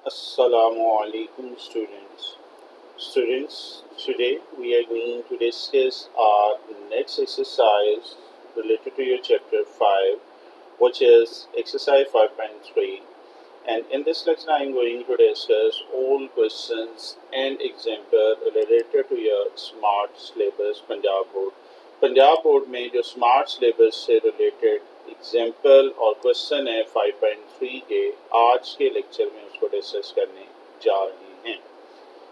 Assalamu alaikum students. Students, today we are going to discuss our next exercise related to your chapter 5, which is exercise 5.3. And in this lecture, I am going to discuss all questions and example related to your smart syllabus Punjab board. Punjab board में जो smart syllabus से related example और question है 5.3 के आज के lecture में उसको डिस्कस करने जा रहे हैं।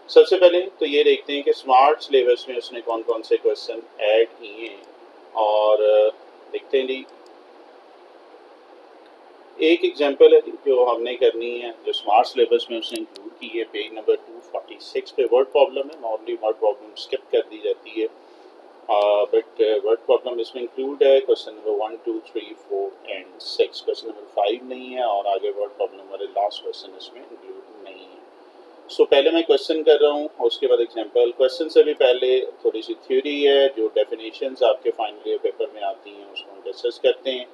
सबसे पहले तो ये देखते हैं कि स्मार्ट सिलेबस में उसने कौन कौन से क्वेश्चन ऐड किए हैं और देखते हैं जी। एक एग्जाम्पल है जो हमने करनी है जो स्मार्ट सिलेबस में उसने इंक्लूड की है, पेज नंबर 246 पे वर्ड प्रॉब्लम है। नॉर्मली वर्ड प्रॉब्लम स्किप कर दी जाती है, बट वर्ड प्रॉब्लम इसमें इंक्लूड है। Question number 1, 2, 3, 4 and 6। Question number 5 नहीं है और आगे वर्ड प्रॉब्लम वाले लास्ट क्वेश्चन इसमें इंक्लूड नहीं है। सो पहले मैं क्वेश्चन कर रहा हूँ और उसके बाद एग्जाम्पल। क्वेश्चन से भी पहले थोड़ी सी थ्योरी है, जो डेफिनेशंस आपके फाइनल ईयर पेपर में आती हैं उसको हम डिस्कस करते हैं।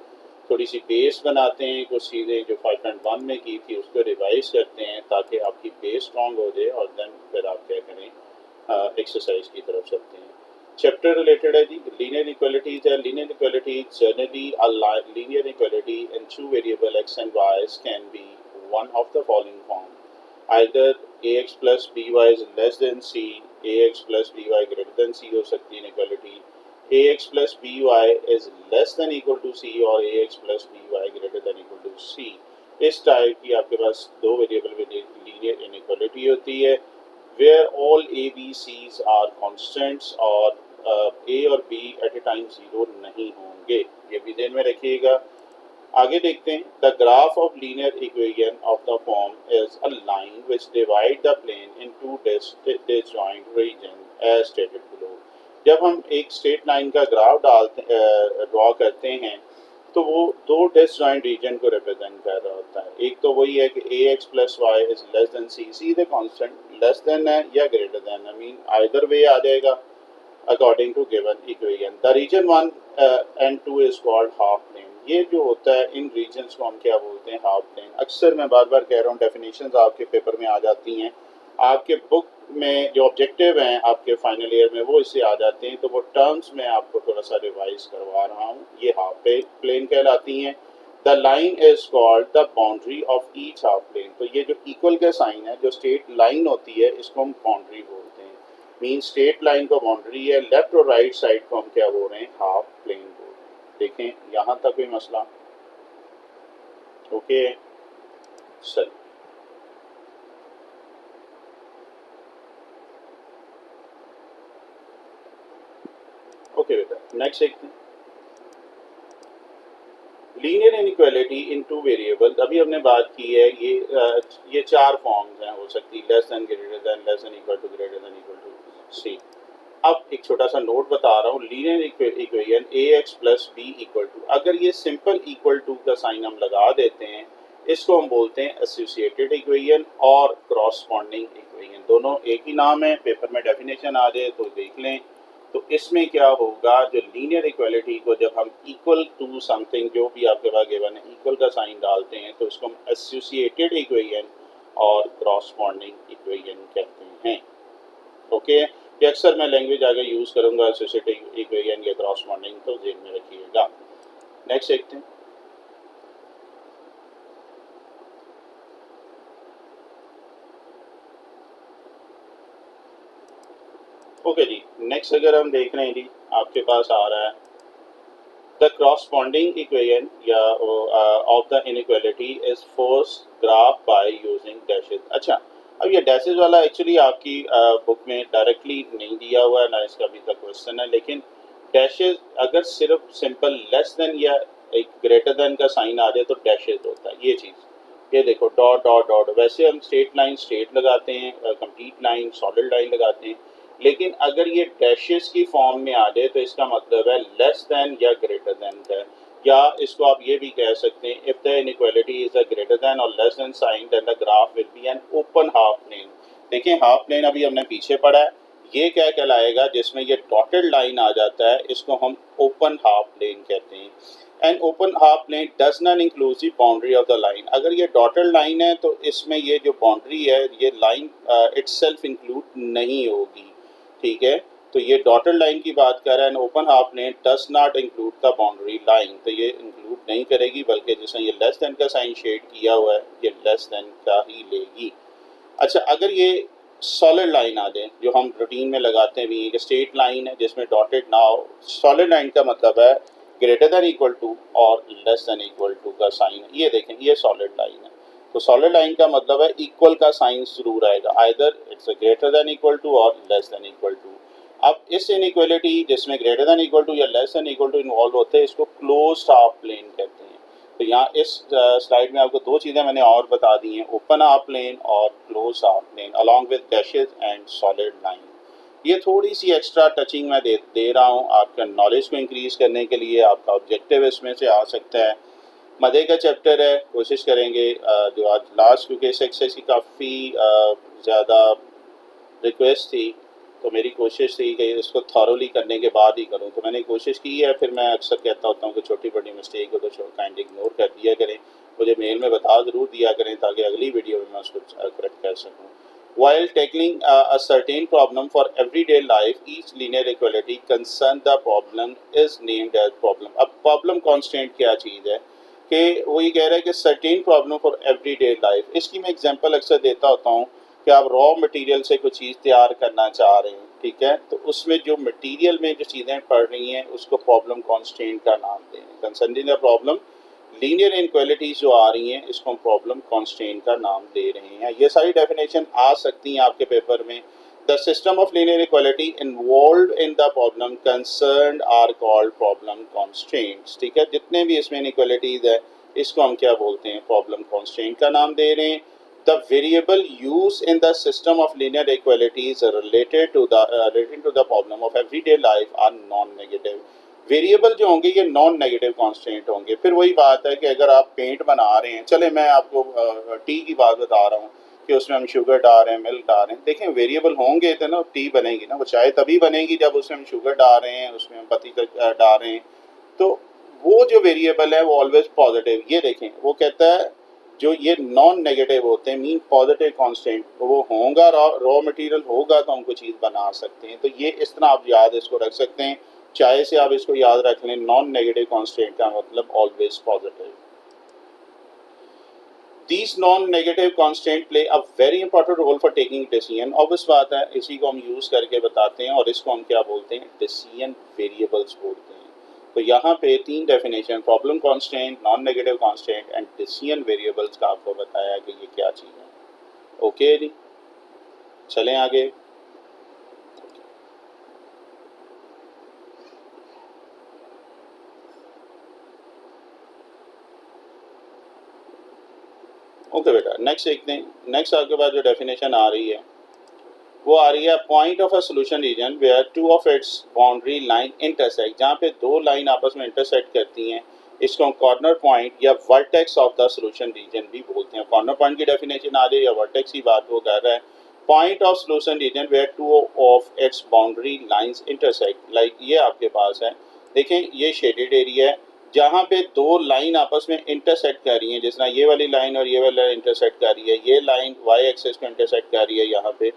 थोड़ी सी बेस बनाते हैं, कुछ चीज़ें जो 5.1 में की थी उसको रिवाइज करते हैं ताकि आपकी बेस स्ट्रॉन्ग हो जाए और देन फिर आप क्या करें, एक्सरसाइज की तरफ चलते हैं। चैप्टर रिलेटेड है जी, लीनियर इक्वालिटीज है। Linear equality generally a linear equality in two variable x and y can be one of the following form. either ax plus by is less than c, ax plus by greater than c हो सकती है inequality, ax plus by is less than equal to c और ax plus by greater than equal to c। इस type की आपके पास दो variable में linear inequality होती है where all a b c's are constants और a और b at a time zero नहीं होंगे। ये भी ध्यान में रखिएगा। आगे देखते हैं। The graph of linear equation of the form is a line which divide the plane into disjoint region as stated below. जब हम एक स्ट्रेट लाइन का ग्राफ ड्रॉ करते हैं तो वो दो डिसजॉइंट रीजन को रिप्रेजेंट कर रहा होता है। एक तो वही है कि a x plus y is less than c, सीधे कांस्टेंट लेस देन है या greater than, I mean either way आ जाएगा according to given equation. The region 1 and 2 is called half plane. ये जो होता है इन रीजन्स को हम क्या बोलते हैं, हाफ प्लेन। अक्सर मैं बार बार कह रहा हूँ डेफिनेशंस आपके पेपर में आ जाती हैं, आपके बुक में जो ऑब्जेक्टिव हैं आपके फाइनल ईयर में वो इससे आ जाते हैं, तो वो टर्म्स में आपको थोड़ा सा रिवाइज करवा रहा हूँ। ये हाफ प्लेन कहलाती हैं। The line is called the boundary of each half plane. तो ये जो इक्वल का साइन है, जो स्ट्रेट लाइन होती है, इसको हम बाउंड्री बोलते हैं। मीन स्ट्रेट लाइन का बाउंड्री है, लेफ्ट और राइट साइड को हम क्या बोल रहे हैं, हाफ प्लेन बोल रहे हैं। देखें यहां तक कोई मसला? ओके सर, ओके बेटा नेक्स्ट देखते हैं। Linear inequality in two variable, अभी हमने बात की है। ये चार फॉर्म्स हैं, हो सकती है less than, greater than, less than equal to, greater than equal to c. अब एक छोटा सा नोट बता रहा हूँ। Linear equation a x plus b equal to, अगर ये सिंपल इक्वल टू का साइन हम लगा देते हैं, इसको हम बोलते हैं एसोसिएटेड इक्वेशन और क्रॉसपॉन्डिंग इक्वेशन। दोनों एक ही नाम है, पेपर में डेफिनेशन आ जाए तो देख लें। तो इसमें क्या होगा, जो लीनियर इक्वालिटी को जब हम इक्वल टू समथिंग जो भी आपके पास गिवन है इक्वल का साइन डालते हैं तो इसको हम एसोसिएटेड इक्वेशन और क्रॉसपॉन्डिंग इक्वेशन कहते हैं। ओके, ये अक्सर मैं लैंग्वेज आगे यूज़ करूँगा एसोसिएटेड इक्वेशन या क्रॉसपॉन्डिंग, तो ध्यान में रखिएगा। नेक्स्ट देखते हैं। ओके जी, नेक्स्ट अगर हम देख रहे हैं जी, आपके पास आ रहा है द क्रॉसपॉन्डिंग इक्वेशन या of the inequality is first graph by using dashes. अच्छा, अब ये डैशेस वाला एक्चुअली आपकी बुक में डायरेक्टली नहीं दिया हुआ है, ना इसका अभी तक क्वेश्चन है, लेकिन डैशेस अगर सिर्फ सिंपल लेस देन या एक ग्रेटर देन का साइन आ जाए तो डैशेस होता है। ये चीज़ ये देखो, डॉट डॉट डॉट। वैसे हम स्ट्रेट लाइन स्ट्रेट लगाते हैं, कंप्लीट लाइन सॉलिड लाइन लगाते हैं, लेकिन अगर ये डैशेस की फॉर्म में आ जाए तो इसका मतलब है लेस देन या ग्रेटर देन का। या इसको आप ये भी कह सकते हैं, if the inequality is a greater than और less than sign then the graph will be an open half plane. देखें हाफ प्लेन अभी हमने पीछे पढ़ा है, ये क्या कहलाएगा, जिसमें ये डॉटेड लाइन आ जाता है इसको हम ओपन हाफ प्लेन कहते हैं। An open half plane does not include the boundary of the line. अगर ये डॉटेड लाइन है तो इसमें ये जो बाउंड्री है ये लाइन इटसेल्फ इंक्लूड नहीं होगी, ठीक है। तो ये डॉटेड लाइन की बात कर रहा है, an open half plane does not include the boundary line, तो ये इंक्लूड नहीं करेगी, बल्कि जिसमें ये लेस देन का साइन शेड किया हुआ है ये लेस देन का ही लेगी। अच्छा, अगर ये सॉलिड लाइन आ जाए जो हम रूटीन में लगाते हैं भी, एक स्ट्रेट लाइन है जिसमें डॉटेड ना हो, सॉलिड लाइन का मतलब है ग्रेटर देन इक्वल टू और लेस देन इक्वल टू का साइन है। ये देखें, ये सॉलिड लाइन है, तो सॉलिड लाइन का मतलब है इक्वल का साइन जरूर आएगा, either it's greater than equal to और लेस देन इक्वल टू। अब इस इनइक्वालिटी जिसमें ग्रेटर देन इक्वल टू या less than equal to involve होते हैं, इसको क्लोज्ड हाफ प्लेन कहते हैं। तो यहाँ इस स्लाइड में आपको दो चीज़ें मैंने और बता दी हैं, ओपन हाफ प्लेन और close half plane along with dashes and solid line. ये थोड़ी सी एक्स्ट्रा टचिंग मैं दे रहा हूँ आपका नॉलेज को इंक्रीज करने के लिए, आपका ऑब्जेक्टिव इसमें से आ सकता है। मदे का चैप्टर है, कोशिश करेंगे जो आज लास्ट, क्योंकि इस एक्सरसाइज की काफ़ी ज़्यादा रिक्वेस्ट थी, तो मेरी कोशिश थी कि इसको थॉरोली करने के बाद ही करूं, तो मैंने कोशिश की है। फिर मैं अक्सर कहता होता हूं कि छोटी बड़ी मिस्टेक हो तो काइंडली इग्नोर कर दिया करें, मुझे मेल में बता ज़रूर दिया करें ताकि अगली वीडियो में मैं उसको करेक्ट कर सकूं। While tackling a certain problem for everyday life, each linear equality concern the problem is named as problem। अब problem constant क्या चीज़ है कि वो ये कह रहा है कि certain problem for everyday life। इसकी मैं एग्जांपल अक्सर देता होता हूँ कि आप रॉ मटेरियल से कुछ चीज़ तैयार करना चाह रहे हैं, ठीक है, तो उसमें जो मटेरियल में जो चीज़ें पड़ रही हैं उसको प्रॉब्लम कांस्टेंट का नाम दें। Concerning the problem linear inequalities जो आ रही हैं इसको हम प्रॉब्लम कांस्टेंट का नाम दे रहे हैं। ये सारी डेफिनेशन आ सकती हैं आपके पेपर में। The system of linear equality involve in the problem concerned are called problem constants, ठीक है। जितने भी इसमें इनक्वालिटीज है इसको हम क्या बोलते हैं, प्रॉब्लम कांस्टेंट का नाम दे रहे हैं। The variable used in the system of linear equalities related to the problem of everyday life are non-negative। Variable जो होंगे ये नॉन नेगेटिव कांस्टेंट होंगे। फिर वही बात है कि अगर आप पेंट बना रहे हैं, चले मैं आपको टी की बात बता रहा हूँ कि उसमें हम शुगर डाल रहे हैं, मिल्क डाल रहे हैं, देखें वेरिएबल होंगे तो ना टी बनेगी ना, वो चाय तभी बनेगी जब उसमें हम शुगर डाल रहे हैं, उसमें हम पत्ती डाल रहे हैं, तो वो जो वेरिएबल है वो ऑलवेज पॉजिटिव। ये देखें, वो कहता है जो ये नॉन नेगेटिव होते हैं मीन पॉजिटिव कांस्टेंट, वो होगा रॉ मटेरियल होगा तो हम कोई चीज़ बना सकते हैं। तो ये इस तरह आप याद इसको रख सकते हैं, चाहे से आप इसको याद रख लें, नॉन नेगेटिव कांस्टेंट का मतलब always positive. These non-negative constant play a very important role for taking decision। Obvious बात है, इसी को हम यूज़ करके बताते हैं और इसको हम क्या बोलते हैं, डिसीजन वेरिएबल्स बोलते हैं। तो यहाँ पे तीन definition, problem constant, non negative constant and decision variables का आपको बताया कि ये क्या चीज़ है। ओके जी, चलें आगे। ओके बेटा, नेक्स्ट देखते हैं। नेक्स्ट आपके पास जो डेफिनेशन आ रही है वो आ रही है, point of a solution region where two of its boundary line intersect. जहाँ पे दो लाइन आपस में इंटरसेक्ट करती हैं इसको हम कॉर्नर पॉइंट या vertex of the solution region भी बोलते हैं। कॉर्नर पॉइंट की डेफिनेशन आ रही है या वर्टेक्स की बात वो कर रहा है। Point of solution region where two of its boundary lines intersect, like ये आपके पास है, देखें ये शेडेड एरिया है जहाँ पे दो लाइन आपस में इंटरसेक्ट कर रही हैं, जिस तरह ये वाली लाइन और ये वाली लाइन इंटरसेक्ट कर रही है, ये लाइन वाई एक्सिस को इंटरसेक्ट कर रही है यहाँ पे,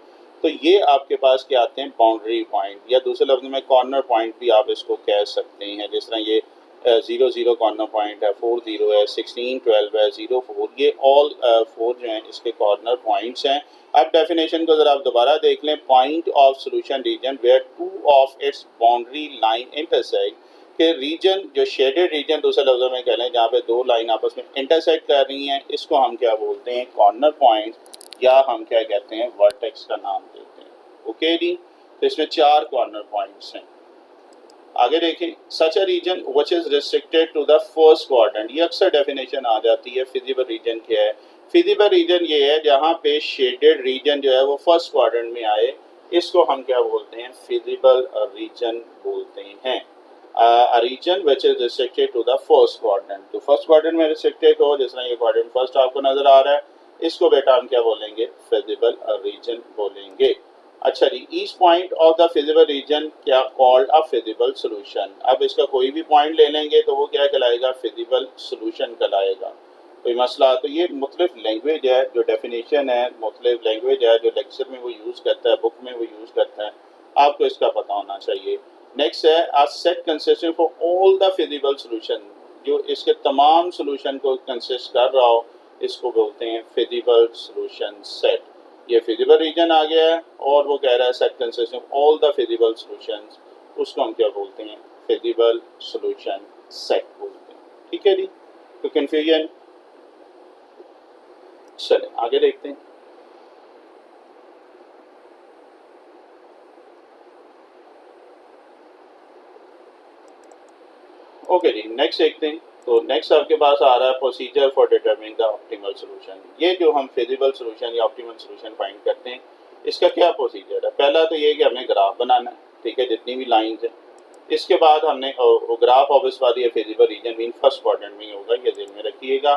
तो ये आपके पास क्या आते हैं, बाउंड्री पॉइंट, या दूसरे लफ्ज में कॉर्नर पॉइंट भी आप इसको कह सकते हैं। जिस तरह ये 0 0 कॉर्नर पॉइंट है, 4 0 है, 16 12 है, 0 4, ये ऑल 4 जो हैं इसके कॉर्नर पॉइंट्स हैं। अब डेफिनेशन को जरा आप दोबारा देख लें, point of solution region where two of its boundary line intersect, के रीजन जो शेडेड रीजन दूसरे लफ्जों में कह लें जहाँ पे दो लाइन आपस में इंटरसेक्ट कर रही हैं, इसको हम क्या बोलते हैं, कॉर्नर पॉइंट, या हम क्या कहते हैं, वर्टेक्स का नाम देते हैं। ओके जी, तो इसमें 4 कॉर्नर पॉइंट्स हैं। आगे देखें, such a region which is restricted to the first quadrant, ये अक्सर डेफिनेशन आ जाती है। फिजिबल रीजन क्या है, फिजिबल रीजन ये है जहाँ पे शेडेड रीजन जो है वो फर्स्ट क्वाड्रेंट में आए, इसको हम क्या बोलते हैं, फिजिबल रीजन बोलते हैं। a region which is restricted to the first quadrant, तो फर्स्ट क्वाड्रेंट में रिस्ट्रिक्टेड हो, जिस तरह ये क्वाड्रेंट फर्स्ट आपको नजर आ रहा है, इसको बेटा हम क्या बोलेंगे, फिजिबल रीजन बोलेंगे। अच्छा जी, each point of the feasible region क्या कॉल्ड अ फिजिबल सोल्यूशन। अब इसका कोई भी पॉइंट ले लेंगे तो वो क्या कहलाएगा, फिजिबल सोल्यूशन कहलाएगा। कोई मसला, तो ये मुख्तलिफ लैंग्वेज है, जो डेफिनेशन है मुख्तलिफ लैंग्वेज है, जो लेक्चर में वो यूज़ करता है, बुक में वो यूज़ करता है, आपको इसका पता होना चाहिए। नेक्स्ट है a set consisting for all the feasible solution, जो इसके तमाम सोल्यूशन को कंसिस्ट कर रहा हो, इसको बोलते हैं फिजिबल सोल्यूशन सेट। ये फिजिबल रीजन आ गया है और वो कह रहा है set consisting of all the feasible solutions, उसको हम क्या बोलते हैं, फिजिबल सोल्यूशन सेट बोलते हैं। ठीक है जी, तो कंफ्यूजन, चलें आगे देखते हैं। ओके जी, नेक्स्ट देखते हैं। तो नेक्स्ट आपके पास आ रहा है procedure for determining the optimal solution. ये जो हम फिजिबल सॉल्यूशन या ऑप्टिमल सॉल्यूशन फाइंड करते हैं, इसका क्या प्रोसीजर है। पहला तो ये कि हमें ग्राफ बनाना है, ठीक है, जितनी भी लाइंस हैं। इसके बाद हमने ग्राफ ऑब्वियस बात ये feasible region mean first quadrant में होगा, ये ध्यान में रखिएगा।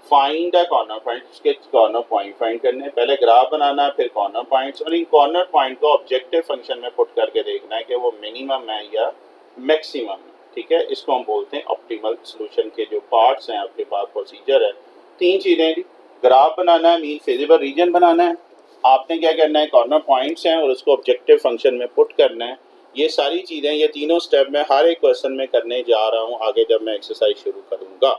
फाइंड द कॉर्नर पॉइंट, इसके कॉर्नर पॉइंट फाइंड करने हैं। पहले ग्राफ बनाना है, फिर कॉर्नर पॉइंट्स, और इन कॉर्नर पॉइंट को ऑब्जेक्टिव फंक्शन में पुट करके देखना है कि वो मिनिमम है या मैक्सिमम है। ठीक है, इसको हम बोलते हैं ऑप्टिमल सोल्यूशन के जो पार्ट्स हैं आपके पास, प्रोसीजर है। तीन चीज़ें, ग्राफ बनाना है मीन फिजिबल रीजन बनाना है, आपने क्या करना है, कॉर्नर पॉइंट्स हैं और उसको ऑब्जेक्टिव फंक्शन में पुट करना है। ये सारी चीज़ें, ये तीनों स्टेप मैं हर एक क्वेश्चन में करने जा रहा हूँ आगे जब मैं एक्सरसाइज शुरू करूँगा।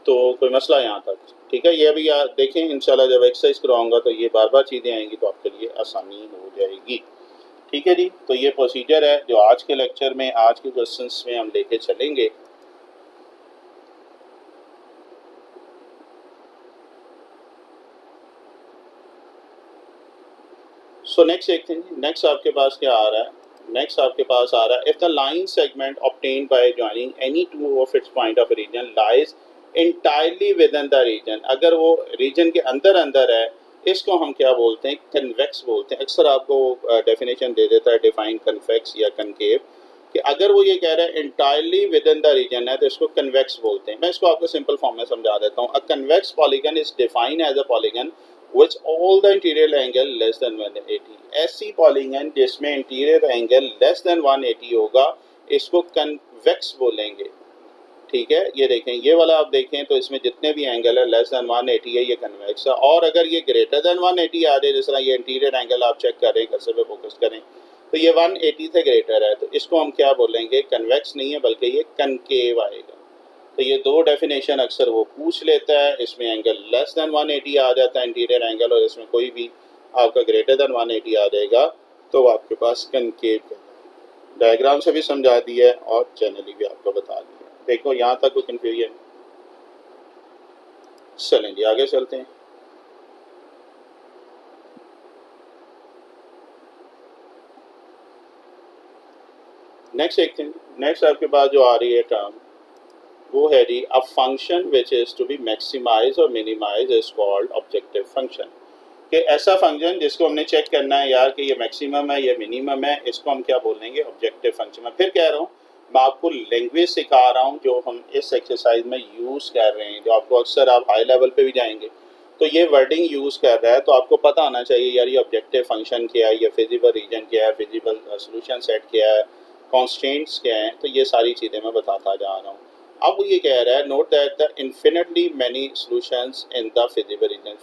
तो कोई मसला यहाँ तक, ठीक है। ये अभी यार देखें, इंशाल्लाह जब एक्सरसाइज करवाऊँगा तो ये बार बार चीज़ें आएंगी तो आपके लिए आसानी हो जाएगी। ठीक है जी, तो ये प्रोसीजर है जो आज के लेक्चर में, आज के क्वेश्चंस में हम लेके चलेंगे। सो नेक्स्ट देखते हैं जी, नेक्स्ट आपके पास क्या आ रहा है। नेक्स्ट आपके पास आ रहा है, if the line segment obtained by joining any two of its point of region lies entirely within the region, अगर वो रीजन के अंदर अंदर है, इसको हम क्या बोलते हैं, कन्वेक्स बोलते हैं। अक्सर आपको डेफिनेशन दे देता है डिफाइन कन्वेक्स या कनकेव, कि अगर वो ये कह रहा है entirely within the region है तो इसको कन्वेक्स बोलते हैं। मैं इसको आपको सिंपल फॉर्म में समझा देता हूँ। A convex polygon is defined as a polygon which all the interior angle less than 180, ऐसी पॉलीगन जिसमें इंटीरियर एंगल लेस देन 180 होगा, इसको कन्वेक्स बोलेंगे। ठीक है, ये देखें, ये वाला आप देखें तो इसमें जितने भी एंगल है लेस देन 180 है, ये कन्वेक्स है। और अगर ये ग्रेटर देन 180 आ जाए, जिस तरह ये इंटीरियर एंगल आप चेक करें, कर्सर पे फोकस करें, तो ये 180 से ग्रेटर है, तो इसको हम क्या बोलेंगे, कन्वेक्स नहीं है बल्कि ये कनकेव आएगा। तो ये दो डेफिनेशन अक्सर वो पूछ लेता है, इसमें एंगल लेस देन 180 आ जाता है इंटीरियर एंगल, और इसमें कोई भी आपका ग्रेटर देन 180 आ जाएगा तो आपके पास कनकेव है। डायग्राम से भी समझा दिया है और जनरली भी आपको बता दिया। देखो यहाँ तक कोई कन्फ्यूजन, चलें जी आगे चलते हैं। नेक्स्ट देखते हैं। नेक्स्ट आपके पास जो आ रही है टर्म, वो है जी a function which is to be maximise और minimise is called objective function. कि ऐसा फंक्शन जिसको हमने चेक करना है यार कि ये मैक्सिमम है, ये मिनिमम है, इसको हम क्या बोलेंगे, ऑब्जेक्टिव फंक्शन। मैं फिर कह रहा हूँ, मैं आपको लैंग्वेज सिखा रहा हूँ जो हम इस एक्सरसाइज में यूज़ कर रहे हैं, जो आपको अक्सर आप हाई लेवल पे भी जाएंगे तो ये वर्डिंग यूज़ कर रहा है, तो आपको पता होना चाहिए यार ये ऑब्जेक्टिव फंक्शन क्या है, ये फिजिबल रीजन क्या है, फिजिबल सोल्यूशन सेट क्या है, कॉन्स्टेंट्स क्या हैं। तो ये सारी चीज़ें मैं बताता जा रहा हूँ। अब वो ये कह रहा है, note that the infinitely many solutions in the feasible reason,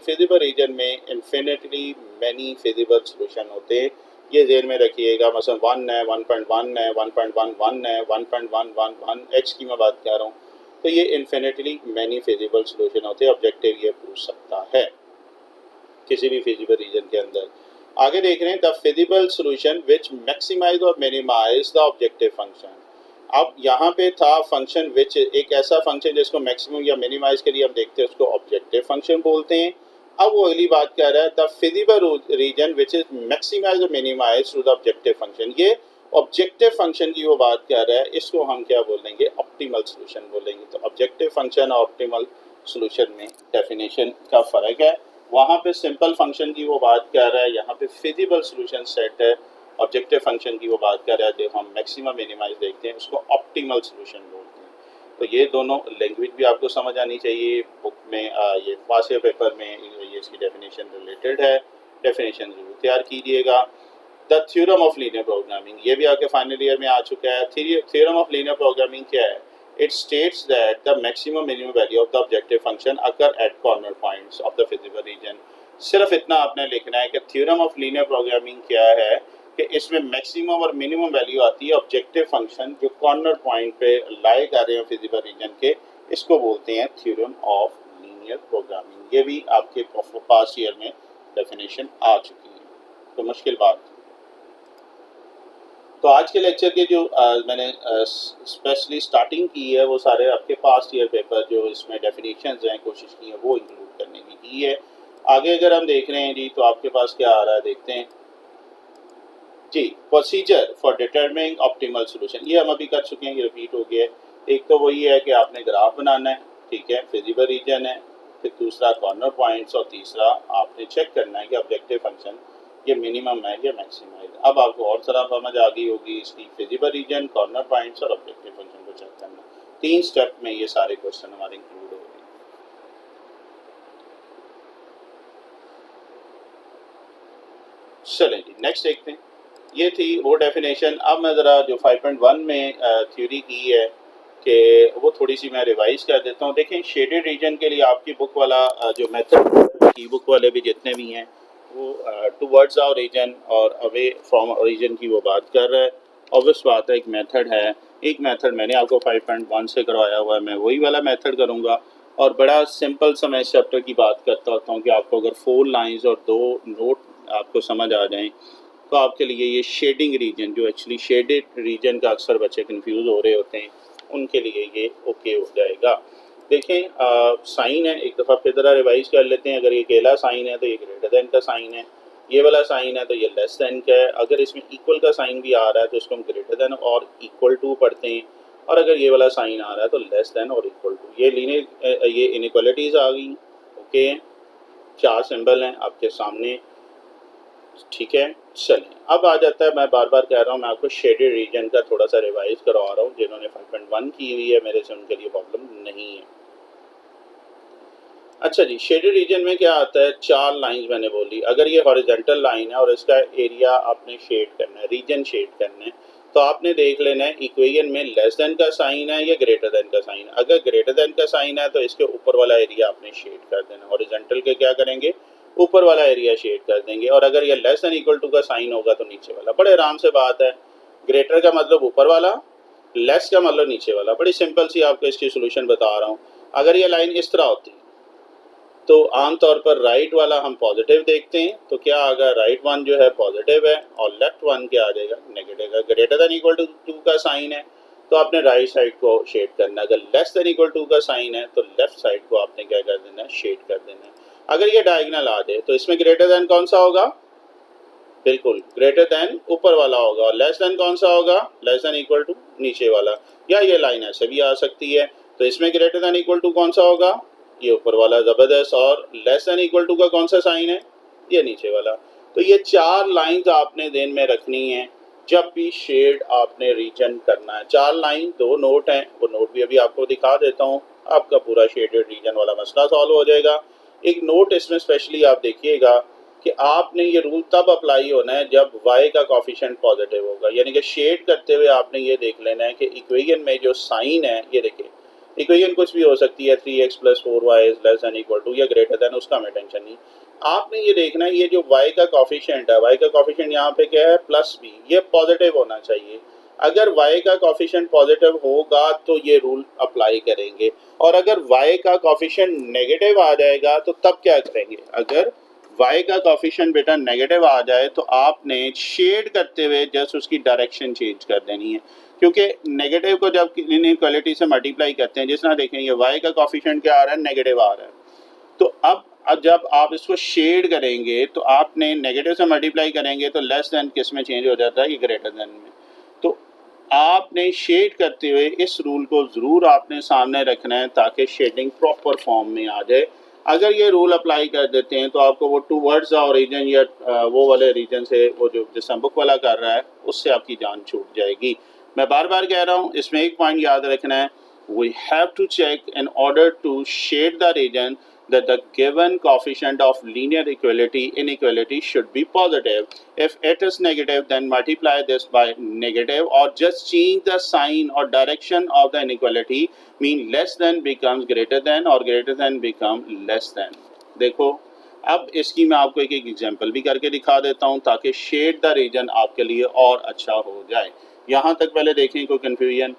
feasible region में इन्फिनिटली मैनी फिजिबल सॉल्यूशन होते हैं। ये जेल में रखिएगा, मसलन 1 है, 1.1 है, 1.11 है, 1.111 एक्स की मैं बात कर रहा हूँ। तो ये इन्फिनिटली मैनी फिजिबल सॉल्यूशन होते हैं। ऑब्जेक्टिव ये पूछ सकता है किसी भी फिजिबल रीजन के अंदर। आगे देख रहे हैं, the feasible solution which maximize और मिनिमाइज द ऑब्जेक्टिव फंक्शन। अब यहाँ पे था फंक्शन विच, एक ऐसा फंक्शन जिसको मैक्सिमम या मिनिमाइज के लिए हम देखते हैं उसको ऑब्जेक्टिव फंक्शन बोलते हैं। अब वो अगली बात कह रहा है, the feasible region which is maximise और minimise through the objective function. ये ऑब्जेक्टिव फंक्शन की वो बात कर रहा है, इसको हम क्या बोलेंगे, ऑप्टिमल सॉल्यूशन बोलेंगे। तो ऑब्जेक्टिव फंक्शन और ऑप्टिमल सॉल्यूशन में डेफिनेशन का फ़र्क है। वहाँ पे सिंपल फंक्शन की वो बात कर रहा है, यहाँ पे फिजिबल सॉल्यूशन सेट है। ऑब्जेक्टिव फंक्शन की वो बात कर रहा है, जो हम मैक्सिमम मिनिमाइज देखते हैं उसको ऑप्टिमल सॉल्यूशन बोलते हैं। तो ये दोनों लैंग्वेज भी आपको समझ आनी चाहिए। बुक में ये पास पेपर में ये इसकी डेफिनेशन रिलेटेड है। डेफिनेशन जरूर तैयार कीजिएगा। The theorem of linear programming, ये भी आपके फाइनल ईयर में आ चुका है। थ्योरम ऑफ लीनियर प्रोग्रामिंग क्या है? It states that the maximum minimum value of the objective function occur at corner points of the feasible reason. सिर्फ इतना आपने लिखना है कि थ्योरम ऑफ लीनियर प्रोग्रामिंग क्या है, कि इसमें मैक्सिमम और मिनिमम वैल्यू आती है ऑब्जेक्टिव फंक्शन जो कॉर्नर पॉइंट पे लाई कर रहे हैं फिजिबल रीजन के, इसको बोलते हैं थ्योरम ऑफ लीनियर प्रोग्रामिंग। ये भी आपके पास्ट ईयर में डेफिनेशन आ चुकी है, तो मुश्किल बात। तो आज के लेक्चर के जो मैंने स्पेशली स्टार्टिंग की है वो सारे आपके पास्ट ईयर पेपर जो इसमें डेफिनेशंस हैं कोशिश की है वो इंक्लूड करने की है। आगे अगर हम देख रहे हैं जी तो आपके पास क्या आ रहा है देखते हैं जी। Procedure for determining optimal solution, ये हम अभी कर चुके हैं, ये रिपीट हो गया है। एक तो वही है कि आपने ग्राफ बनाना है, ठीक है, फिजिबल रीजन है, फिर दूसरा कॉर्नर पॉइंट्स और तीसरा आपने चेक करना है कि ऑब्जेक्टिव फंक्शन ये मिनिमम है या मैक्सिमम है। अब आपको और तरह समझ आ गई होगी इसकी, फिजिबल रीजन, कॉर्नर पॉइंट्स और ऑब्जेक्टिव फंक्शन को चेक करना। 3 स्टेप में ये सारे क्वेश्चन हमारे इंक्लूड हो गए। चलें जी नेक्स्ट देखते हैं। ये थी वो डेफिनेशन। अब मैं ज़रा जो 5.1 में थ्योरी की है कि वो थोड़ी सी मैं रिवाइज कर देता हूँ। देखें शेडेड रीजन के लिए आपकी बुक वाला जो मेथड की बुक वाले भी जितने भी हैं वो टुवर्ड्स आवर रीजन और अवे फ्रॉम ओरिजिन की वो बात कर रहा है। ऑब्वियस बात है एक मेथड है, एक मेथड मैंने आपको 5.1 से करवाया हुआ है, मैं वही वाला मेथड करूँगा। और बड़ा सिंपल सा मैं इस चैप्टर की बात करता होता हूँ कि आपको अगर 4 लाइंस और 2 नोट आपको समझ आ जाएं तो आपके लिए ये शेडिंग रीजन, जो एक्चुअली शेडेड रीजन का अक्सर बच्चे कंफ्यूज हो रहे होते हैं, उनके लिए ये ओके हो जाएगा। देखें साइन है, एक दफ़ा फिर ज़रा रिवाइज कर लेते हैं। अगर ये अकेला साइन है तो ये ग्रेटर देन का साइन है, ये वाला साइन है तो ये लेस देन का है। अगर इसमें इक्वल का साइन भी आ रहा है तो इसको हम ग्रेटर देन और इक्वल टू पढ़ते हैं, और अगर ये वाला साइन आ रहा है तो लेस देन और इक्वल टू। ये लीनियर ये इनइक्वालिटीज़ आ गई। ओके, 4 सिंबल हैं आपके सामने, ठीक है। चलें अब आ जाता है, मैं बार बार कह रहा हूँ मैं आपको शेडेड रीजन का थोड़ा सा रिवाइज करवा रहा हूँ। जिन्होंने 5.1 की हुई है मेरे से उनके लिए प्रॉब्लम नहीं है। अच्छा जी, शेडेड रीजन में क्या आता है, 4 लाइंस मैंने बोली। अगर ये हॉरिजॉन्टल लाइन है और इसका एरिया आपने शेड करना है, रीजन शेड करना है, तो आपने देख लेना है इक्वेशन में लेस देन का साइन है या ग्रेटर देन का साइन। अगर ग्रेटर देन का साइन है तो इसके ऊपर वाला एरिया आपने शेड कर देना। हॉरिजॉन्टल के क्या करेंगे, ऊपर वाला एरिया शेड कर देंगे। और अगर ये लेस देन इक्वल टू का साइन होगा तो नीचे वाला। बड़े आराम से बात है, ग्रेटर का मतलब ऊपर वाला, लेस का मतलब नीचे वाला। बड़ी सिंपल सी आपको इसकी सोल्यूशन बता रहा हूँ। अगर ये लाइन इस तरह होती तो आमतौर पर राइट वाला हम पॉजिटिव देखते हैं, तो क्या आगा राइट वन जो है पॉजिटिव है और लेफ्ट वन क्या आ जाएगा नेगेटिव है। ग्रेटर देन इक्वल टू 2 का साइन है तो आपने राइट साइड को शेड करना है। अगर लेस देन इक्वल टू का साइन है तो लेफ्ट साइड को आपने क्या कर देना है, शेड कर देना है। अगर ये डायगोनल आ जाए तो इसमें ग्रेटर देन कौन सा होगा, बिल्कुल ग्रेटर देन ऊपर वाला होगा, और लेस देन कौन सा होगा, लेस देन इक्वल टू नीचे वाला। या ये लाइन ऐसे भी आ सकती है, तो इसमें ग्रेटर देन इक्वल टू कौन सा होगा, ये ऊपर वाला ज़बरदस्त। और लेस देन इक्वल टू का कौन सा साइन है, ये नीचे वाला। तो ये 4 लाइंस आपने ध्यान में रखनी है जब भी शेड आपने रीजन करना है। 4 लाइन 2 नोट हैं, वो नोट भी अभी आपको दिखा देता हूँ। आपका पूरा शेडेड रीजन वाला मसला सॉल्व हो जाएगा। एक नोट इसमें स्पेशली आप देखिएगा कि आपने ये रूल तब अप्लाई होना है जब y का कॉफिशिएंट पॉजिटिव होगा। यानी कि शेड करते हुए आपने ये देख लेना है कि इक्वेशन में जो साइन है, ये देखिए इक्वेशन कुछ भी हो सकती है, 3x + 4y is less than equal to या ग्रेटर देन, उसका हमें टेंशन नहीं। आपने ये देखना है ये जो y का कॉफिशिएंट है, y का कॉफिशिएंट यहाँ पे क्या है +b, ये पॉजिटिव होना चाहिए। अगर y का कॉफिशिएंट पॉजिटिव होगा तो ये रूल अप्लाई करेंगे, और अगर y का कॉफिशिएंट नेगेटिव आ जाएगा तो तब क्या करेंगे। अगर y का कॉफिशिएंट बेटा नेगेटिव आ जाए तो आपने शेड करते हुए जस्ट उसकी डायरेक्शन चेंज कर देनी है, क्योंकि नेगेटिव को जब इनइक्वालिटी से मल्टीप्लाई करते हैं, जिस तरह देखें ये y का कॉफिशिएंट क्या आ रहा है, नेगेटिव आ रहा है। तो अब जब आप इसको शेड करेंगे तो आपने नेगेटिव से मल्टीप्लाई करेंगे तो लेस देन किस में चेंज हो जाता है, ये ग्रेटर देन में। तो आपने शेड करते हुए इस रूल को ज़रूर आपने सामने रखना है ताकि शेडिंग प्रॉपर फॉर्म में आ जाए। अगर ये रूल अप्लाई कर देते हैं तो आपको वो टुवर्ड्स रीजन या वो वाले रीजन से, वो जो जिस बुक वाला कर रहा है, उससे आपकी जान छूट जाएगी। मैं बार बार कह रहा हूँ, इसमें एक पॉइंट याद रखना है, we have to check in order to shade the region that the given coefficient of linear inequality should be positive. If it is negative, then multiply this by negative, or just change the sign or direction of the inequality, mean less than becomes greater than or greater than become less than. देखो अब इसकी मैं आपको एक example भी करके दिखा देता हूं ताकि शेड द रीजन आपके लिए और अच्छा हो जाए। यहां तक पहले देखें कोई कंफ्यूजन?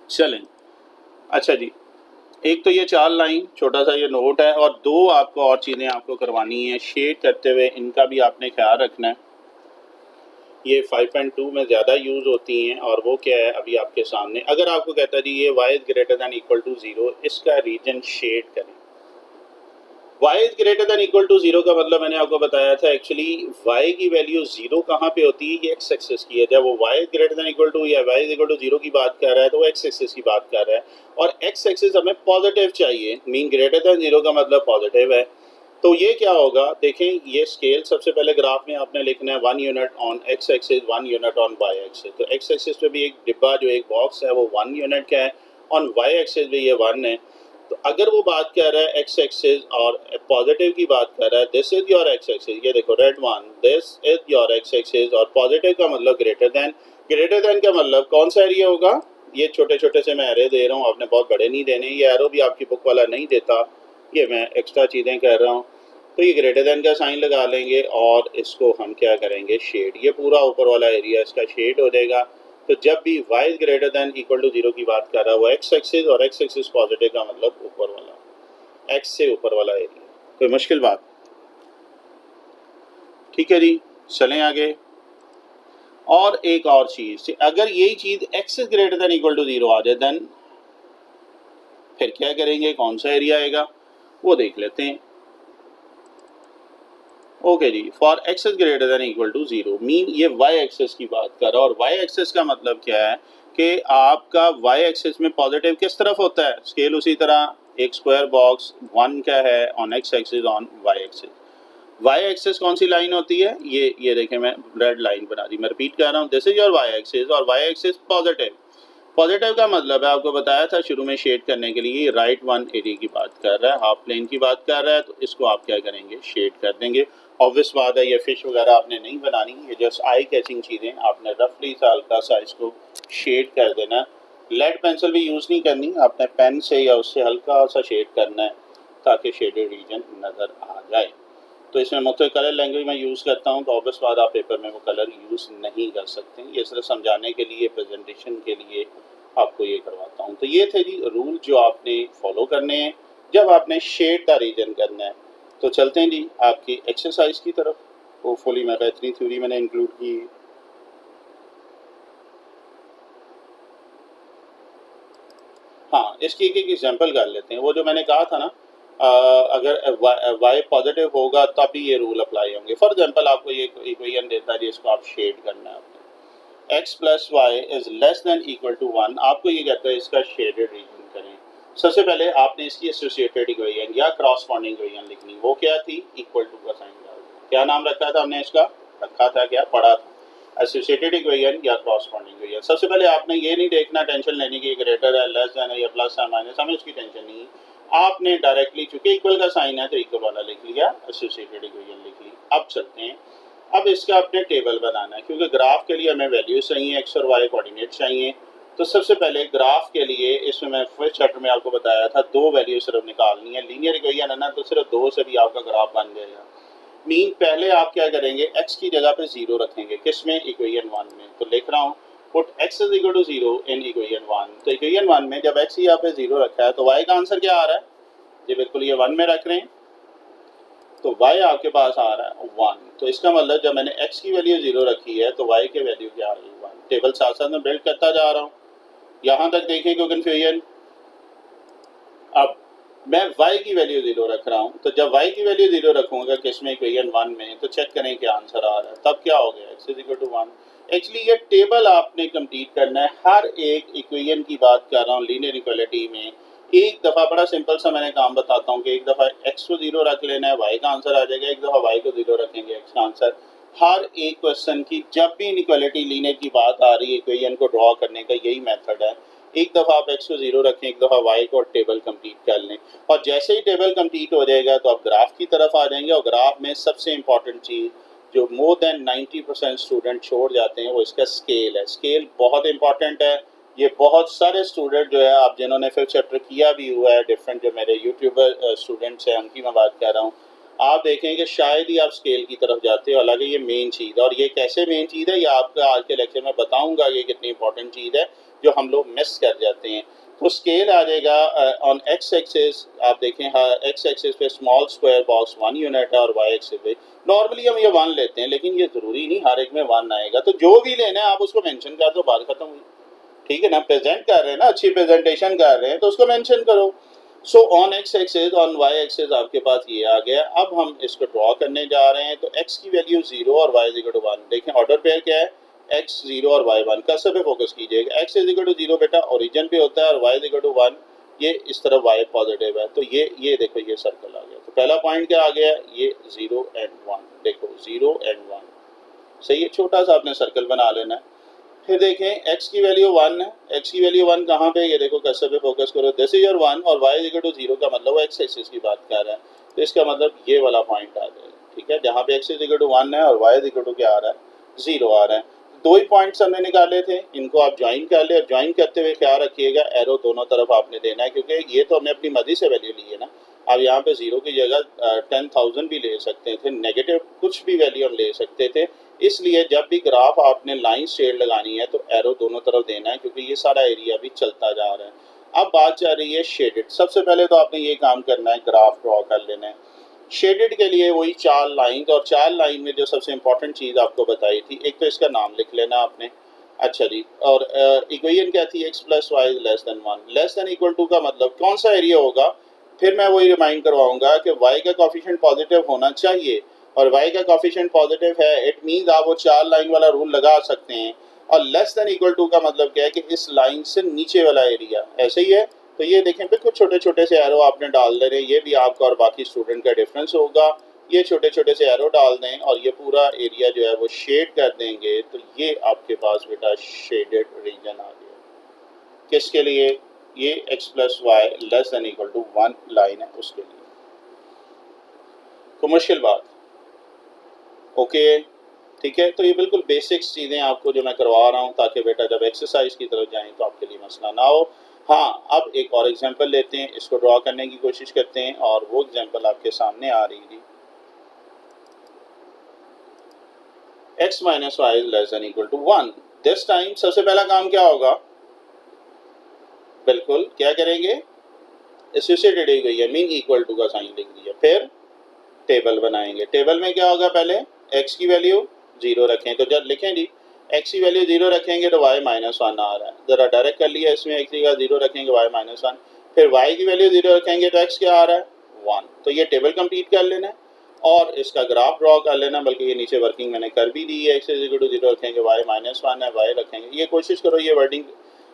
चलें, अच्छा जी, एक तो ये 4 लाइन छोटा सा ये नोट है, और 2 आपको और चीज़ें आपको करवानी है शेड करते हुए, इनका भी आपने ख्याल रखना है। ये 5.2 में ज़्यादा यूज़ होती हैं, और वो क्या है अभी आपके सामने। अगर आपको कहता है जी ये y is greater than equal to 0, इसका रीजन शेड करें। y is greater than equal to 0 का मतलब मैंने आपको बताया था, एक्चुअली y की वैल्यू 0 कहाँ पे होती है, ये x एक्सिस की है। जब वो y is greater than equal to या y इज़ इक्वल टू 0 की बात कर रहा है तो वो x एक्सिस की बात कर रहा है, और x एक्सिस हमें पॉजिटिव चाहिए, मीन ग्रेटर दैन 0 का मतलब पॉजिटिव है। तो ये क्या होगा, देखें ये स्केल सबसे पहले ग्राफ में आपने लिखना है 1 unit on x axis, 1 unit on y axis. तो x एक्सिस पे भी एक डिब्बा जो एक बॉक्स है वो 1 यूनिट का है, ऑन y एक्सिस भी ये 1 है। तो अगर वो बात कर रहा है x एक्सिस और पॉजिटिव की बात कर रहा है, this is your x axis, ये देखो red one, this is your x axis, और पॉजिटिव का मतलब ग्रेटर देन का मतलब कौन सा एरिया होगा, ये छोटे छोटे से मैं एरे दे रहा हूँ, आपने बहुत बड़े नहीं देने, ये एरो भी आपकी बुक वाला नहीं देता, ये मैं एक्स्ट्रा चीज़ें कर रहा हूँ। तो ये ग्रेटर देन का साइन लगा लेंगे, और इसको हम क्या करेंगे शेड, ये पूरा ऊपर वाला एरिया इसका शेड हो जाएगा। तो जब भी y is greater than equal to 0 की बात कर रहा है वो x एक्सिस, और x एक्सिस पॉजिटिव का मतलब ऊपर वाला, x से ऊपर वाला एरिया। कोई मुश्किल बात? ठीक है जी, चलें आगे। और एक और चीज, अगर यही चीज x is greater than equal to 0 आ जाए, देन फिर क्या करेंगे, कौन सा एरिया आएगा वो देख लेते हैं। ओके जी, for x is greater than equal to 0, mean ये y एक्सिस की बात कर रहा है, और y एक्सिस का मतलब क्या है कि आपका y एक्सिस में पॉजिटिव किस तरफ होता है, स्केल उसी तरह एक स्क्वायर बॉक्स 1 का है on x axis, on y axis. y axis कौन सी लाइन होती है, ये देखें मैं रेड लाइन बना दी, मैं रिपीट कर रहा हूँ, this is your y axis, और y एक्सिस पॉजिटिव। पॉजिटिव का मतलब है, आपको बताया था शुरू में शेड करने के लिए, राइट वन एरिया की बात कर रहा है, हाफ प्लेन की बात कर रहा है, तो इसको आप क्या करेंगे शेड कर देंगे। ऑब्वियस बात है ये फिश वगैरह आपने नहीं बनानी, ये जस्ट आई कैचिंग चीज़ें, आपने रफली सा हल्का सा इसको शेड कर देना। लेड पेंसिल भी यूज़ नहीं करनी, आपने पेन से या उससे हल्का सा शेड करना है ताकि शेडेड रीजन नज़र आ जाए। तो इसमें मुख्तलिफ कलर लैंग्वेज मैं यूज़ करता हूँ, तो ऑब्वियस बात आप पेपर में वो कलर यूज़ नहीं कर सकते, ये सिर्फ समझाने के लिए, प्रेजेंटेशन के लिए आपको ये करवाता हूँ। तो ये थे जी रूल जो आपने फॉलो करने हैं जब आपने शेड द रीजन करना है। तो चलते हैं जी आपकी एक्सरसाइज की तरफ। होपफुली मैं बेहतरीन थ्योरी मैंने इंक्लूड की। हाँ, इसकी एक एग्जांपल कर लेते हैं। वो जो मैंने कहा था ना, अगर y पॉजिटिव होगा तब भी ये रूल अप्लाई होंगे। फॉर एग्जांपल आपको ये इक्वेशन देता है जिसको आप शेड करना है आपने, x plus y is less than equal to 1, आपको ये कहता है इसका शेडेड रीजन करें। सबसे पहले आपने इसकी एसोसिएटेड इक्वेशन या क्रॉसपॉन्डिंग इक्वेशन लिखनी, वो क्या थी, इक्वल टू का साइन डाल दो। क्या नाम रखा था हमने इसका, रखा था क्या, पढ़ा था, एसोसिएटेड इक्वेशन या क्रॉसपॉन्डिंग इक्वेशन। सबसे पहले आपने ये नहीं देखना, टेंशन लेने की ग्रेटर है, लेस देन है, या प्लस है माइनस, हमें उसकी टेंशन नहीं है। आपने डायरेक्टली चूंकि इक्वल का साइन है तो इक्वल वाला लिख लिया, एसोसिएटेड इक्वेशन लिख ली। अब चलते हैं, अब इसका अपने टेबल बनाना है, क्योंकि ग्राफ के लिए हमें वैल्यू चाहिए, एक्स और वाई कोऑर्डिनेट चाहिए। तो सबसे पहले ग्राफ के लिए, इसमें मैं फर्स्ट चैप्टर में आपको बताया था 2 वैल्यू सिर्फ निकालनी है, लीनियर इक्वेशन है ना, तो सिर्फ 2 से भी आपका ग्राफ बन जाएगा। मीन पहले आप क्या करेंगे, x की जगह पे 0 रखेंगे, किसमें, इक्वेशन 1 में। तो लिख रहा हूँ put x is equal to 0 in equation 1। तो इक्वेशन 1 में जब x यहाँ पे 0 रखा है तो y का आंसर क्या आ रहा है, ये बिल्कुल ये 1 में रख रहे हैं, तो y आपके पास आ रहा है 1। तो इसका मतलब जब मैंने x की वैल्यू 0 रखी है तो y की वैल्यू क्या आ रही है, 1। टेबल साथ साथ में बिल्ड करता जा रहा हूँ, यहाँ तक देखें कोई कन्फ्यूजन। अब मैं y की वैल्यू 0 रख रहा हूँ, तो जब y की वैल्यू 0 रखूंगा किसमें, इक्वेशन 1 में, तो चेक करें क्या आंसर आ रहा है, तब क्या हो गया, x is equal to 1। Actually ये टेबल आपने कंप्लीट करना है, हर एक इक्वेशन की बात कर रहा हूँ लीनियर इक्वालिटी में। एक दफ़ा बड़ा सिंपल सा मैंने काम बताता हूँ कि एक दफ़ा x को 0 रख लेना है, y का आंसर आ जाएगा, एक दफ़ा y को 0 रखेंगे, x का आंसर। हर एक क्वेश्चन की जब भी इनइक्वालिटी लीनियर की बात आ रही है, इक्वेशन को ड्रॉ करने का यही मेथड है। एक दफ़ा आप x को 0 रखें, एक दफ़ा y को, और टेबल कंप्लीट कर लें। और जैसे ही टेबल कंप्लीट हो जाएगा तो आप ग्राफ की तरफ आ जाएंगे, और ग्राफ में सबसे इंपॉर्टेंट चीज़ जो मोर देन 90% स्टूडेंट छोड़ जाते हैं वो इसका स्केल है। स्केल बहुत इंपॉर्टेंट है। ये बहुत सारे स्टूडेंट जो है, आप जिन्होंने 5th चैप्टर किया भी हुआ है, डिफरेंट जो मेरे यूट्यूबर स्टूडेंट्स हैं उनकी मैं बात कर रहा हूँ, आप देखें कि शायद ही आप स्केल की तरफ जाते हो। हालांकि ये मेन चीज़ है, और ये कैसे मेन चीज़ है ये आपका आज के लेक्चर में बताऊंगा ये कितनी इंपॉर्टेंट चीज़ है जो हम लोग मिस कर जाते हैं। तो स्केल आ जाएगा ऑन एक्स एक्सिस, आप देखें हाँ एक्स एक्सिस पे स्मॉल स्क्वायर बॉक्स 1 यूनिट है, और वाई एक्सिस पे नॉर्मली हम ये 1 लेते हैं, लेकिन ये ज़रूरी नहीं हर एक में 1 आएगा। तो जो भी लेना है आप उसको मेंशन कर दो, बात खत्म हुई। ठीक है ना, प्रेजेंट कर रहे हैं ना, अच्छी प्रेजेंटेशन कर रहे हैं तो उसको मेंशन करो। So on x axis, on y axis आपके पास ये आ गया। अब हम इसको ड्रॉ करने जा रहे हैं। तो x की वैल्यू 0 और y इक्वल टू 1। देखें ऑर्डर पेयर क्या है, x 0 और y 1। कर्सर पे फोकस कीजिएगा। x इक्वल टू 0 बेटा ओरिजिन पे होता है, और y इक्वल टू 1 ये इस तरफ y पॉजिटिव है। तो ये देखो ये सर्कल आ गया। तो पहला पॉइंट क्या आ गया, ये 0 एंड 1। देखो 0 एंड 1 सही है, छोटा सा आपने सर्कल बना लेना है। फिर देखें x की वैल्यू 1 है, x की वैल्यू 1 कहाँ पे, ये देखो कर्सर पे फोकस करो, दिस इज योर 1, और y इक्वल टू 0 का मतलब वो x एक्सिस की बात कर रहा है। तो इसका मतलब ये वाला पॉइंट आ जाएगा। ठीक है, जहाँ पे x इक्वल टू 1 है और y इक्वल टू क्या आ रहा है, 0 आ रहा है। दो ही पॉइंट्स हमने निकाले थे, इनको आप ज्वाइन कर ले। और ज्वाइन करते हुए ख्याल रखिएगा एरो दोनों तरफ आपने देना है, क्योंकि ये तो हमने अपनी मर्जी से वैल्यू ली है ना। अब यहाँ पे 0 की जगह 10,000 भी ले सकते थे, नेगेटिव कुछ भी वैल्यू हम ले सकते थे। इसलिए जब भी ग्राफ आपने लाइन शेड लगानी है तो एरो दोनों तरफ देना है, क्योंकि ये सारा एरिया भी चलता जा रहा है। अब बात जा रही है शेडेड। सबसे पहले तो आपने ये काम करना है, ग्राफ ड्रॉ कर लेना है। शेडेड के लिए वही 4 लाइन, और 4 लाइन में जो सबसे इंपॉर्टेंट चीज़ आपको बताई थी, एक तो इसका नाम लिख लेना आपने। अच्छा जी, और इक्वेशन क्या थी, x plus y less than 1। Less than equal to का मतलब कौन सा एरिया होगा, फिर मैं वही रिमाइंड करवाऊंगा कि y का कोफिशिएंट पॉजिटिव होना चाहिए, और y का कोफिशिएंट पॉजिटिव है, इट मीन्स आप वो 4 लाइन वाला रूल लगा सकते हैं। और लेस देन इक्वल टू का मतलब क्या है कि इस लाइन से नीचे वाला एरिया, ऐसे ही है। तो ये देखें बिल्कुल छोटे छोटे से एरो आपने डाल दे रहे हैं, ये भी आपका और बाकी स्टूडेंट का डिफरेंस होगा। ये छोटे छोटे से एरो डाल दें और ये पूरा एरिया जो है वो शेड कर देंगे, तो ये आपके पास बेटा शेडेड रीजन आ गया। किसके लिए, ये x plus y less than equal to 1 line है उसके लिए। कमर्शियल बात, ओके ठीक है। तो ये बिल्कुल बेसिक्स चीज़ें आपको जो मैं करवा रहा हूँ, ताकि बेटा जब एक्सरसाइज की तरफ जाएं तो आपके लिए मसला ना हो। हाँ, अब एक और एग्जांपल लेते हैं, इसको ड्रॉ करने की कोशिश करते हैं, और वो एग्जांपल आपके सामने आ रही थी। x minus y less than equal to 1। This time सबसे पहला काम क्या होगा, बिल्कुल क्या करेंगे, associated equation mean equal to का साइन लिख दिया। फिर टेबल बनाएंगे। टेबल में क्या होगा, पहले x की वैल्यू 0 रखें। तो जब लिखें जी x की वैल्यू 0 रखेंगे तो y माइनस 1 आ रहा है, ज़रा डायरेक्ट कर लिया इसमें, x की जगह 0 रखेंगे y माइनस 1। फिर y की वैल्यू 0 रखेंगे तो x क्या आ रहा है, 1। तो ये टेबल कंप्लीट कर लेना है और इसका ग्राफ ड्रॉ कर लेना, बल्कि ये नीचे वर्किंग मैंने कर भी दी है। x इक्वल टू 0 रखेंगे, y माइनस 1 है, y रखेंगे। ये कोशिश करो ये वर्डिंग,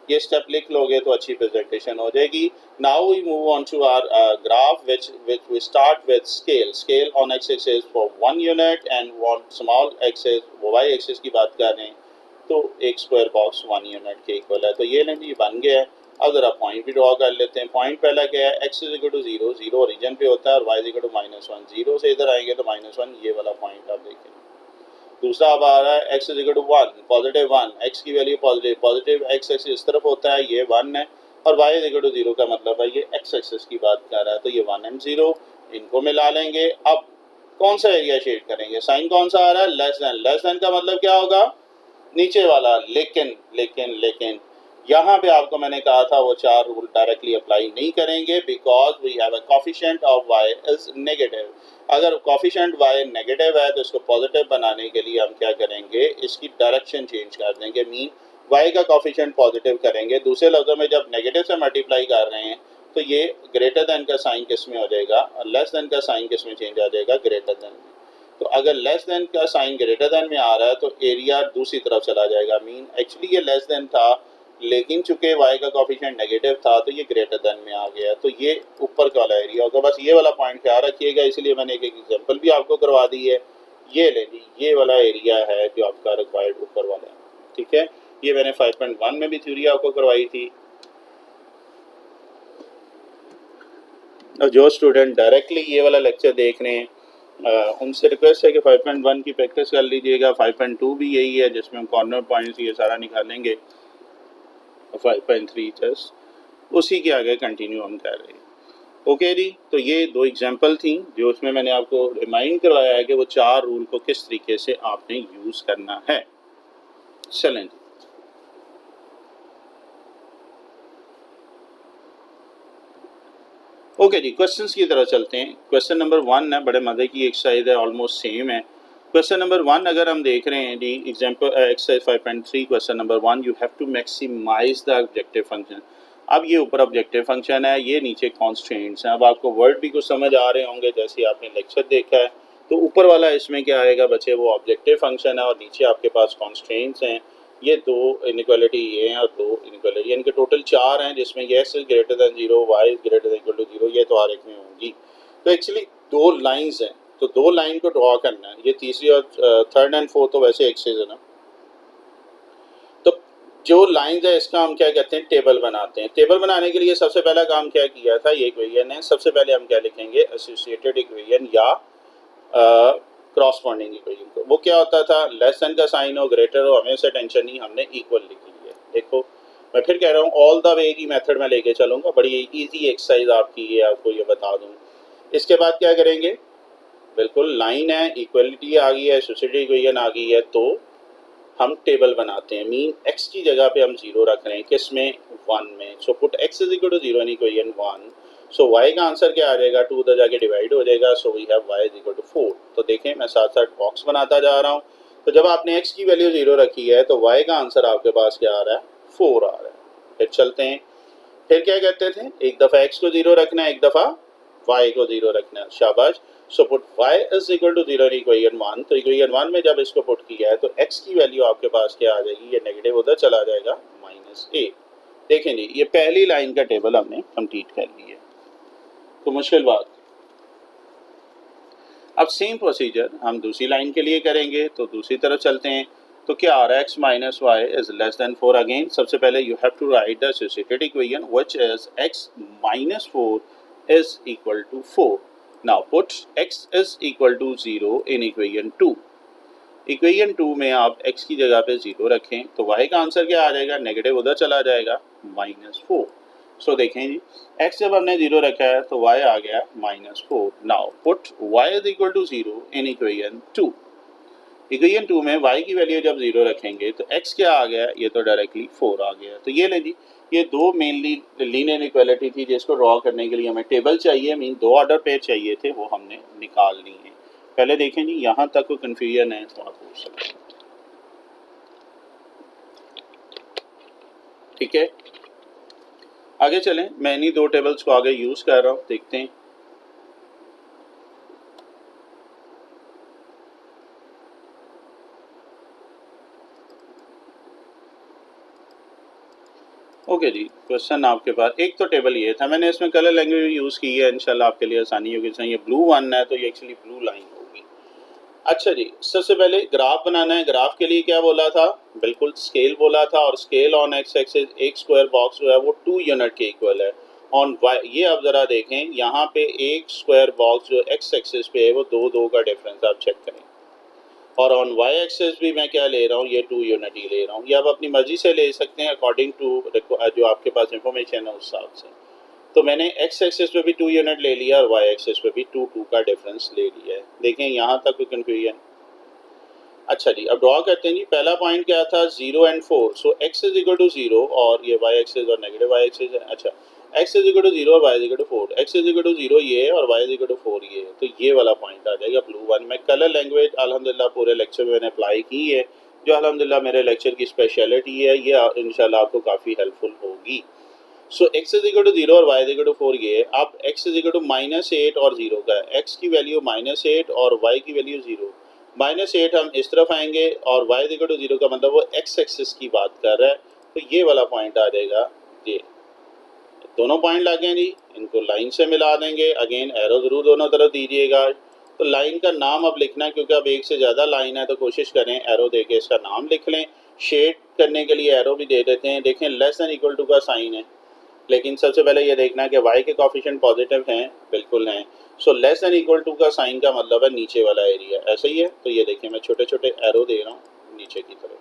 ये स्टेप लिख लोगे तो अच्छी प्रेजेंटेशन हो जाएगी। Now we move on to our graph, which we start with scale. Scale on x-axis for 1 unit and one small axis, y-axis की बात कर रहे हैं तो एक स्क्वायर बॉक्स 1 यूनिट के इक्वल है। तो ये लेंगे, ये बन गया है। अब जरा पॉइंट भी ड्रॉ कर लेते हैं। पॉइंट पहला क्या है, x इक्वल टू 0, 0 ओरिजिन पे होता है, और y इक्वल टू माइनस 1। 0 से इधर आएंगे तो माइनस 1, ये वाला पॉइंट आप देखें। दूसरा अब आ रहा है x equal to 1, positive 1, x की value positive, positive x axis इस तरफ होता है, ये 1 है, और y इक्वल टू 0 का मतलब है ये x एक्सिस की बात कर रहा है, तो ये 1 एंड 0 इनको मिला लेंगे। अब कौन सा एरिया शेड करेंगे, साइन कौन सा आ रहा है, लेस देन। लेस देन का मतलब क्या होगा, नीचे वाला। लेकिन लेकिन लेकिन यहाँ पे आपको मैंने कहा था वो 4 रूल डायरेक्टली अप्लाई नहीं करेंगे, because we have a coefficient of y is negative. अगर कोफिशिएंट y नेगेटिव है तो इसको पॉजिटिव बनाने के लिए हम क्या करेंगे, इसकी डायरेक्शन चेंज कर देंगे, मीन y का कोफिशिएंट पॉजिटिव करेंगे। दूसरे लफ्जों में जब नेगेटिव से मल्टीप्लाई कर रहे हैं तो ये ग्रेटर देन का साइन किस में हो जाएगा, और लेस देन का साइन किस में चेंज आ जाएगा, ग्रेटर देन में। तो अगर लेस देन का साइन ग्रेटर देन में आ रहा है तो एरिया दूसरी तरफ चला जाएगा, मीन एक्चुअली ये लेस देन था, लेकिन चूंकि y का कोफिशिएंट नेगेटिव था तो ये ग्रेटर देन में आ गया, तो ये ऊपर का वाला एरिया होगा। बस ये वाला पॉइंट ख्याल रखिएगा, इसलिए मैंने एक एग्जांपल भी आपको करवा दी है। ये ले ली, ये वाला एरिया है जो आपका रिक्वायर्ड ऊपर वाला है। ठीक है, ये मैंने 5.1 में भी थ्योरी आपको करवाई थी। और जो स्टूडेंट डायरेक्टली ये वाला लेक्चर देख रहे हैं उनसे रिक्वेस्ट है कि 5.1 की प्रैक्टिस कर लीजिएगा। 5.2 भी यही है जिसमें हम कॉर्नर पॉइंट्स ये सारा निकालेंगे। 5.3 जस्ट उसी के आगे कंटिन्यू हम कर रहे हैं। ओके जी, तो ये दो एग्जांपल थी जो उसमें मैंने आपको रिमाइंड करवाया है कि वो 4 रूल को किस तरीके से आपने यूज़ करना है। चलें जी, ओके जी, क्वेश्चंस की तरफ चलते हैं। क्वेश्चन नंबर 1 है, बड़े मज़े की एक्सरसाइज है, ऑलमोस्ट सेम है। क्वेश्चन नंबर 1 अगर हम देख रहे हैं जी, example exercise 5.3 question number 1, you have to maximise the objective function. अब ये ऊपर ऑब्जेक्टिव फंक्शन है, ये नीचे कॉन्स्ट्रेंट्स हैं। अब आपको वर्ड भी कुछ समझ आ रहे होंगे जैसे आपने लेक्चर देखा है। तो ऊपर वाला इसमें क्या आएगा बच्चे, वो ऑब्जेक्टिव फंक्शन है और नीचे आपके पास कॉन्स्ट्रेंट्स हैं। ये दो इनइक्वालिटी ये हैं और दो इनइक्वालिटी, यानी कि टोटल 4 हैं जिसमें x is greater than 0, y is greater than equal to 0, ये तो हर एक में होंगी। तो एक्चुअली 2 लाइंस हैं, तो 2 लाइन को ड्रॉ करना है। ये तीसरी और थर्ड एंड फोर्थ तो वैसे एक्सेस है ना। तो जो लाइंस है इसका हम क्या कहते हैं, टेबल बनाते हैं। टेबल बनाने के लिए सबसे पहला काम क्या किया था, ये इक्वेशन है। सबसे पहले हम क्या लिखेंगे, एसोसिएटेड इक्वेशन या क्रॉसपॉन्डिंग इक्वेशन को। वो क्या होता था, लेस देन का साइन हो, ग्रेटर हो, हमें से टेंशन नहीं, हमने इक्वल लिख ली है। देखो मैं फिर कह रहा हूँ, ऑल द वे की मेथड में लेके चलूँगा, बड़ी इजी एक्सरसाइज आपकी है, आपको ये बता दूँ। इसके बाद क्या करेंगे, बिल्कुल लाइन है, इक्वलिटी आ गई है, एसोसिएटेड इक्वेशन आ गई है, तो हम टेबल बनाते हैं। मीन x की जगह पे हम 0 रख रहे हैं, किस में, 1 में। So put x is equal to 0 in equation 1। So y का आंसर क्या आ जाएगा, 2 उधर जाके डिवाइड हो जाएगा। So we have y is equal to 4। तो देखें मैं साथ साथ बॉक्स बनाता जा रहा हूँ। तो जब आपने x की वैल्यू 0 रखी है तो y का आंसर आपके पास क्या आ रहा है, 4 आ रहा है। फिर चलते हैं, फिर क्या कहते थे, एक दफ़ा x को 0 रखना है, एक दफ़ा y को 0 रखना है। शाबाश। So put y is equal to 0 in equation 1। तो इक्वेशन 1 में जब इसको पुट किया है तो x की वैल्यू आपके पास क्या आ जाएगी, ये नेगेटिव उधर चला जाएगा, -a। देखें जी, ये पहली लाइन का टेबल हमने कंप्लीट कर लिया है। तो मुश्किल बात। अब सेम प्रोसीजर हम दूसरी लाइन के लिए करेंगे। तो दूसरी तरफ चलते हैं, तो क्या आ रहा है, x minus y is less than 4। Again सबसे पहले you have to write the associated equation which is x minus 4 is equal to 4. Now put x is equal to 0 in equation 2. Equation 2 में आप x की जगह पे 0 रखें तो y का आंसर क्या आ जाएगा, नेगेटिव उधर चला जाएगा, -4। सो देखें जी, x जब हमने 0 रखा है तो y आ गया -4। Now put y is equal to 0 in equation 2। Equation 2 में y की वैल्यू जब 0 रखेंगे तो x क्या आ गया, ये तो डायरेक्टली 4 आ गया। तो ये ले जी, ये दो मेनली लीनियर इक्वालिटी थी जिसको ड्रॉ करने के लिए हमें टेबल चाहिए, मीन 2 ऑर्डर पेयर चाहिए थे, वो हमने निकाल ली है। पहले देखें जी, यहाँ तक कोई कन्फ्यूजन है तो आप पूछ सकते हैं। ठीक है, आगे चलें। मैं इन्हीं 2 टेबल्स को आगे यूज़ कर रहा हूँ, देखते हैं। ओके जी, क्वेश्चन आपके पास एक तो टेबल ये था, मैंने इसमें कलर लैंग्वेज यूज़ की है, इंशाल्लाह आपके लिए आसानी होगी। ये ब्लू 1 है तो ये एक्चुअली ब्लू लाइन होगी। अच्छा जी, सबसे पहले ग्राफ बनाना है। ग्राफ के लिए क्या बोला था, बिल्कुल स्केल बोला था, और स्केल ऑन एक्स एक्सिस एक स्क्वायर बॉक्स जो है वो 2 यूनिट के इक्वल है। ऑन वाई, ये आप ज़रा देखें, यहाँ पे एक स्क्वायर बॉक्स जो एक्स एक्सिस पे है वो 2 का डिफरेंस आप चेक करें। और ऑन वाई एक्सेस भी मैं क्या ले रहा हूँ, ये 2 यूनिट ही ले रहा हूँ। ये आप अपनी मर्जी से ले सकते हैं अकॉर्डिंग टू जो आपके पास इंफॉर्मेशन है उस हिसाब से। तो मैंने एक्स एक्सेस पे भी 2 यूनिट ले लिया और वाई एक्सेस पे भी 2 का डिफरेंस ले लिया है। देखें यहाँ तक कोई कन्फ्यूजन। अच्छा जी, अब ड्रॉ करते हैं जी। पहला पॉइंट क्या था, 0 and 4। So x is equal to 0 और ये वाई एक्सेस और नेगेटिव वाई एक्सेस है। अच्छा, एक्स इज इक्वल टू 0 और y is equal to 4। X is equal to 0 ये है और वाई इज इक्वल टू 4 ये है। तो ये वाला पॉइंट आ जाएगा ब्लू 1 में। कलर लैंग्वेज अल्हम्दुलिल्लाह पूरे लेक्चर में मैंने अप्लाई की है, जो अल्हम्दुलिल्लाह मेरे लेक्चर की स्पेशलिटी है। ये इंशाल्लाह आपको काफ़ी हेल्पफुल होगी। सो एक्स इज इक्वल टू 0 और वाई इज इक्वल टू 4 ये है। अब एक्स इज इक्वल टू -8 और 0 का है। एक्स की वैल्यू -8 और वाई की वैल्यू 0। -8 हम इस तरफ आएंगे और y इक्वल टू 0 का मतलब वो x एक्सिस की बात कर रहा है। तो ये वाला पॉइंट आ जाएगा, ये दोनों पॉइंट लगे हैं जी, इनको लाइन से मिला देंगे। अगेन एरो जरूर दोनों तरफ दीजिएगा। तो लाइन का नाम अब लिखना है, क्योंकि अब एक से ज़्यादा लाइन है तो कोशिश करें एरो दे के इसका नाम लिख लें। शेड करने के लिए एरो भी दे देते हैं। देखें लेस देन इक्वल टू का साइन है, लेकिन सबसे पहले ये देखना है कि y के कोफिशिएंट पॉजिटिव हैं, बिल्कुल हैं। So less than equal to का साइन का मतलब है नीचे वाला एरिया, ऐसा ही है। तो ये देखिए मैं छोटे छोटे एरो दे रहा हूँ नीचे की तरफ,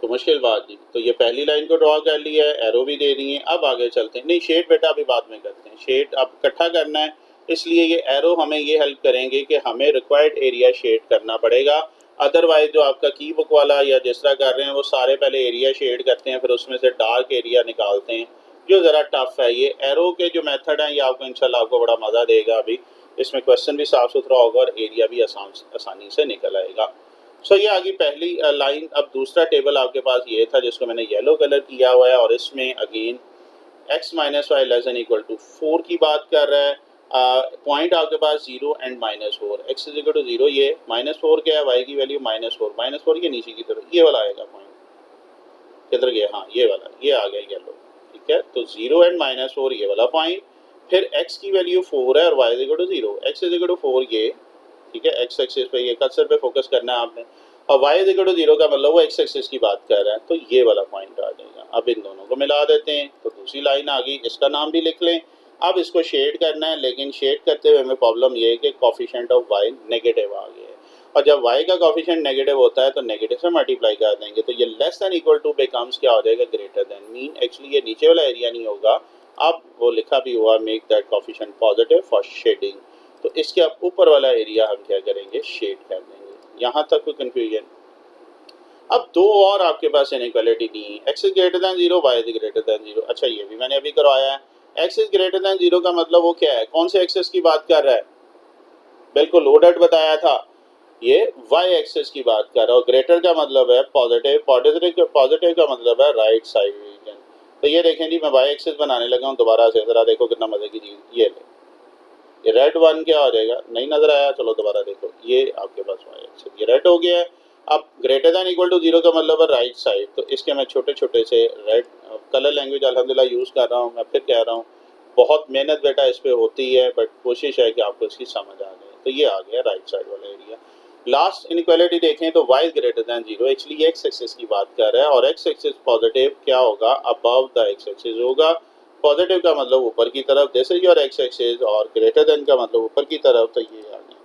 तो मुश्किल बात नहीं। तो ये पहली लाइन को ड्रॉ कर लिया है, एरो भी दे दिए। अब आगे चलते हैं, नहीं शेड बेटा अभी बाद में करते हैं, शेड अब इकट्ठा करना है, इसलिए ये एरो हमें ये हेल्प करेंगे कि हमें रिक्वायर्ड एरिया शेड करना पड़ेगा। अदरवाइज जो आपका की बुक वाला या जिस तरह कर रहे हैं वो सारे पहले एरिया शेड करते हैं, फिर उसमें से डार्क एरिया निकालते हैं, जो ज़रा टफ है। ये एरो के जो मेथड हैं ये आपको इंशाल्लाह आपको बड़ा मज़ा देगा। अभी इसमें क्वेश्चन भी साफ़ सुथरा होगा और एरिया भी आसानी से निकल आएगा। सो ये आ गई पहली लाइन। अब दूसरा टेबल आपके पास ये था जिसको मैंने येलो कलर किया हुआ है, और इसमें again x minus y less than equal to 4 की बात कर रहा है। पॉइंट आपके पास 0 and -4, x is equal to 0, ये -4 क्या है, y की वैल्यू -4 के नीचे की तरफ ये वाला आएगा पॉइंट, किधर गया, हाँ ये वाला, ये आ गया येलो, ठीक है। तो 0 एंड -4 ये वाला पॉइंट, फिर x की वैल्यू 4 है और y is equal to 0, x is equal to 4 ये, ठीक है। एक्स एक्सिस पे ये कर्सर पे फोकस करना है आपने, और y इज इक्वल टू 0 का मतलब वो एक्स एक्सिस की बात कर रहा है, तो ये वाला पॉइंट आ जाएगा। अब इन दोनों को मिला देते हैं तो दूसरी लाइन आ गई, इसका नाम भी लिख लें। अब इसको शेड करना है, लेकिन शेड करते हुए हमें प्रॉब्लम ये है कि कोफिशिएंट ऑफ y नेगेटिव आ गया है, और जब y का कोफिशिएंट नेगेटिव होता है तो नेगेटिव से मल्टीप्लाई कर देंगे, तो ये less than equal to becomes क्या हो जाएगा, ग्रेटर देन। मीन एक्चुअली ये नीचे वाला एरिया नहीं होगा, अब वो लिखा भी हुआ make that coefficient positive for shading, तो इसके अब ऊपर वाला एरिया हम क्या करेंगे, शेड कर देंगे। यहाँ तक कोई कंफ्यूजन? अब दो और आपके पास इनइक्वालिटी दी है, x is greater then 0, y is greater then 0। अच्छा ये भी मैंने अभी करवाया है। x इज ग्रेटर दैन 0 का मतलब वो क्या है, कौन से एक्सेस की बात कर रहा है, बिल्कुल लोडेड बताया था, ये y एक्सेस की बात कर रहा है, और ग्रेटर का मतलब है पॉजिटिव, पॉजिटिव का मतलब है राइट साइड रीजन। तो ये देखें जी मैं y एक्सेस बनाने लगा हूँ दोबारा से, जरा देखो कितना मजे की चीज, ये ले, ये रेड वन क्या हो जाएगा, नहीं नजर आया, चलो दोबारा देखो, ये आपके पास y एक्सेस, ये रेड हो गया है। अब ग्रेटर दैन इक्वल टू 0 का मतलब है राइट साइड, तो इसके मैं छोटे छोटे से रेड कलर लैंग्वेज अल्हम्दुलिल्लाह यूज़ कर रहा हूँ। मैं फिर कह रहा हूँ बहुत मेहनत बेटा इस पर होती है, बट कोशिश है कि आपको इसकी समझ आ जाए। तो ये आ गया राइट साइड वाला एरिया। लास्ट इनइक्वालिटी देखें तो y greater than 0, actually x axis की बात कर रहा है, और एक्स एक्सिस पॉजिटिव क्या होगा, अबव द एक्स एक्सिस होगा। पॉजिटिव का मतलब ऊपर की तरफ, this is your x axis, और ग्रेटर देन का मतलब ऊपर की तरफ, तो ये आ गया।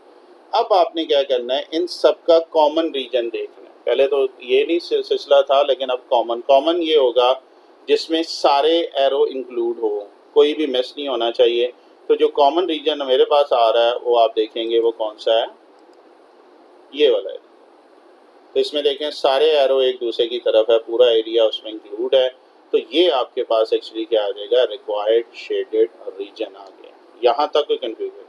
अब आपने क्या करना है, इन सब का कॉमन रीजन देखना है। पहले तो ये नहीं सिलसिला था, लेकिन अब कॉमन ये होगा जिसमें सारे एरो इंक्लूड हो, कोई भी मिस नहीं होना चाहिए। तो जो कॉमन रीजन मेरे पास आ रहा है वो आप देखेंगे वो कौन सा है, ये वाला है। तो इसमें देखें सारे एरो एक दूसरे की तरफ है, पूरा एरिया उसमें इंक्लूड है, तो ये आपके पास एक्चुअली क्या आ जाएगा, रिक्वायर्ड शेडेड रीजन आ गया। यहाँ तक कोई कंफ्यूजन?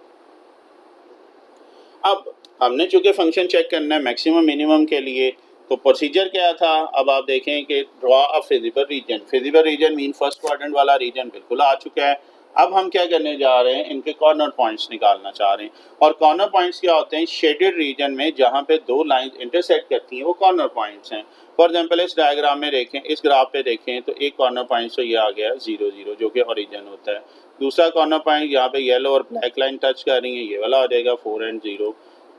अब हमने चूंकि फंक्शन चेक करना है मैक्सिमम मिनिमम के लिए, तो प्रोसीजर क्या था, अब आप देखें कि draw a feasible region, feasible region mean first quadrant वाला रीजन बिल्कुल आ चुका है। अब हम क्या करने जा रहे हैं, इनके कॉर्नर पॉइंट्स निकालना चाह रहे हैं, और कॉर्नर पॉइंट्स क्या होते हैं, शेडेड रीजन में जहाँ पे दो लाइंस इंटरसेक्ट करती हैं वो कॉर्नर पॉइंट्स हैं। फॉर एग्जांपल इस डायग्राम में देखें, इस ग्राफ पे देखें तो एक कॉर्नर पॉइंट तो ये आ गया 0 0 जो कि ओरिजिन होता है। दूसरा कॉर्नर पॉइंट यहाँ पे येलो और ब्लैक लाइन टच कर रही है, ये वाला आ जाएगा 4 एंड 0।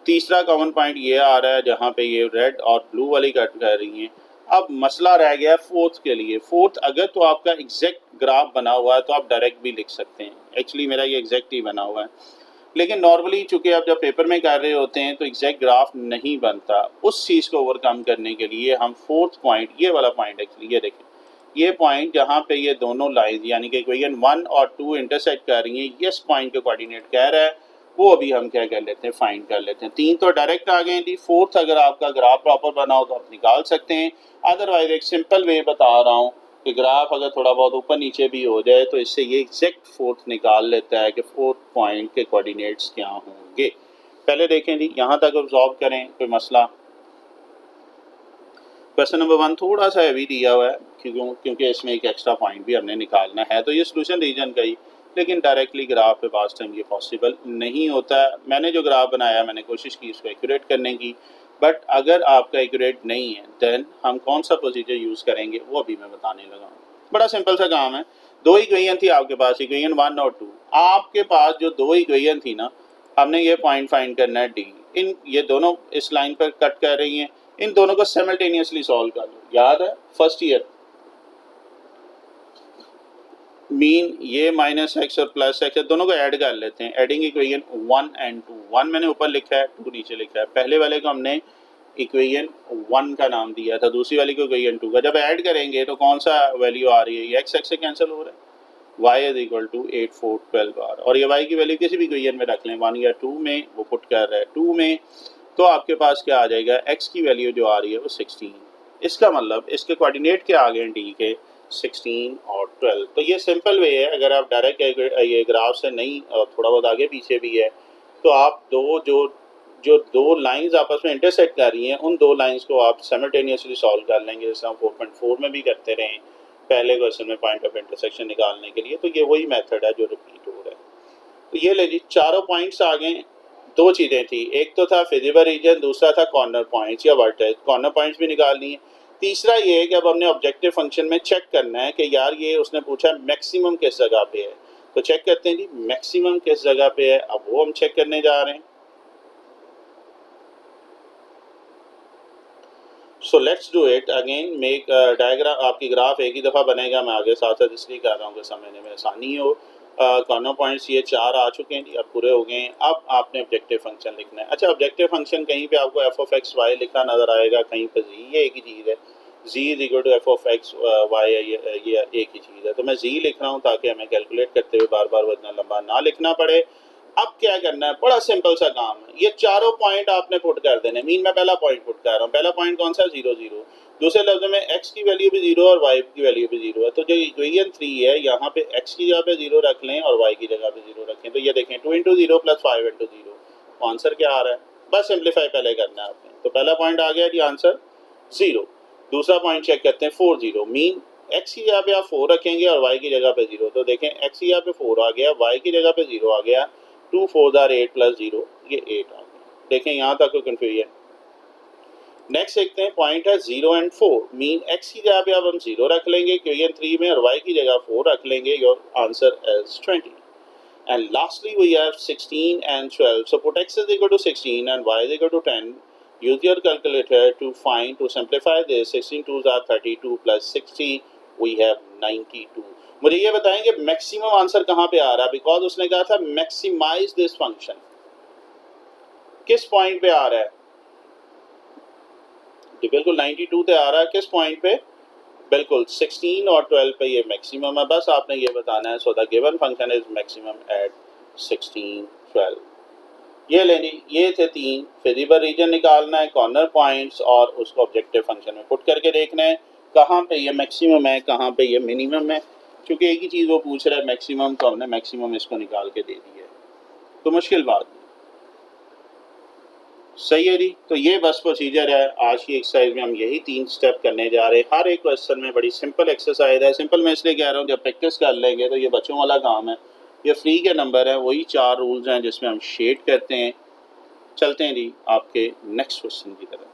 तीसरा कॉमन पॉइंट ये आ रहा है जहाँ पे ये रेड और ब्लू वाली कट कर रही हैं। अब मसला रह गया फोर्थ के लिए। फोर्थ अगर तो आपका एग्जैक्ट ग्राफ बना हुआ है तो आप डायरेक्ट भी लिख सकते हैं, एक्चुअली मेरा ये एग्जैक्ट ही बना हुआ है, लेकिन नॉर्मली चूंकि आप जब पेपर में कर रहे होते हैं तो एग्जैक्ट ग्राफ नहीं बनता। उस चीज़ को ओवरकम करने के लिए हम फोर्थ पॉइंट, ये वाला पॉइंट एक्चुअली ये देखें, ये पॉइंट जहाँ पे ये दोनों लाइन यानी कि इक्वेशन 1 और 2 इंटरसेक्ट कर रही हैं, इस पॉइंट के कोऑर्डिनेट कह रहा है, वो अभी हम क्या कर लेते हैं, फाइंड कर लेते हैं। 3 तो डायरेक्ट आ गए थी, फोर्थ अगर आपका ग्राफ प्रॉपर बना हो तो आप निकाल सकते हैं। अदरवाइज एक सिंपल वे बता रहा हूँ कि ग्राफ अगर थोड़ा बहुत ऊपर नीचे भी हो जाए तो इससे ये एग्जैक्ट फोर्थ निकाल लेता है कि फोर्थ पॉइंट के कोऑर्डिनेट्स क्या होंगे। पहले देखें जी, यहाँ तक ऑब्जॉर्व करें कोई मसला। क्वेश्चन नंबर 1 थोड़ा सा हैवी दिया हुआ है क्योंकि इसमें एक एक्स्ट्रा पॉइंट भी हमने निकालना है, तो ये सोल्यूशन रीजन का ही, लेकिन डायरेक्टली ग्राफ पे पास टाइम ये पॉसिबल नहीं होता है। मैंने जो ग्राफ बनाया मैंने कोशिश की इसको एक्यूरेट करने की, बट अगर आपका एक्यूरेट नहीं है देन हम कौन सा प्रोसीजर यूज़ करेंगे वो अभी मैं बताने लगा हूँ। बड़ा सिंपल सा काम है। दो इक्वेशन थी आपके पास, इक्वेशन 1 और 2। आपके पास जो दो इक्वेशन थी ना, हमने ये पॉइंट फाइंड करना है डी, इन ये दोनों इस लाइन पर कट कर रही हैं, इन दोनों को साइमल्टेनियसली सॉल्व कर लो। याद है फर्स्ट ईयर मीन ये माइनस एक्स और प्लस एक्स दोनों को ऐड कर लेते हैं। एडिंग इक्वेशन 1 एंड 2, 1 मैंने ऊपर लिखा है, 2 नीचे लिखा है। पहले वाले को हमने इक्वेशन 1 का नाम दिया था, दूसरी वाली को इक्वेशन 2 का। जब ऐड करेंगे तो कौन सा वैल्यू आ रही है, ये एक्स एक्स से कैंसिल हो रहा है, y is equal to 8 4 12 are, और ये y की वैल्यू किसी भी इक्वेशन में रख लें, 1 या 2 में, वो पुट कर रहा है 2 में, तो आपके पास क्या आ जाएगा, x की वैल्यू जो आ रही है वो 16। इसका मतलब इसके कोऑर्डिनेट क्या आ गए डी के 16 और 12। तो ये सिंपल वे है, अगर आप डायरेक्ट ये ग्राफ से नहीं, थोड़ा बहुत आगे पीछे भी है, तो आप दो लाइंस आपस में इंटरसेक्ट कर रही हैं, उन दो लाइंस को आप साइमल्टेनियसली सॉल्व कर लेंगे, जैसे हम 4.4 में भी करते रहे पहले क्वेश्चन में पॉइंट ऑफ इंटरसेक्शन निकालने के लिए। तो ये वही मेथड है जो रिपीट हो रहा है। तो ये ले जी, चारों पॉइंट्स आ गए। दो चीज़ें थी, एक तो था फिजिबल रीजन, दूसरा था कॉर्नर पॉइंट्स या वर्टेक्स। कॉर्नर पॉइंट्स भी निकालनी है। तीसरा ये है कि अब हमने ऑब्जेक्टिव फंक्शन में चेक करना है कि यार ये उसने पूछा मैक्सिमम किस जगह पे है, तो चेक करते हैं जी मैक्सिमम किस जगह पे है। अब वो हम चेक करने जा रहे हैं। So let's do it again. Make diagram, आपकी ग्राफ एक ही दफ़ा बनेगा, मैं आगे साथ साथ इसलिए कर रहा हूँ कि समझने में आसानी हो। कॉर्नर पॉइंट्स ये 4 आ चुके हैं जी, अब पूरे हो गए हैं। अब आपने ऑब्जेक्टिव फंक्शन लिखना है। अच्छा, ऑब्जेक्टिव फंक्शन कहीं पे आपको एफ ऑफ एक्स वाई लिखा नज़र आएगा, कहीं पे जी, ये एक ही चीज़ है, z is equal to f of x y, ये एक ही चीज़ है। तो मैं जी लिख रहा हूँ ताकि हमें कैलकुलेट करते हुए बार बार इतना लंबा ना लिखना पड़े। अब क्या करना है, बड़ा सिंपल सा काम है। ये चारों पॉइंट आपने पुट कर देने। मीन मैं पहला पॉइंट पुट कर रहा हूँ। पहला पॉइंट कौन सा, 0 0। दूसरे लफ्ज़ों में x की वैल्यू भी 0 और y की वैल्यू भी 0 है। तो जो इक्वेशन 3 है, यहाँ पे x की जगह पे 0 रख लें और y की जगह पे 0 रखें। तो ये देखें 2 इंटू 0 प्लस 5 इंटू 0, आंसर क्या आ रहा है। बस सिंप्लीफाई पहले करना है आपने। तो पहला पॉइंट आ गया जी, आंसर 0। दूसरा पॉइंट चेक करते हैं, 4 0। मीन x की जगह पे आप 4 रखेंगे और y की जगह पे 0। तो देखें x की जगह पे 4 आ गया, y की जगह पे 0 आ गया। 2 4 आर 8 प्लस 0, ये 8 आ गया। देखें यहाँ तक कोई कन्फ्यूजन। नेक्स्ट देखते हैं, पॉइंट है 0 एंड 4। मीन x की जगह पे अब हम 0 रख लेंगे इक्वेशन 3 में, और y की जगह 4 रख लेंगे। Your answer is 20। And lastly we have 16 and 12। So put x is equal to 16 and y is equal to 10. Use your calculator to find, to simplify this. 16 2s are 32 plus 60, we have 92. मुझे ये बताएंगे maximum answer कहाँ पे आ रहा है, because उसने कहा था मैक्सिमाइज दिस फंक्शन। किस पॉइंट पे आ रहा है, बिल्कुल 92 पे आ रहा है। किस पॉइंट पे, बिल्कुल 16 और 12 पे ये मैक्सिमम है। बस आपने ये बताना है। So the given function is maximum at 16 12। ये लेनी, ये थे 3। फिजिबल रीजन निकालना है, कॉर्नर पॉइंट्स, और उसको ऑब्जेक्टिव फंक्शन में पुट करके देखना है कहाँ पे ये मैक्सिमम है, कहाँ पे ये मिनिमम है। क्योंकि एक ही चीज़ वो पूछ रहा है मैक्सिमम, तो हमने मैक्सिमम इसको निकाल के दे दी है। तो मुश्किल बात नहीं, सही है जी। तो ये बस प्रोसीजर है। आज की एक्सरसाइज में हम यही 3 स्टेप करने जा रहे हैं। हर एक क्वेश्चन में बड़ी सिंपल एक्सरसाइज है। सिंपल मैं इसलिए कह रहा हूँ, जब प्रैक्टिस कर लेंगे तो ये बच्चों वाला काम है। ये फ्री के नंबर है, वही 4 रूल्स हैं जिसमें हम शेड करते हैं। चलते हैं जी आपके नेक्स्ट क्वेश्चन की तरफ।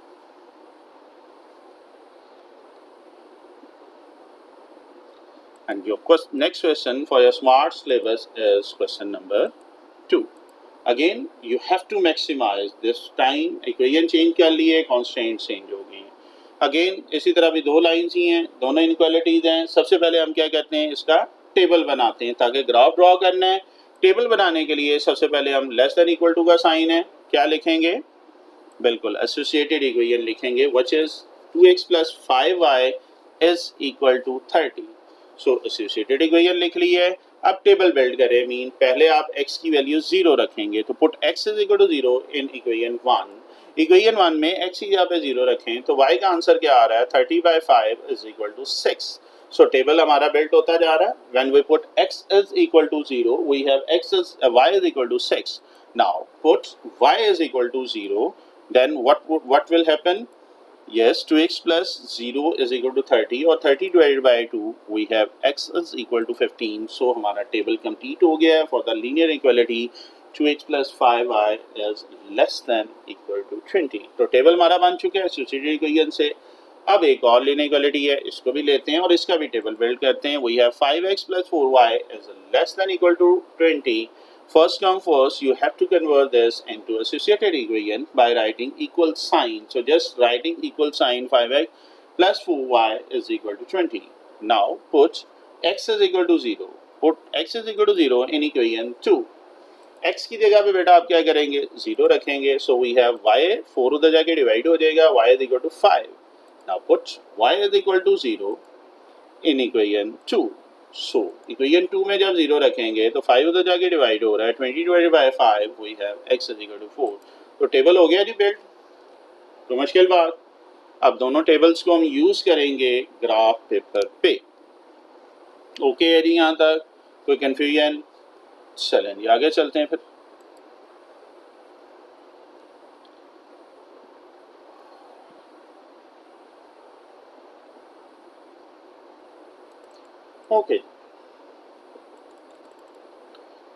And your next question for your smart syllabus is question number 2। Again you have to maximize this time. Equation change कर लिए, कॉन्स्टेंट चेंज हो गई हैं। अगेन इसी तरह भी 2 लाइन्स ही हैं, दोनों इनक्वालिटीज हैं। सबसे पहले हम क्या करते हैं, इसका टेबल बनाते हैं ताकि ग्राफ ड्रॉ करना है। टेबल बनाने के लिए सबसे पहले हम लेस देन इक्वल टू का साइन है, क्या लिखेंगे, बिल्कुल एसोसिएटेड इक्वेशन लिखेंगे, which is 2x plus 5y is equal to 30। So associated equation लिख ली है। अब टेबल बिल्ड करें। मीन पहले आप x की वैल्यू 0 रखेंगे, तो put x is equal to 0 in equation 1। Equation 1 में x की जगह पे 0 रखें तो y का आंसर क्या आ रहा है, 30/5 is equal to 6। So table हमारा बिल्ड होता जा रहा है। When we put x is equal to 0, we have y is equal to 6। Now put y is equal to 0, then what will happen? Yes, 2x plus 0 is equal to 30, और 30 divided by 2 we have x is equal to 15. So हमारा table complete हो गया है। For the linear equality 2x plus 5y is less than equal to 20। तो table हमारा बन चुका है एसोसिएटेड इक्वेशन से। अब एक और लीनियर इक्वालिटी है, इसको भी लेते हैं और इसका भी टेबल बिल्ड करते हैं। we have 5x plus 4y is less than equal to 20। First come first, you have to convert this into associated equation by writing equal sign. So just writing equal sign, 5x plus 4y is equal to 20. Now put x is equal to 0. Put x is equal to 0 in equation 2। x की जगह पे बेटा आप क्या करेंगे, 0 रखेंगे। सो we have y, 4 उधर जाके डिवाइड हो जाएगा, y is equal to 5। Now put y is equal to 0 in equation 2। So equation 2 में जब 0 रखेंगे तो 5 उधर जाके डिवाइड हो रहा है, 20 divided by 5 we have x is equal to 4। तो टेबल हो गया जी बिल्ड। तो मुश्किल बात, अब दोनों टेबल्स को हम यूज करेंगे ग्राफ पेपर पे। ओके है जी यहाँ तक, कोई कंफ्यूजन? चलें जी आगे चलते हैं फिर। ओके,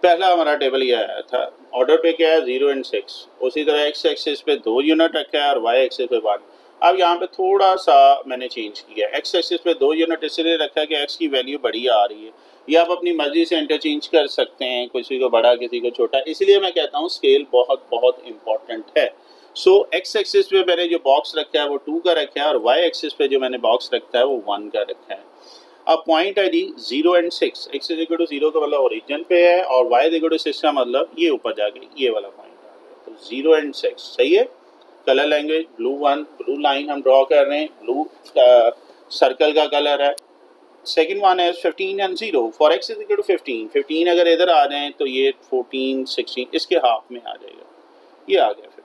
पहला हमारा टेबल ये आया था, ऑर्डर पे क्या है 0 एंड 6। उसी तरह x एक्सिस पे 2 यूनिट रखा है और y एक्सिस पे 1। अब यहाँ पे थोड़ा सा मैंने चेंज किया, x एक्सिस पे 2 यूनिट इसलिए रखा है कि x की वैल्यू बड़ी आ रही है। ये आप अपनी मर्जी से इंटरचेंज कर सकते हैं, किसी को बड़ा किसी को छोटा, इसलिए मैं कहता हूँ स्केल बहुत बहुत इंपॉर्टेंट है। सो x एक्सिस पे मैंने जो बॉक्स रखा है वो 2 का रखा है और y एक्सिस पे जो मैंने बॉक्स रखा है वो 1 का रखा है। अब पॉइंट है जी 0 and 6, x is equal to 0 का मतलब ओरिजिन पे है और y इज इक्वल टू 6 का मतलब ये ऊपर जाके ये वाला पॉइंट आ गया। तो 0 एंड 6 सही है। Colour language blue 1, blue line हम ड्रॉ कर रहे हैं, ब्लू सर्कल का कलर है। सेकंड वन है 15 एंड 0 फॉर x इज इक्वल टू 15। 15 अगर इधर आ जाए तो ये 14 16 इसके हाफ में आ जाएगा, ये आ गया 15।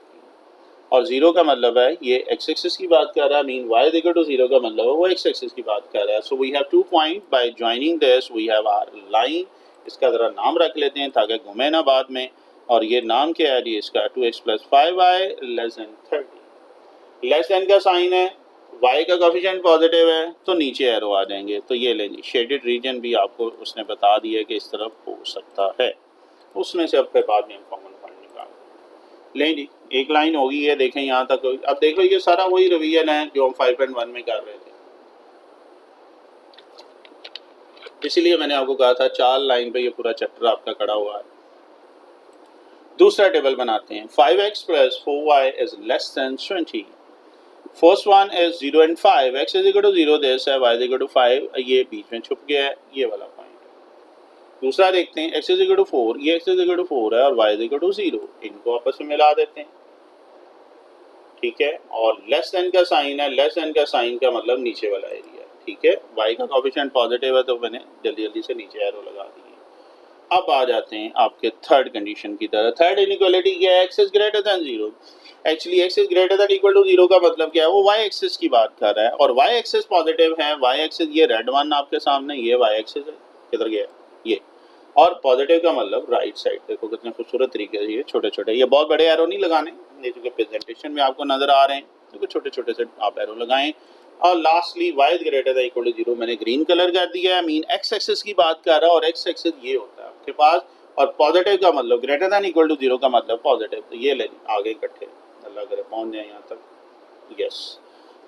और 0 का मतलब है ये x एक्सिस की बात कर रहा है, मीन y इक्वल टू 0 का मतलब है वो x एक्सिस की बात कर रहा है। So we have 2 point, by joining this we have our line. इसका ज़रा नाम रख लेते हैं ताकि घूमे ना बाद में। और ये नाम क्या है जी इसका, 2x plus 5y less then 30। Less than का साइन है, y का कोफिशिएंट पॉजिटिव है तो नीचे एरो आ जाएंगे। तो ये लेंगे शेडेड रीजन भी आपको उसने बता दिया कि इस तरफ हो सकता है, उसमें से अब फिर बाद में हम कॉमन पॉइंट निकाल लें जी। एक लाइन होगी है, देखें यहाँ तक। अब देखो ये सारा वही रिवीजन है जो हम 5.1 में कर रहे थे, इसीलिए मैंने आपको कहा था 4 लाइन पे ये पूरा चैप्टर आपका खड़ा हुआ है। दूसरा टेबल बनाते हैं, 5x plus 4y is less than 20। First one is 0 and 5, x is equal to 0 this है, y इज इक्वल टू 5, ये बीच में छुप गया है, ये वाला पॉइंट है। दूसरा देखते हैं, x इज इक्वल टू 4, ये x इज इक्वल टू 4 है और y इज इक्वल टू 0, इनको आपस में मिला देते हैं, ठीक है। और लेस देन का साइन है, लेस देन का साइन का मतलब नीचे वाला एरिया, ठीक है। y का कोफिशिएंट पॉजिटिव है तो मैंने जल्दी जल्दी से नीचे एरो लगा दी है। अब आ जाते हैं आपके थर्ड कंडीशन की तरह। थर्ड इनइक्वालिटी क्या है, x is greater than 0। Actually x is greater than equal to 0 का मतलब क्या है, वो y एक्सिस की बात कर रहा है और y एक्सिस पॉजिटिव है। y एक्सिस ये रेड वन आपके सामने, ये y एक्सिस है, किधर गया ये, और पॉजिटिव का मतलब राइट साइड। देखो कितने खूबसूरत तरीके से ये छोटे छोटे, ये बहुत बड़े एरो नहीं लगाने, ये जो प्रेजेंटेशन में आपको नजर आ रहे हैं, देखो छोटे छोटे से आप एरो लगाएं। और lastly y is greater than equal to 0 मैंने ग्रीन कलर कर दिया है, मीन x एक्सिस की बात कर रहा है और x एक्सिस ये होता है आपके पास, और पॉजिटिव का मतलब ग्रेटर देन इक्वल टू 0 का मतलब पॉजिटिव। तो ये ले आगे इकट्ठे, अल्लाह करे पहुंच जाए यहाँ तक, यस।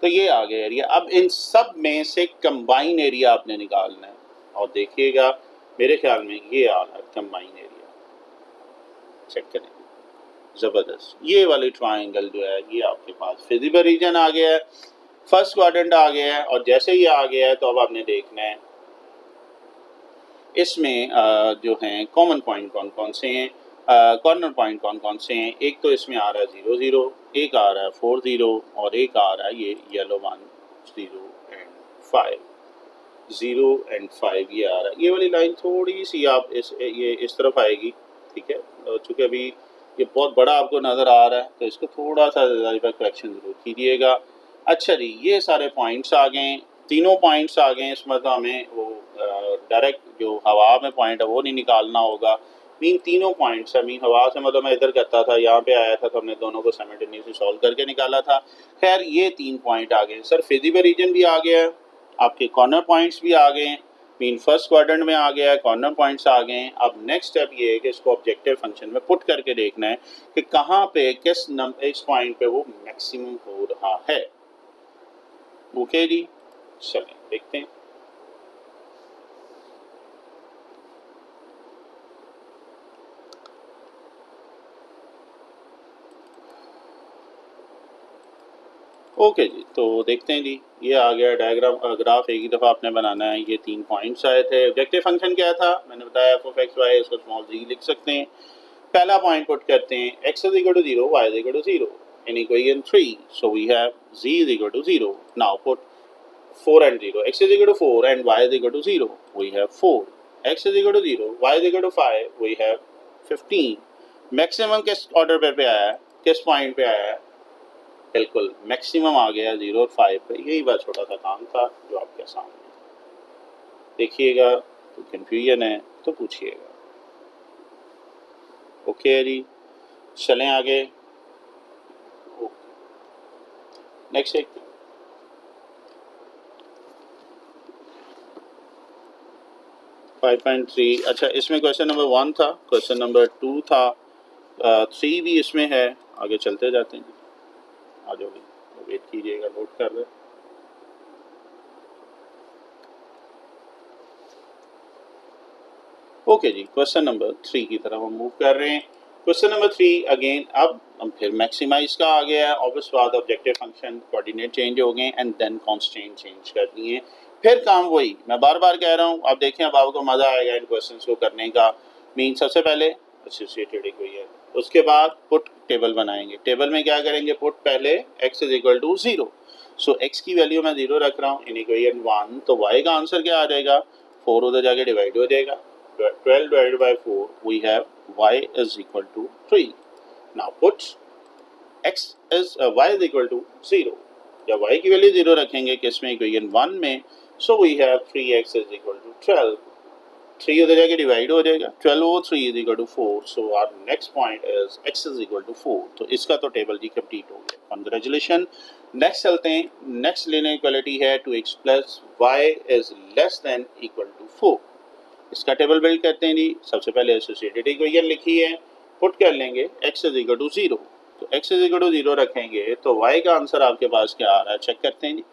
तो ये आ गया एरिया। अब इन सब में से कंबाइन एरिया आपने निकालना है और देखिएगा मेरे ख्याल में ये आ रहा है कंबाइन एरिया, चेक करें, जबरदस्त। ये वाली ट्राइंगल जो है ये आपके पास फिजिबल रीजन आ गया है, फर्स्ट क्वाड्रेंट आ गया है। और जैसे ही आ गया है तो अब आपने देखना है इसमें जो हैं कॉमन पॉइंट कौन कौन से हैं, कॉर्नर पॉइंट कौन कौन से हैं। एक तो इसमें आ रहा है 0 0, एक आ रहा है 4 0 और एक आ रहा है ये येलो 1 0 एंड 5, 0 एंड 5 ये आ रहा है। ये वाली लाइन थोड़ी सी आप ये इस तरफ आएगी, ठीक है। चूँकि अभी ये बहुत बड़ा आपको नज़र आ रहा है तो इसको थोड़ा सा करेक्शन ज़रूर कीजिएगा। अच्छा जी, ये सारे पॉइंट्स आ गए, तीनों पॉइंट्स आ गए। इस मतलब हमें वो डायरेक्ट जो हवा में पॉइंट है वो नहीं निकालना होगा, मीन तीनों पॉइंट्स है। मीन हवा से मतलब मैं इधर करता था, यहाँ पे आया था तो हमने दोनों को साइमल्टेनियसली सॉल्व करके निकाला था। खैर ये 3 पॉइंट आ गए सर, फिजिबल रीजन भी आ गया है, आपके कॉर्नर पॉइंट्स भी आ गए हैं, मीन फर्स्ट क्वाड्रेंट में आ गया है, कॉर्नर पॉइंट्स आ गए हैं। अब नेक्स्ट स्टेप ये है कि इसको ऑब्जेक्टिव फंक्शन में पुट करके देखना है कि कहाँ पे किस इस पॉइंट पे वो मैक्सिमम हो रहा है। ओके जी, चलें देखते हैं। ओके जी, तो देखते हैं जी, ये आ गया डायग्राम। ग्राफ एक ही दफ़ा आपने बनाना है। ये 3 पॉइंट्स आए थे। ऑब्जेक्टिव फंक्शन क्या था मैंने बताया, एफ ऑफ एक्स वाई, इसको स्मॉल जी लिख सकते हैं। पहला पॉइंट पुट करते हैं, x is equal to 0, y is equal to 0 in equation 3, so we have z is equal to 0. Now put 4 and 0, x is equal to 4 and y is equal to 0, we have 4. X is equal to 0, y is equal to 5, we have 15. Maximum किस order पे आया है, किस point पे आया है? बिल्कुल maximum आ गया 0 और 5 पे। यही बात छोटा सा काम था जो आपके सामने। देखिएगा तो कन्फ्यूजन है तो पूछिएगा। ओके है जी, चलें आगे। नेक्स्ट एक 5.3। अच्छा, इसमें क्वेश्चन नंबर 1 था, क्वेश्चन नंबर 2 था, 3 भी इसमें है। आगे चलते जाते हैं जी, आ जाओ, वेट कीजिएगा, नोट कर रहे। ओके जी, क्वेश्चन नंबर 3 की तरफ हम मूव कर रहे हैं। क्वेश्चन नंबर 3 अगेन, अब हम फिर मैक्सिमाइज का आ गया है। ऑब्वियस बात, ऑब्जेक्टिव फंक्शन कोऑर्डिनेट चेंज हो गए एंड देन कांस्टेंट चेंज कर दिए। फिर काम वही, मैं बार बार कह रहा हूँ। अब देखें, अब आपको मज़ा आएगा इन क्वेश्चंस को करने का। मीन सबसे पहले एसोसिएटेड इक्वेशन, उसके बाद पुट टेबल बनाएंगे। टेबल में क्या करेंगे, पुट पहले x is equal to 0, so x की वैल्यू मैं 0 रख रहा हूँ इन इक्वेशन 1, तो y का आंसर क्या आ जाएगा, 4 उधर जाके डिवाइड हो जाएगा। 12 divided by 4, we have y is equal to 3. Now put x is y is equal to 0. जब y की वैल्यू 0 रखेंगे किस में, इक्वेशन 1 में, so we have 3x is equal to 12. 3 उधर जाके डिवाइड हो जाएगा, 12 over 3 is equal to 4. So our next point is x is equal to 4. तो इसका तो टेबल जी कंप्लीट हो गया। Congratulations. नेक्स्ट चलते हैं। नेक्स्ट लीनियर इक्वालिटी है 2x plus y is less than equal to 4. इसका टेबल बिल्ड करते हैं जी। सबसे पहले एसोसिएटेड इक्वेशन लिखी है, पुट कर लेंगे x इज इक्वल टू 0, तो x इज इक्वल टू 0 रखेंगे तो y का आंसर आपके पास क्या आ रहा है, चेक करते हैं जी।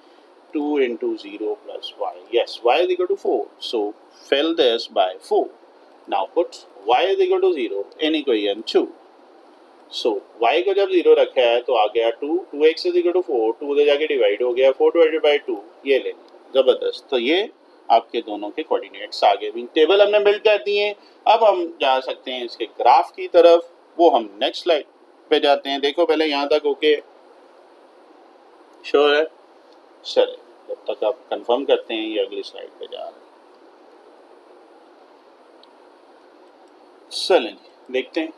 2 into 0 plus y, yes, y is equal to 4, so fill this by 4. Now put y is equal to 0 in equation 2, so y को जब 0 रखा है तो आ गया 2, 2x is equal to 4, 2 उधर जाके डिवाइड हो गया, 4 divided by 2, ये लेंगे। ज़बरदस्त, तो ये आपके दोनों के कोऑर्डिनेट्स आगे भी टेबल हमने बिल्ड कर दिए। अब हम जा सकते हैं इसके ग्राफ की तरफ, वो हम नेक्स्ट स्लाइड पे जाते हैं। देखो पहले यहाँ तक ओके, श्योर है? चले, जब तक आप कंफर्म करते हैं, ये अगली स्लाइड पे जा रहे हैं। चलें देखते हैं।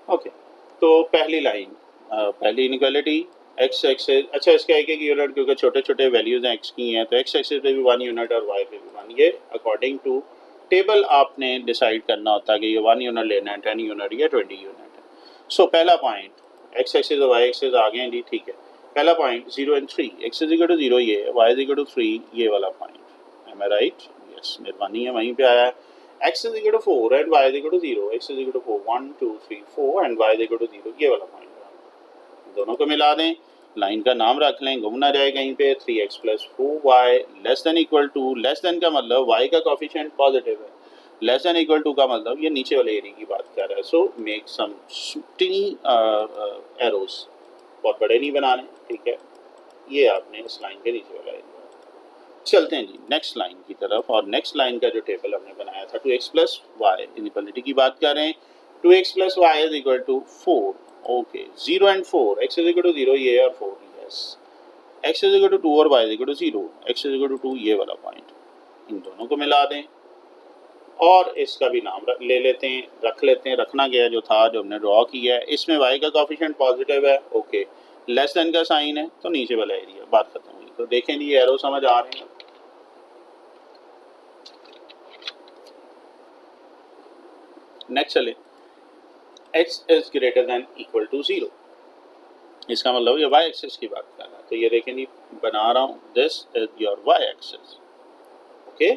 ओके, तो पहली लाइन, पहली इनइक्वालिटी एक्स एक्सेस। अच्छा, इसका एक एक यूनिट, क्योंकि छोटे छोटे वैल्यूज हैं एक्स की हैं, तो एक्स एक्सेस पे भी 1 यूनिट और वाई पे भी 1। ये अकॉर्डिंग टू टेबल आपने डिसाइड करना होता है कि ये 1 यूनिट लेना है, 10 यूनिट या 20 यूनिट है। सो पहला पॉइंट, एक्स एक्सेस और वाई एक्सेस आ गए जी, ठीक है। पहला point 0 and 3, x is equal to 0 ये, वाई इज इक्वल टू 3 ये वाला point. Am I right? Yes, मेहरबानी है, वहीं पे आया है। x is equal to 4 and y is equal to 0, x is equal to 4, 1 2 3 4 and y is equal to 0, ये वाला पॉइंट। दोनों को मिला दें, लाइन का नाम रख लें, गुम ना जाए कहीं पे। 3x plus 4y less than equal to, less than का मतलब y का कोफिशिएंट पॉजिटिव है, लेस देन इक्वल टू का मतलब ये नीचे वाले एरिया की बात कर रहा है। सो मेक सम टिनी एरोस, बहुत बड़े नहीं बनाने, ठीक है। ये आपने इस लाइन के नीचे वाला एरिया। चलते हैं जी नेक्स्ट लाइन की तरफ, और नेक्स्ट लाइन का जो टेबल हमने बनाया था 2x plus y, इनइक्वालिटी की बात कर रहे हैं। 2x plus y is equal to 4, okay, 0 and 4, x is equal to 0 ये और 4, yes, x is equal to 2 और y is equal to 0, x is equal to 2 ये वाला पॉइंट। इन दोनों को मिला दें और इसका भी नाम ले लेते हैं, रख लेते हैं, रखना गया जो था, जो हमने ड्रॉ किया है। इसमें y का कोफिशिएंट पॉजिटिव है, ओके, लेस देन का साइन है, तो नीचे वाला एरिया, बात खत्म हुई। तो देखें जी, एरो समझ आ रहे हैं। नेक्स्ट चले, x is greater than equal to 0, इसका मतलब ये y एक्सिस की बात कर रहा है। तो ये देखें जी, बना रहा हूँ, this is your y axis, okay,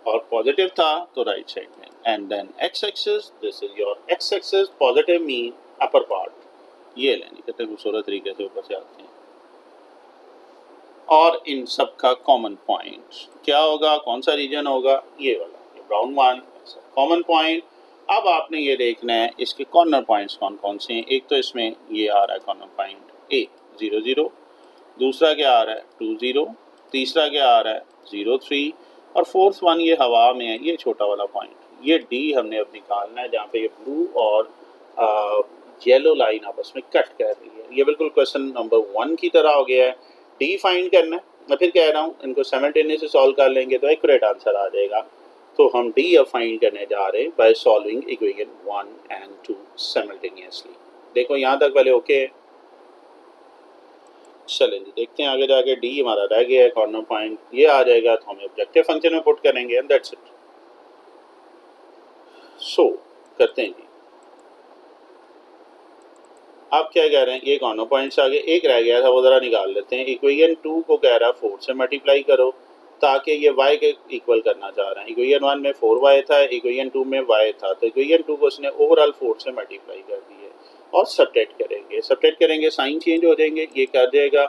और पॉजिटिव था तो राइट साइड में, and then x axis, this is your x axis, positive mean upper part, ये लेनी। कितने खूबसूरत तरीके से ऊपर से आते हैं। और इन सब का कॉमन पॉइंट क्या होगा, कौन सा रीजन होगा, ये वाला, ये ब्राउन वन कॉमन पॉइंट। अब आपने ये देखना है इसके कॉर्नर पॉइंट्स कौन कौन से हैं। एक तो इसमें ये आ रहा है कॉर्नर पॉइंट ए 0 0, दूसरा क्या आ रहा है 2 0, तीसरा क्या आ रहा है 0 3 और फोर्थ वन ये हवा में है, ये छोटा वाला पॉइंट, ये डी हमने अब निकालना है जहाँ पे ये ब्लू और येलो लाइन आपस में कट कर रही है। ये बिल्कुल क्वेश्चन नंबर 1 की तरह हो गया है। डी फाइंड करना है, मैं फिर कह रहा हूँ इनको साइमल्टेनियसली सॉल्व कर लेंगे तो एक्यूरेट आंसर आ जाएगा। तो हम डी अब फाइंड करने जा रहे हैं by solving equation 1 and 2 simultaneously. देखो यहाँ तक पहले ओके है। चलें जी देखते हैं आगे जाके। डी हमारा रह गया है कॉर्नर पॉइंट, ये आ जाएगा तो हम ऑब्जेक्टिव फंक्शन में पुट करेंगे एंड दैट्स इट। सो करते हैं जी। आप क्या कह रहे हैं, ये कॉर्नर पॉइंट्स आगे एक रह गया था वो ज़रा निकाल लेते हैं। इक्वेशन 2 को कह रहा है 4 से मल्टीप्लाई करो ताकि ये y के इक्वल करना चाह रहे हैं। इक्वेशन 1 में 4y था, इक्वेशन 2 में y था, तो इक्वेशन 2 को उसने ओवरऑल 4 से मल्टीप्लाई कर दिया और सब्ट्रैक्ट करेंगे। सब्ट्रैक्ट करेंगे साइन चेंज हो जाएंगे, ये कर देगा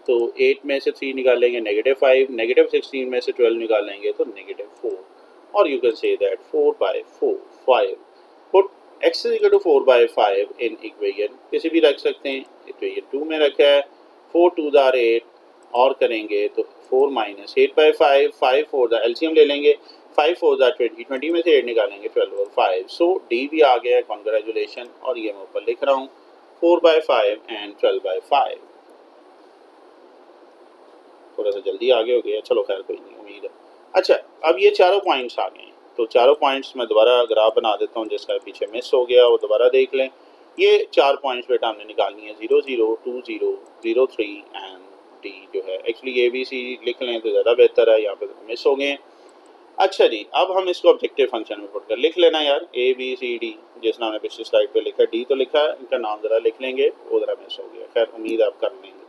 तो 8 में से 3 निकालेंगे -5, -16 में से 12 निकालेंगे तो -4 और you can say that 4/4 5 put x is equal to 4/5 in equation किसी भी रख सकते हैं। इक्वेशन 2 में रखा है 4 2 आर 8 और करेंगे तो 4 - 8/5 5 4 एलसीएम ले लेंगे 5 4 20 20 में से 8 निकालेंगे 12 और 5। सो डी भी आ गया है, कॉन्ग्रेचुलेशन। और ये मैं ऊपर लिख रहा हूँ 4/5 एंड 12/5। थोड़ा सा जल्दी आगे हो गया, चलो खैर कोई नहीं, उम्मीद है। अच्छा अब ये चारों पॉइंट्स आ गए हैं तो चारों पॉइंट्स मैं दोबारा ग्राफ बना देता हूँ, जिसका पीछे मिस हो गया वो दोबारा देख लें। ये 4 पॉइंट्स बेटा हमने निकालनी है 0 0 2 0 0 3 एंड डी जो है। एक्चुअली ए बी सी लिख लें तो ज़्यादा बेहतर है, यहाँ पे तो मिस हो गए हैं। अच्छा जी अब हम इसको ऑब्जेक्टिव फंक्शन में पुट कर लिख लेना यार, ए बी सी डी जिस नाम ने पिछली स्लाइड पे लिखा, डी तो लिखा है, इनका नाम ज़रा लिख लेंगे, वो ज़रा मिस हो गया, खैर उम्मीद आप कर लेंगे।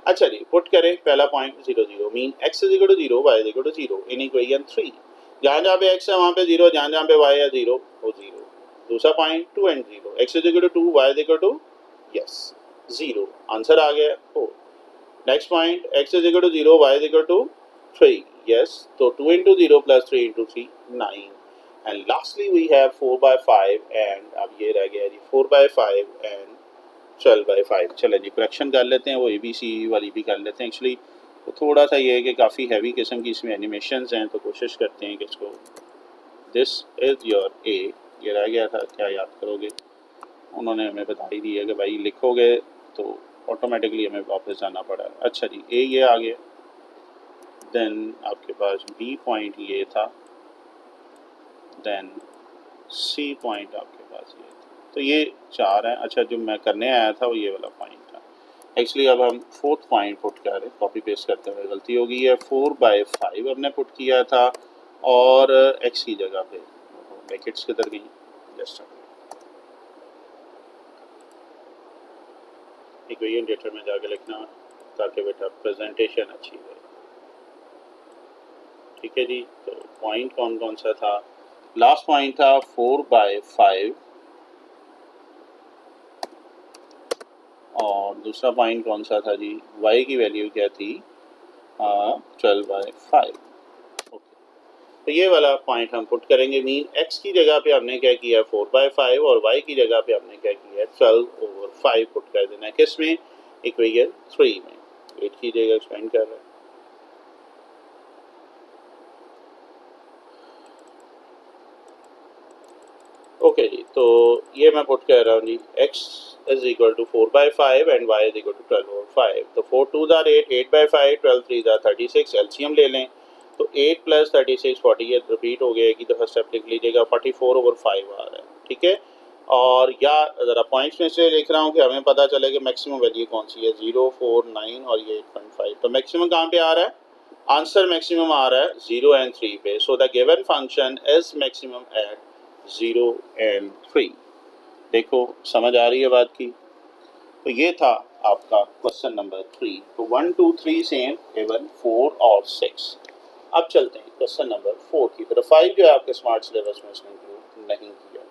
अच्छा जी पुट करें पहला point 0 0 mean x is equal to 0 y is equal to 0 in equation 3। जहाँ जहाँ पे x है वहाँ पे 0, जहाँ जहाँ पे y है 0 वो 0। दूसरा point 2 and 0, x is equal to 2 y is equal to yes 0, answer आ गया 4। Next point x is equal to 0 y is equal to 3 yes, तो 2 into 0 plus 3 into 3 9 and lastly we have 4/5 and अब ये रह गया जी 4/5 and 12/5। चलें जी correction कर लेते हैं, वो ए बी सी वाली भी कर लेते हैं। एक्चुअली तो थोड़ा सा ये है कि काफ़ी हैवी किस्म की इसमें एनिमेशंस हैं तो कोशिश करते हैं कि इसको दिस इज़ योर ए, ये रह गया था क्या याद करोगे, उन्होंने हमें बता ही दिया कि भाई लिखोगे तो ऑटोमेटिकली हमें वापस जाना पड़ा। अच्छा जी ए ये आ गया, देन आपके पास बी पॉइंट ये था, देन सी पॉइंट आपके पास ये था, तो ये 4 हैं। अच्छा जो मैं करने आया था वो ये वाला पॉइंट था। एक्चुअली अब हम फोर्थ पॉइंट पुट कर रहे हैं, कॉपी पेस्ट करते हुए गलती हो गई है। 4/5 हमने पुट किया था और x की जगह पे ब्रैकेट्स किधर गई, जस्ट इक्वेशन डेटा में जाके लिखना ताकि बेटा प्रेजेंटेशन अच्छी हो। ठीक है जी, तो पॉइंट कौन कौन सा था, लास्ट पॉइंट था 4/5 और दूसरा पॉइंट कौन सा था जी, y की वैल्यू क्या थी 12/5। ओके तो ये वाला पॉइंट हम पुट करेंगे, मीन x की जगह पे हमने क्या किया 4/5 और y की जगह पे हमने क्या किया 12/5 पुट कर देना है, किस में इक्वेशन 3 में। वेट कीजिएगा एक्सपेंड कर रहे हैं। ओके जी तो ये मैं पुट कर रहा हूँ जी x is equal to 4/5 and y is equal to 12/5। तो 4 2s are 8, 8/5, 12 3s are 36, LCM ले लें तो 8 प्लस 36 48 रिपीट हो गया, एक ही दफ़ा स्टेप लिख लीजिएगा 44/5 आ रहा है। ठीक है, और या ज़रा पॉइंट्स में से लिख रहा हूँ कि हमें पता चले कि मैक्सिमम वैल्यू कौन सी है 0 4 9 और ये 8.5। तो मैक्सिमम कहाँ पे आ रहा है, आंसर मैक्सिमम आ रहा है 0 एंड 3 पे। So the given function is maximum at 0 and 3। देखो समझ आ रही है बात की। तो ये था आपका क्वेश्चन नंबर 3। तो 1 2 3 सेम, इवन 4 और 6। अब चलते हैं क्वेश्चन नंबर 4 की तरफ। 5 जो है आपके स्मार्ट सिलेबस में इसने इंक्लूड नहीं किया।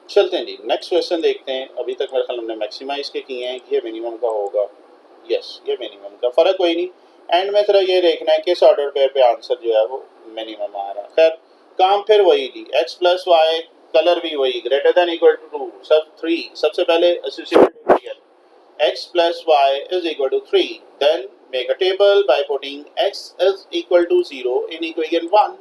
चलते हैं जी नेक्स्ट क्वेश्चन देखते हैं। अभी तक मेरे ख्याल हमने मैक्सिमाइज के किए हैं, ये मिनिमम का होगा। यस ये मिनिमम का, फ़र्क कोई नहीं, एंड में सिर्फ ये देखना है किस ऑर्डर पेयर पे आंसर जो है वो मिनिमम आ रहा है। खैर काम फिर वही थी, एक्स प्लस वाई, कलर भी वही, ग्रेटर देन इक्वल टू 2, सब 3, सबसे पहले associated equation x plus y is equal to 3, then make a table by putting x is equal to 0 in equation 1.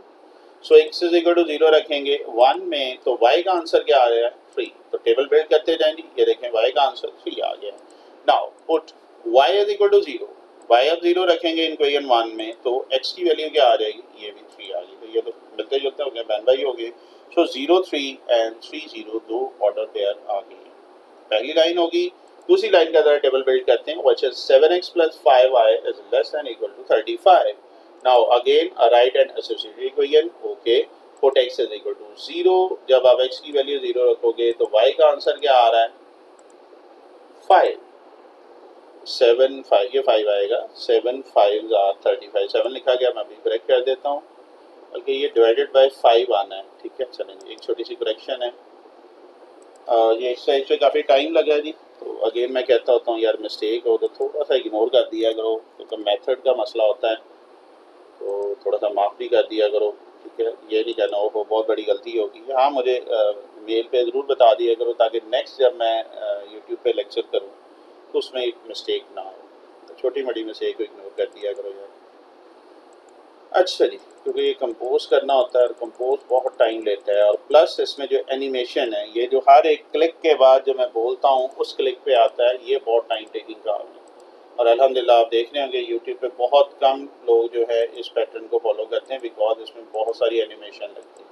So x is equal to 0 रखेंगे 1 में, तो y का answer क्या आ रहा है 3, तो टेबल बिल्ड करते जाएंगे, ये देखें y का आंसर 3 आ गया। Now put y is equal to 0, y अब 0 रखेंगे इक्वेशन 1 में, तो x की वैल्यू क्या आ जाएगी, ये भी 3 आ गई, तो ये तो मिलते जुलते हो गए, बहन भाई हो गए। सो 0 3 एंड 3 0 दो ऑर्डर पेयर आ गई, पहली लाइन होगी। दूसरी लाइन का जरा टेबल बिल्ड करते हैं, which is 7x plus 5y is less than equal to 35. Now again write an associated equation. Okay, put x is equal to 0. जब आप x की वैल्यू 0 रखोगे तो y का आंसर क्या आ रहा है 5, 7 5, ये 5 आएगा, 7 5 are 35, 7 लिखा गया, मैं अभी करेक्ट कर देता हूँ, बल्कि ये डिवाइडेड बाय 5 आना है, ठीक है। चलेंगे, एक छोटी सी करेक्शन है, ये एक्सरसाइज पे काफ़ी टाइम लगा है जी, तो अगेन मैं कहता होता हूँ यार मिस्टेक हो तो थोड़ा सा इग्नोर कर दिया करो, क्योंकि तो मेथड का मसला होता है, तो थोड़ा सा माफ़ भी कर दिया करो, ठीक है। ये नहीं कहना वो बहुत बड़ी गलती होगी, हाँ मुझे मेल पे ज़रूर बता दिया करो, ताकि नेक्स्ट जब मैं यूट्यूब पे लेक्चर करूँ तो उसमें एक मिस्टेक ना हो, तो छोटी मोटी मिस्टेक को इग्नोर कर दिया करो यार। अच्छा जी, क्योंकि ये कंपोज करना होता है और कंपोज बहुत टाइम लेता है, और प्लस इसमें जो एनिमेशन है, ये जो हर एक क्लिक के बाद जो मैं बोलता हूँ उस क्लिक पे आता है, ये बहुत टाइम टेकिंग काम है। और अल्हम्दुलिल्लाह आप देख रहे होंगे यूट्यूब पे बहुत कम लोग जो है इस पैटर्न को फॉलो करते हैं, बिकॉज इसमें बहुत सारी एनिमेशन लगती है।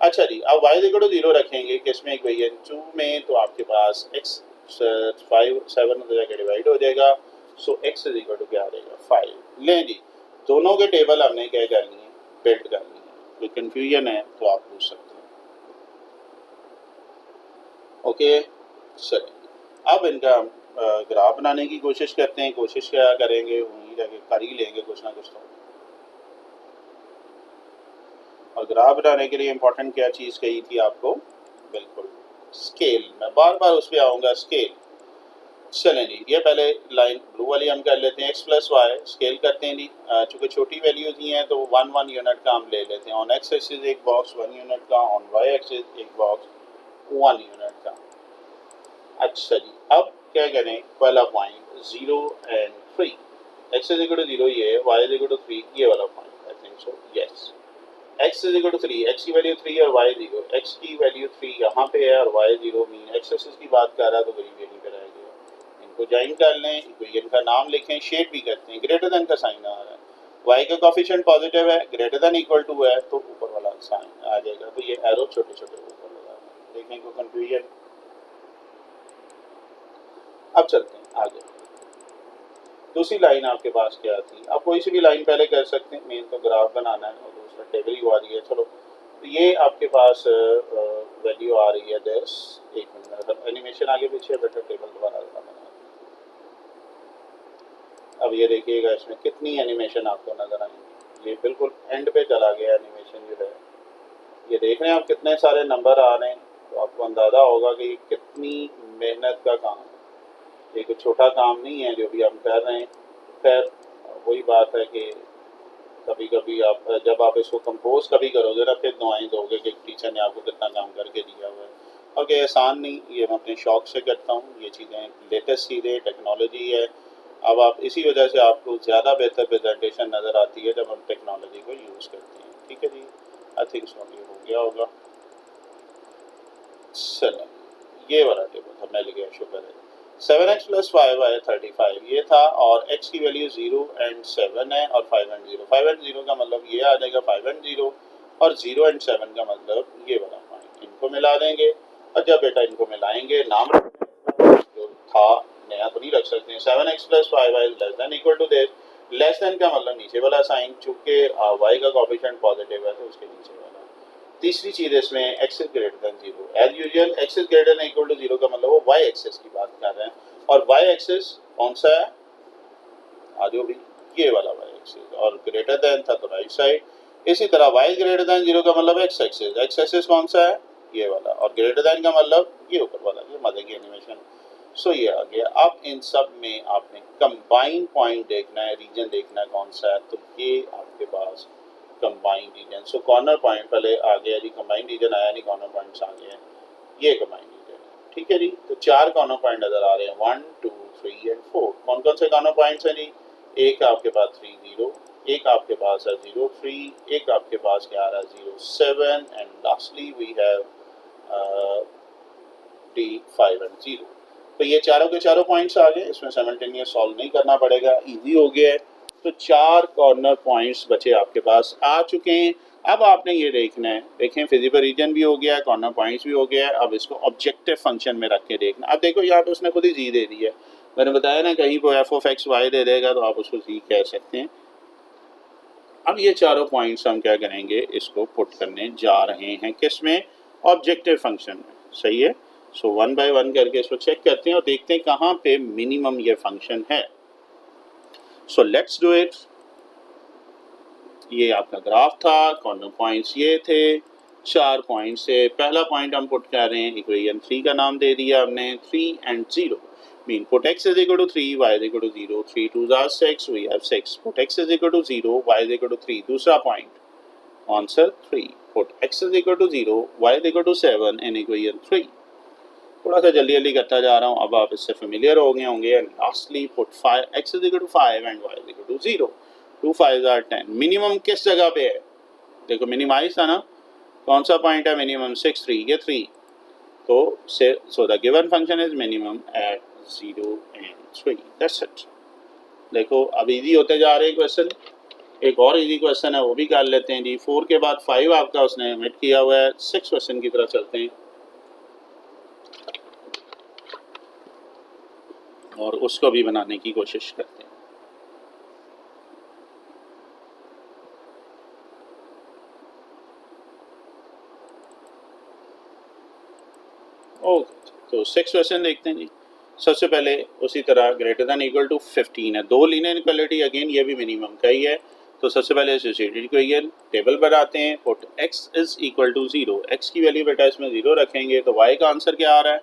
अच्छा जी, अब y इक्वल टू 0 रखेंगे किसमें, इक्वेशन 2 में, तो आपके पास x 5 7 हो जाएगा, डिवाइड हो जाएगा, सो x इज इक्वल टू क्या आ जाएगा 5। लें जी, दोनों के टेबल हमने क्या करनी है, बिल्ड करनी है, कोई कंफ्यूजन है तो आप पूछ सकते हैं। ओके चलिए, अब इनका ग्राफ बनाने की कोशिश करते हैं, कोशिश क्या करेंगे, उम्मीद है कि कर ही लेंगे कुछ ना कुछ तो। और ग्राफ बनाने के लिए इंपॉर्टेंट क्या चीज़ कही थी आपको, बिल्कुल स्केल, मैं बार बार उस पर आऊँगा, स्केल। चलें जी, ये पहले लाइन ब्लू वाली हम कर लेते हैं, x प्लस वाई स्केल करते हैं जी, चूँकि छोटी वैल्यूज ही हैं तो 1 1 यूनिट का हम ले लेते हैं, ऑन x एक्सिस एक बॉक्स 1 यूनिट का, ऑन y एक्सिस एक बॉक्स 1 यूनिट का। अच्छा जी, अब क्या करें, पहला point 0 and 3, x is equal to 0 ये है, y इज इक्वल टू 3 ये वाला point, I think so yes. x is equal to 3, x की वैल्यू 3 और y 0, x की वैल्यू 3 यहाँ पे है और y 0, मीन x एक्सिस की बात कर रहा है तो करीब यहीं पे रहेगा। इनको ज्वाइन कर लें, इक्वेशन का नाम लिखें, शेड भी करते हैं, ग्रेटर देन का साइन आ रहा है, y का कोफिशिएंट पॉजिटिव है, ग्रेटर देन इक्वल टू है तो ऊपर वाला साइन आ जाएगा, तो ये एरो छोटे छोटे ऊपर लगा है, देखें को कंफ्यूजन। अब चलते हैं आगे, दूसरी लाइन आपके पास क्या थी, आप कोई सी भी लाइन पहले कर सकते हैं, मेन तो ग्राफ बनाना है और दूसरा टेबल ही आ रही है। चलो, तो ये आपके पास वैल्यू आ रही है 10, एक मिनट, मतलब एनिमेशन आगे पीछे, बेटर टेबल दोबारा बना। अब ये देखिएगा इसमें कितनी एनिमेशन आपको नजर आएंगी, ये बिल्कुल एंड पे चला गया एनिमेशन जो है, ये देख रहे हैं आप कितने सारे नंबर आ रहे हैं, तो आपको अंदाज़ा होगा कि कितनी मेहनत का काम है, ये कोई छोटा काम नहीं है जो भी हम कर रहे हैं। खैर वही बात है कि कभी कभी आप जब आप इसको कंपोज कभी करोगे ना, फिर दुआएं दोगे कि टीचर ने आपको कितना काम करके दिया हुआ है, और कि आसान नहीं, ये मैं अपने शौक से करता हूँ, ये चीज़ें लेटेस्ट चीज़ें टेक्नोलॉजी है। अब आप इसी वजह से आपको ज़्यादा बेहतर प्रेजेंटेशन नज़र आती है जब हम टेक्नोलॉजी को यूज़ करते हैं, ठीक है जी। आई थिंक सो ये हो गया होगा। चलें, ये वाला टेबल था, मैं लिख गया, शुक्र है। 7x प्लस 5y 35 ये था, और x की वैल्यू 0 एंड 7 है, और 5 एंड 0, 5 एंड 0 का मतलब ये आ जाएगा 5 एंड 0, और 0 एंड 7 का मतलब ये वाला पॉइंट, इनको मिला देंगे, और जब बेटा इनको मिलाएंगे नाम जो था नया तो नहीं रख सकते हैं, 7x plus 5y less than equal to this, less than का मतलब नीचे वाला साइन, चूंकि y का कोएफिशिएंट पॉजिटिव है तो उसके नीचे वाला। तीसरी चीज इसमें x is greater than 0, as usual x is greater than equal to 0 का मतलब वो y एक्सिस की बात कर रहे हैं, और y एक्सिस कौन सा है, आजो भी ये वाला y एक्सिस, और ग्रेटर देन था तो राइट साइड। इसी तरह y ग्रेटर देन 0 का मतलब x एक्सिस कौन सा है, ये वाला, और ग्रेटर देन का मतलब ये ऊपर वाला, ये मजे की एनिमेशन। सो ये आ गया। अब इन सब में आपने कंबाइंड पॉइंट देखना है, रीजन देखना है कौन सा है, तो ये आपके पास कंबाइंड रीजन। सो कॉर्नर पॉइंट पहले आ गया जी, कंबाइंड रीजन आया नहीं, कॉर्नर पॉइंट्स आ गए हैं, ये कंबाइंड रीजन है, ठीक है जी। तो 4 कॉर्नर पॉइंट नजर आ रहे हैं, 1 2 3 एंड 4। कौन कौन से कॉर्नर पॉइंट्स हैं जी? एक आपके पास 3 0, एक आपके पास है 0 3, एक आपके पास क्या आ रहा है 0 7, and lastly we have D 5 and 0। तो ये चारों के चारों पॉइंट्स आ गए, इसमें साइमल्टेनियस सॉल्व नहीं करना पड़ेगा, इजी हो गया है। तो 4 कॉर्नर पॉइंट्स बचे आपके पास, आ चुके हैं। अब आपने ये देखना है, देखें फिजिबल रीजन भी हो गया है, कॉर्नर पॉइंट्स भी हो गया है, अब इसको ऑब्जेक्टिव फंक्शन में रख के देखना। अब देखो यहाँ पे उसने खुद ही जी दे दी है, मैंने बताया ना कहीं पर F of x why they देगा तो आप उसको जी कह सकते हैं। अब ये चारों पॉइंट्स हम क्या करेंगे, इसको पुट करने जा रहे हैं किस में, ऑब्जेक्टिव फंक्शन में, सही है। सो 1 बाय 1 करके इसको चेक करते हैं और देखते हैं कहाँ पे मिनिमम ये फंक्शन है। सो लेट्स डू इट। ये आपका ग्राफ था, कॉर्नर पॉइंट्स ये थे, 4 पॉइंट से पहला पॉइंट हम पुट कर रहे हैं, इक्वेशन 3 का नाम दे दिया हमने, 3 and 0 mean put x is equal to 3, y is equal to 0, 3 2s are 6, we have 6, put x is equal to 0, y is equal to 3, दूसरा point, answer 3, put x is equal to 0, y is equal to 7 in equation 3। थोड़ा सा जल्दी जल्दी करता जा रहा हूँ, अब आप इससे फेमिलियर हो गए होंगे। And lastly put 5 x is equal to 5 and y is equal to 0, 2 5s are 10। Minimum किस जगह पे है, देखो मिनिमाइज था ना, कौन सा पॉइंट है मिनिमम, 6 3, ये 3, तो so the given function is minimum at 0 and 3, that's it. देखो अब इजी होते जा रहे हैं क्वेश्चन। एक और इजी क्वेश्चन है वो भी कर लेते हैं जी। 4 के बाद 5 आपका उसने ओमिट किया हुआ है। 6 क्वेश्चन की तरफ चलते हैं और उसको भी बनाने की कोशिश करते हैं। ओके, तो 6 क्वेश्चन देखते हैं जी। सबसे पहले उसी तरह ग्रेटर देन इक्वल टू 15 है, दो लीनियर इक्वालिटी, अगेन ये भी मिनिमम का ही है। तो सबसे पहले एसोसिएटेड इक्वेशन टेबल बनाते हैं। Put x is equal to 0, x की वैल्यू बेटा इसमें 0 रखेंगे तो y का आंसर क्या आ रहा है,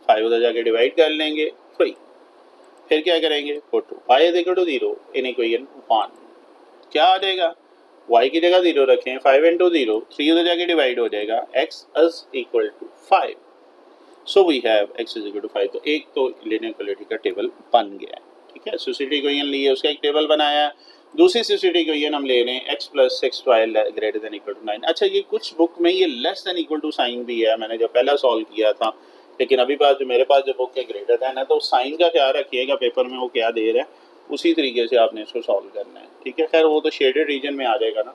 5 उधर जाके डिवाइड कर लेंगे, 3। फिर क्या करेंगे, put y is equal to 0 in equation 1, क्या आ जाएगा, y की जगह 0 रखें, 5 इंटू 0, 3 उधर जाके डिवाइड हो जाएगा, x is equal to 5। So we have x is equal to 5। तो एक तो लीनियर इक्वालिटी का टेबल बन गया है, ठीक है। एसोसिएटेड इक्वेशन लिए, उसका एक टेबल बनाया। दूसरी एसोसिएटेड इक्वेशन हम ले रहे हैं x plus 6y greater than equal to 9। अच्छा, ये कुछ बुक में ये less than equal to sign भी है, मैंने जब पहला सॉल्व किया था, लेकिन अभी बात जो मेरे पास जो बुक है ग्रेटर देन है, तो साइन का ख्याल रखिएगा, पेपर में वो क्या दे रहा है उसी तरीके से आपने इसको सॉल्व करना है, ठीक है। खैर वो तो शेडेड रीजन में आ जाएगा ना,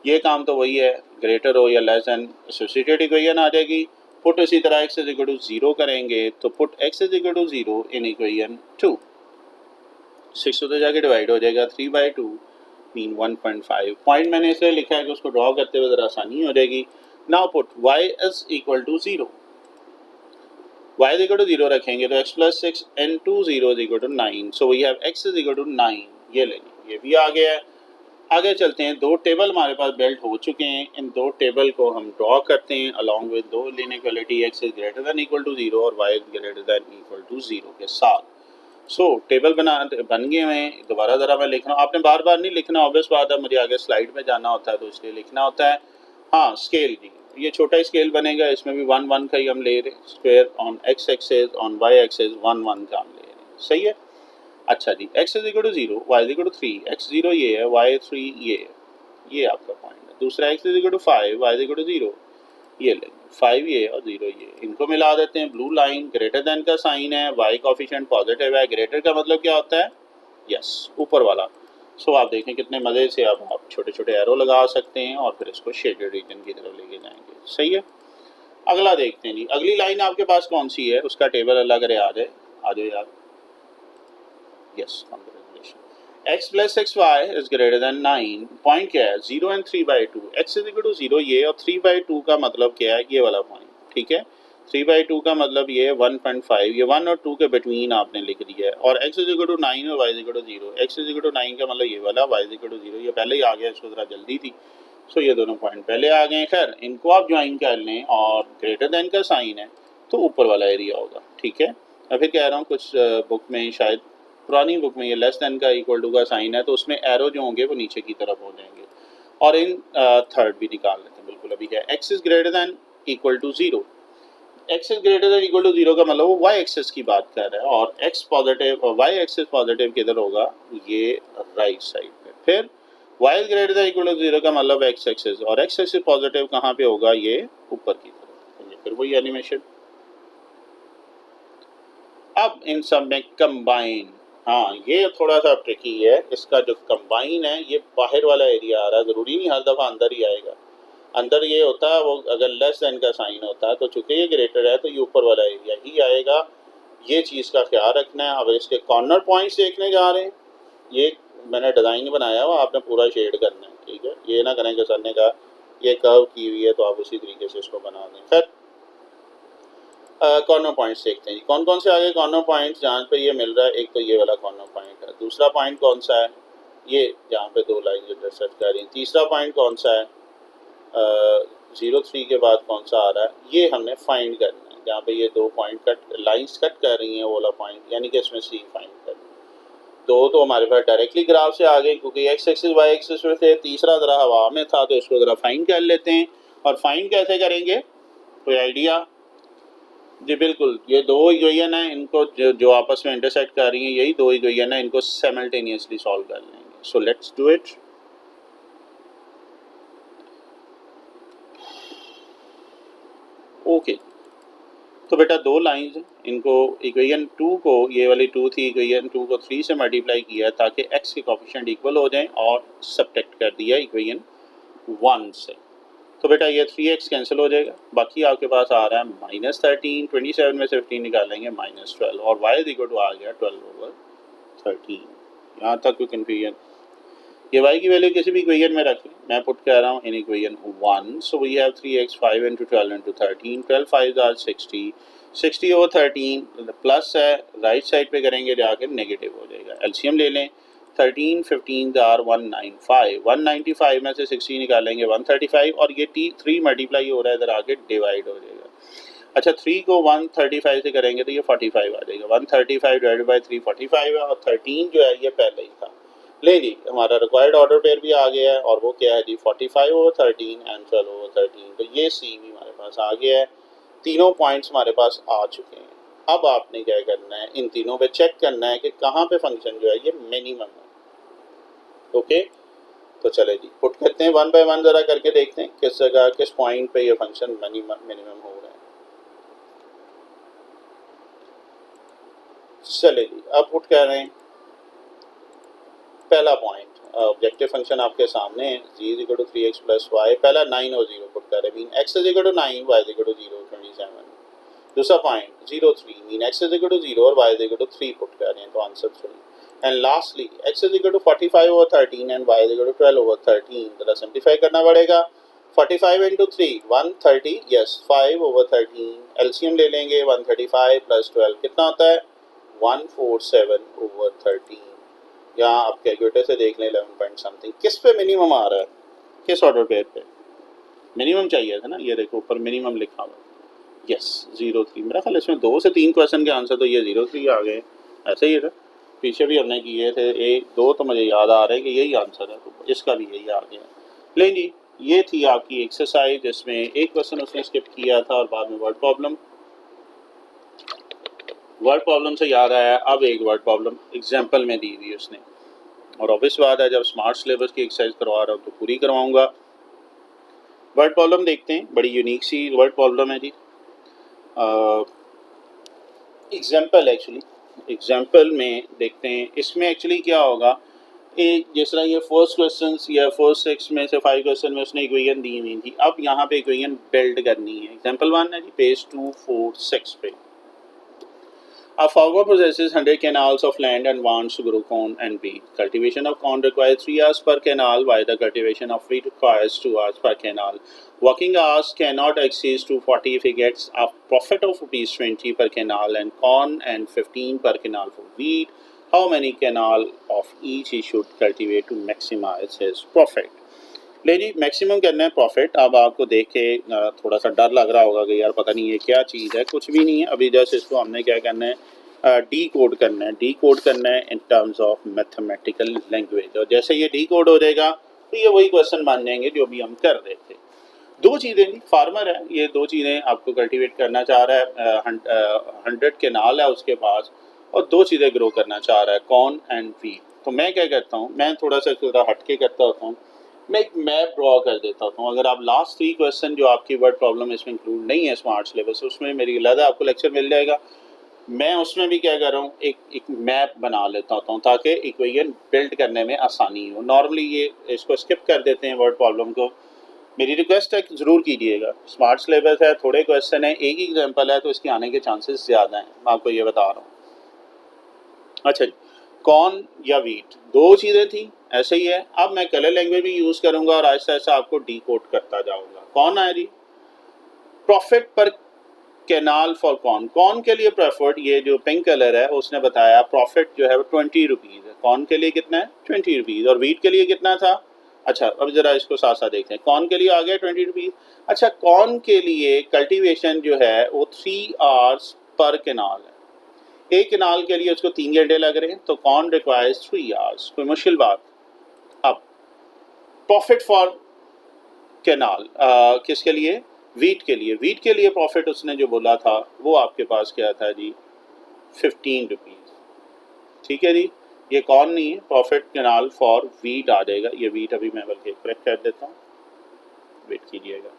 ये काम तो वही है, ग्रेटर हो या लेस देन, एसोसिएटेड इक्वेशन आ जाएगी। पुट इसी तरह x इज इक्वल टू 0 करेंगे तो put x is equal to 0 in equation 2, 6 उधर जाके डिवाइड हो जाएगा, 3/2 मीन 1.5। पॉइंट मैंने इसलिए लिखा है कि उसको ड्रॉ करते हुए ज़रा आसानी हो जाएगी। Now put y is equal to 0, y is equal to 0 रखेंगे तो x plus 6 and 2 0 is equal to 9, so we have x is equal to 9, ये लेंगे, ये भी आ गया है। आगे चलते हैं, दो टेबल हमारे पास बिल्ट हो चुके हैं, इन दो टेबल को हम ड्रॉ करते हैं अलॉन्ग विद दो linear equality x is greater than equal to 0 और y is greater than equal to 0 के साथ। सो टेबल बन गए हैं। दोबारा ज़रा मैं लिख रहा हूँ, आपने बार बार नहीं लिखना, ऑब्वियस बात है, मुझे आगे स्लाइड में जाना होता है तो इसलिए लिखना होता है। हाँ, स्केल जी, ये छोटा स्केल बनेगा, इसमें भी 1 1 का ही हम ले रहे हैं, square on x axes on y axes 1 1 का हम ले रहे हैं, सही है। अच्छा जी, x is equal to 0, y is equal to 3, x 0 ये है, y 3 ये आपका पॉइंट है। दूसरा x is equal to 5, y is equal to 0, ये लेंगे, 5 ये और 0 ये, इनको मिला देते हैं। ब्लू लाइन ग्रेटर देन का साइन है, y कोएफिशिएंट पॉजिटिव है, ग्रेटर का मतलब क्या होता है, यस, ऊपर वाला। सो आप देखें कितने मज़े से अब आप छोटे छोटे एरो लगा सकते हैं और फिर इसको शेडेड रीजन की तरफ लेके जाएंगे, सही है। अगला देखते हैं जी, अगली लाइन आपके पास कौन सी है, उसका टेबल अलग रहे, आ जाए यार, yes, congratulations, x plus 6y is greater than 9, point क्या है, 0 and 3/2, x is equal to 0 ये, और 3/2 का मतलब क्या है, ये वाला पॉइंट, ठीक है। 3/2 का मतलब ये 1.5, ये 1 और 2 के बिटवीन आपने लिख दिया है, और x is equal to 9 और y is equal to 0, x is equal to 9 का मतलब ये वाला, y is equal to 0, ये पहले ही आ गया, इसको ज़रा जल्दी थी, सो ये दोनों पॉइंट पहले आ गए। खैर इनको आप ज्वाइन कर लें और ग्रेटर देन का साइन है तो ऊपर वाला एरिया होगा, ठीक है। मैं फिर कह रहा हूँ कुछ बुक में, शायद पुरानी बुक में, ये लेस देन का इक्वल टू का साइन है तो उसमें एरो जो होंगे वो नीचे की तरफ हो जाएंगे। और इन थर्ड भी निकाल लेते हैं, बिल्कुल अभी क्या, x is greater than equal to zero. X is greater than equal to zero का मतलब वो वाई एक्सिस की बात कर रहा है, और एक्स पॉजिटिव और वाई एक्सिस पॉजिटिव किधर होगा, ये राइट साइड पे। फिर y is greater than equal to zero का मतलब एक्स एक्सिस, और एक्स एक्सिस पॉजिटिव कहाँ पे होगा, ये ऊपर की तरफ। फिर वही एनिमेशन। अब इन सब में कंबाइन, हाँ ये थोड़ा सा ट्रिकी है, इसका जो कंबाइन है ये बाहर वाला एरिया आ रहा है, ज़रूरी नहीं हर दफ़ा अंदर ही आएगा। अंदर ये होता है, वो अगर लेस देन का साइन होता है तो चूंकि ये ग्रेटर है तो ये ऊपर वाला एरिया ही आएगा। ये चीज़ का ख्याल रखना है। अब इसके कॉर्नर पॉइंट्स देखने जा रहे हैं, ये मैंने डिज़ाइन बनाया हुआ, आपने पूरा शेड करना है, ठीक है। ये ना करें कि सर ने कहा ये कर्व की हुई है तो आप उसी तरीके से इसको बना दें। खैर कॉर्नर पॉइंट्स देखते हैं, कौन कौन से आगे कॉर्नर पॉइंट्स जहाँ पे ये मिल रहा है। एक तो ये वाला कॉर्नर पॉइंट है, दूसरा पॉइंट कौन सा है, ये जहाँ पे दो लाइन इंटरसेक्ट कर रही हैं, तीसरा पॉइंट कौन सा है, 0 3 के बाद कौन सा आ रहा है, ये हमने फाइंड करना है। जहाँ पे ये दो पॉइंट कट लाइंस कट कर रही हैं वो वाला पॉइंट, यानी कि इसमें सी फाइंड करना है। दो तो हमारे पास डायरेक्टली ग्राफ से आ गए क्योंकि एक्स एक्सिस वाई एक्सिस में थे, तीसरा ज़रा हवा में था तो इसको ज़रा फाइंड कर लेते हैं। और फाइंड कैसे करेंगे, कोई आइडिया? जी बिल्कुल, ये दो इक्वेशन है, इनको जो आपस में इंटरसेक्ट कर रही हैं, यही दो इक्वेशन है, इनको साइमल्टेनियसली सॉल्व कर लेंगे। सो लेट्स डू इट। ओके, तो बेटा दो लाइंस हैं, इनको इक्वेशन 2 को, ये वाली 2 थी, इक्वेशन 2 को 3 से मल्टीप्लाई किया ताकि x के कोफिशिएंट इक्वल हो जाएं, और सब्ट्रैक्ट कर दिया इक्वेशन 1 से। तो बेटा ये 3x कैंसिल हो जाएगा, बाकी आपके पास आ रहा है -13, 27 में से 15 निकालेंगे -12, और y इक्वल टू आ गया 12/13। यहाँ तक कोई कन्फ्यूजन? ये y की वैल्यू किसी भी इक्वेशन में रखें, मैं पुट कर रहा हूँ in equation 1। So we have 3x 5 into 12 into 13, 12 5 are 60, 60 over 13 plus है, राइट साइड पे करेंगे जाके नेगेटिव हो जाएगा। एलसीएम ले लें, 13 15 are 195, 195 में से 60 निकालेंगे 135, और ये 3 मल्टीप्लाई हो रहा है इधर आके डिवाइड हो जाएगा। अच्छा 3 को 135 से करेंगे तो ये 45 आ जाएगा, 135 डिवाइडेड बाई 3 45 है, और 13 जो है ये पहले ही था। ले जी, हमारा रिक्वायर्ड ऑर्डर पेयर भी आ गया है, और वो क्या है जी 45/13 एंड 12/13। तो ये सी भी हमारे पास आ गया है, तीनों पॉइंट्स हमारे पास आ चुके हैं। अब आपने क्या करना है, इन तीनों पे चेक करना है कि कहाँ पे फंक्शन जो है ये मिनिमम है। ओके, तो चले जी पुट करते हैं, वन बाय वन ज़रा करके देखते हैं किस जगह किस पॉइंट पे ये फंक्शन मिनिमम हो रहा है। चले जी, अब पुट कर रहे हैं पहला पॉइंट, ऑब्जेक्टिव फंक्शन आपके सामने है, z is equal to 3x plus y, पहला 9 और 0 पुट कर रहे हैं, mean x is equal to 9, y is equal to 0 27। दूसरा point 0 3, mean x is equal to 0 और y is equal to 3 put कर रहे हैं, तो answer 3। And lastly x is equal to 45/13 and y is equal to 12/13। जरा simplify करना पड़ेगा, 45 into 3 130, yes 5/13, LCM ले लेंगे, 135 प्लस 12 कितना होता है 147/13। यहाँ आप कैलकुलेटर से देख लें 11 पॉइंट समथिंग। किस पे मिनिमम आ रहा है, किस ऑर्डर पेयर पे मिनिमम चाहिए था ना, ये देखो ऊपर मिनिमम लिखा हुआ, यस 0 3। मेरा ख्याल इसमें 2 से 3 क्वेश्चन के आंसर तो ये 0 3 आ गए, ऐसे ही था, पीछे भी हमने किए थे, एक दो तो मुझे याद आ रहे हैं कि यही आंसर है, तो इसका भी यही आ गया। लेकिन जी ये थी आपकी एक्सरसाइज, जिसमें एक क्वेश्चन उसने स्किप किया था और बाद में वर्ड प्रॉब्लम से याद आया, अब एक वर्ड प्रॉब्लम एग्जाम्पल में दी हुई उसने, और ऑब्वियस बात है जब स्मार्ट सिलेबस की एक्सरसाइज करवा रहा हूँ तो पूरी करवाऊंगा। वर्ड प्रॉब्लम देखते हैं, बड़ी यूनिक सी वर्ड प्रॉब्लम है जी, एग्जाम्पल एक्चुअली, एग्जाम्पल में देखते हैं इसमें एक्चुअली क्या होगा। एक जिस तरह ये फर्स्ट क्वेश्चन या फर्स्ट 6 में से 5 क्वेश्चन में उसने इक्वेशन दी हुई थी, अब यहाँ पे इक्वेशन बिल्ड करनी है। एग्जाम्पल 1 है जी, पेज 246 पे। A farmer possesses 100 canals of land and wants to grow corn and wheat. Cultivation of corn requires 3 hours per canal, while the cultivation of wheat requires 2 hours per canal. Working hours cannot exceed 240 if he gets a profit of ₹20 per canal and corn and 15 per canal for wheat. How many canal of each he should cultivate to maximize his profit? ले जी maximum करना है profit. अब आपको देख के थोड़ा सा डर लग रहा होगा कि यार पता नहीं ये क्या चीज़ है, कुछ भी नहीं है। अभी जस्ट इसको हमने क्या करना है, डी कोड करना है, डी कोड करना है in terms of mathematical language. और जैसे ये डी कोड हो जाएगा तो ये वही क्वेश्चन मान जाएंगे जो भी हम कर रहे थे। दो चीज़ें नहीं, फार्मर है, ये दो चीज़ें आपको कल्टीवेट करना चाह रहा है, 100 केनाल है उसके पास, और दो चीज़ें ग्रो करना चाह रहा है, कॉर्न एंड वीट। तो मैं क्या करता हूँ, मैं थोड़ा हटके करता होता हूँ, मैं एक मैप ड्रॉ कर देता हूँ। अगर आप लास्ट 3 क्वेश्चन जो आपकी वर्ड प्रॉब्लम इसमें इंक्लूड नहीं है स्मार्ट सिलेबस, उसमें मेरी अलग आपको लेक्चर मिल जाएगा। मैं उसमें भी क्या कर रहा हूँ, एक मैप बना लेता हूँ ताकि इक्वेशन बिल्ड करने में आसानी हो। नॉर्मली ये इसको स्किप कर देते हैं वर्ड प्रॉब्लम को। मेरी रिक्वेस्ट है कि ज़रूर कीजिएगा, स्मार्ट सिलेबस है, थोड़े क्वेश्चन है, एक ही एग्जांपल है, तो इसके आने के चांसेस ज़्यादा हैं, मैं आपको ये बता रहा हूँ। अच्छा जी, कॉर्न या वीट दो चीज़ें थी, ऐसे ही है। अब मैं कलर लैंग्वेज भी यूज़ करूँगा और आहिस्ता आहिस्ता आपको डी कोड करता जाऊँगा। कौन आया जी, प्रॉफिट पर कैनाल फॉर कॉर्न, कॉर्न के लिए प्रॉफिट, ये जो पिंक कलर है उसने बताया प्रॉफिट जो है वो 20 रुपीज़ है। कॉर्न के लिए कितना है, 20 रुपीज़। और वीट के लिए कितना था, अच्छा अब जरा इसको साथ साथ देखते हैं। कॉर्न के लिए आ गया 20 रुपीज़। अच्छा, कॉर्न के लिए कल्टीवेशन जो है वो 3 आवर्स पर कैनाल है, एक कैनाल के लिए उसको 3 घंटे लग रहे हैं, तो कॉर्न रिक्वायर्स 3 आवर्स, कोई मुश्किल बात। अब प्रॉफिट फॉर कैनाल किसके लिए, वीट के लिए। वीट के लिए प्रॉफिट उसने जो बोला था वो आपके पास क्या था जी, 15 रुपीज़। ठीक है जी, ये कौन नहीं है, प्रॉफिट कैनाल फॉर वीट आ जाएगा। ये वीट अभी मैं बल्कि करेक्ट कर देता हूँ, वेट कीजिएगा।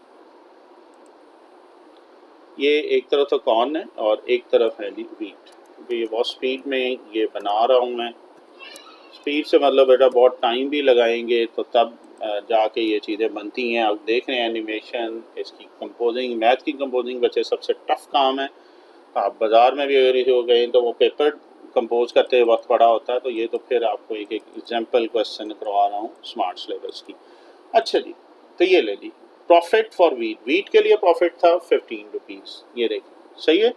ये एक तरफ तो कॉर्न है और एक तरफ है जी वीट, क्योंकि ये बहुत स्पीड में ये बना रहा हूँ मैं। स्पीड से मतलब बेटा बहुत टाइम भी लगाएंगे तो तब जाके ये चीज़ें बनती हैं। आप देख रहे हैं एनिमेशन, इसकी कंपोजिंग, मैथ की कंपोजिंग बच्चे सबसे टफ काम है। आप बाज़ार में भी अगर ये हो गए तो वो पेपर कंपोज करते वक्त पड़ा होता है, तो ये तो फिर आपको एक एक एग्जाम्पल क्वेश्चन करवा रहा हूँ स्मार्ट सिलेबस की। अच्छा जी, तो ये ले ली प्रॉफिट फॉर वीट, वीट के लिए प्रॉफिट था 15 रुपीज़, ये देखिए सही है।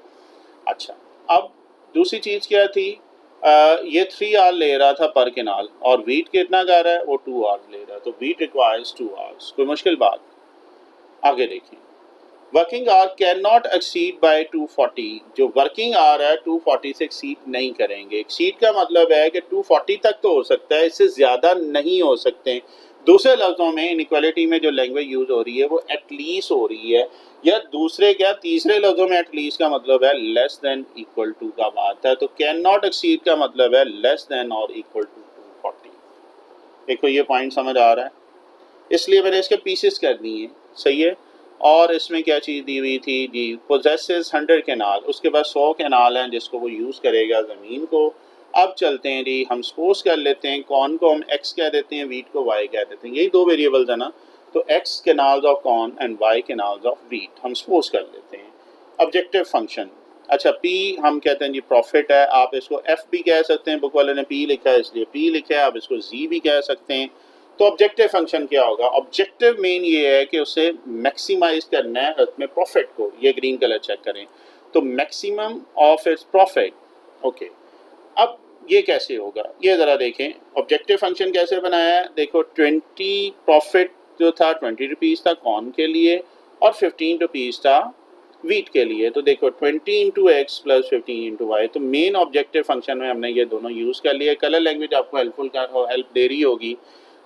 अच्छा, अब दूसरी चीज़ क्या थी, ये 3 आवर ले रहा था पर कैनाल, और वीट कितना कर रहा है, वो 2 आवर्स ले रहा है, तो वीट रिक्वायर्स 2 आवर्स, कोई मुश्किल बात। आगे देखिए, working hour can not exceed by 240, जो वर्किंग आवर है 240 से एक्सीड नहीं करेंगे। एक्सीड का मतलब है कि 240 तक तो हो सकता है, इससे ज़्यादा नहीं हो सकते। दूसरे लफ्ज़ों में इनइक्वालिटी में जो लैंग्वेज यूज़ हो रही है वो एटलीस्ट हो रही है, या दूसरे क्या तीसरे लफ्ज़ों में एटलीस्ट का मतलब है लेस देन इक्वल टू का बात है। तो कैन नॉट एक्सीड का मतलब है लेस देन और इक्वल टू 240। देखो ये पॉइंट समझ आ रहा है, इसलिए मैंने इसके पीसेस कर दिए, सही है। और इसमें क्या चीज़ दी हुई थी जी, पोजेसेस 100 कैनाल, उसके बाद 100 कैनाल हैं जिसको वो यूज़ करेगा ज़मीन को। अब चलते हैं जी, हम सपोज कर लेते हैं कॉर्न को हम एक्स कह देते हैं, वीट को वाई कह देते हैं, यही दो वेरिएबल्स है ना। तो x canals of corn and y canals of wheat हम सपोज कर लेते हैं। ऑब्जेक्टिव फंक्शन, अच्छा पी हम कहते हैं जी प्रॉफिट है, आप इसको एफ भी कह सकते हैं, बुक वाले ने पी लिखा है इसलिए पी लिखा है, आप इसको जी भी कह सकते हैं। तो ऑब्जेक्टिव फंक्शन क्या होगा, ऑब्जेक्टिव मेन ये है कि उसे मैक्सिमाइज करना है अपने प्रॉफिट को। ये ग्रीन कलर चेक करें, तो maximum of its profit. Okay, अब ये कैसे होगा, ये ज़रा देखें ऑब्जेक्टिव फंक्शन कैसे बनाया है। देखो 20 प्रॉफिट जो था 20 रुपीज़ था कॉर्न के लिए, और 15 रुपीज़ था वीट के लिए। तो देखो 20 into x plus 15 into y, तो मेन ऑब्जेक्टिव फंक्शन में हमने ये दोनों यूज़ कर लिए। कलर लैंग्वेज आपको हेल्प दे रही होगी।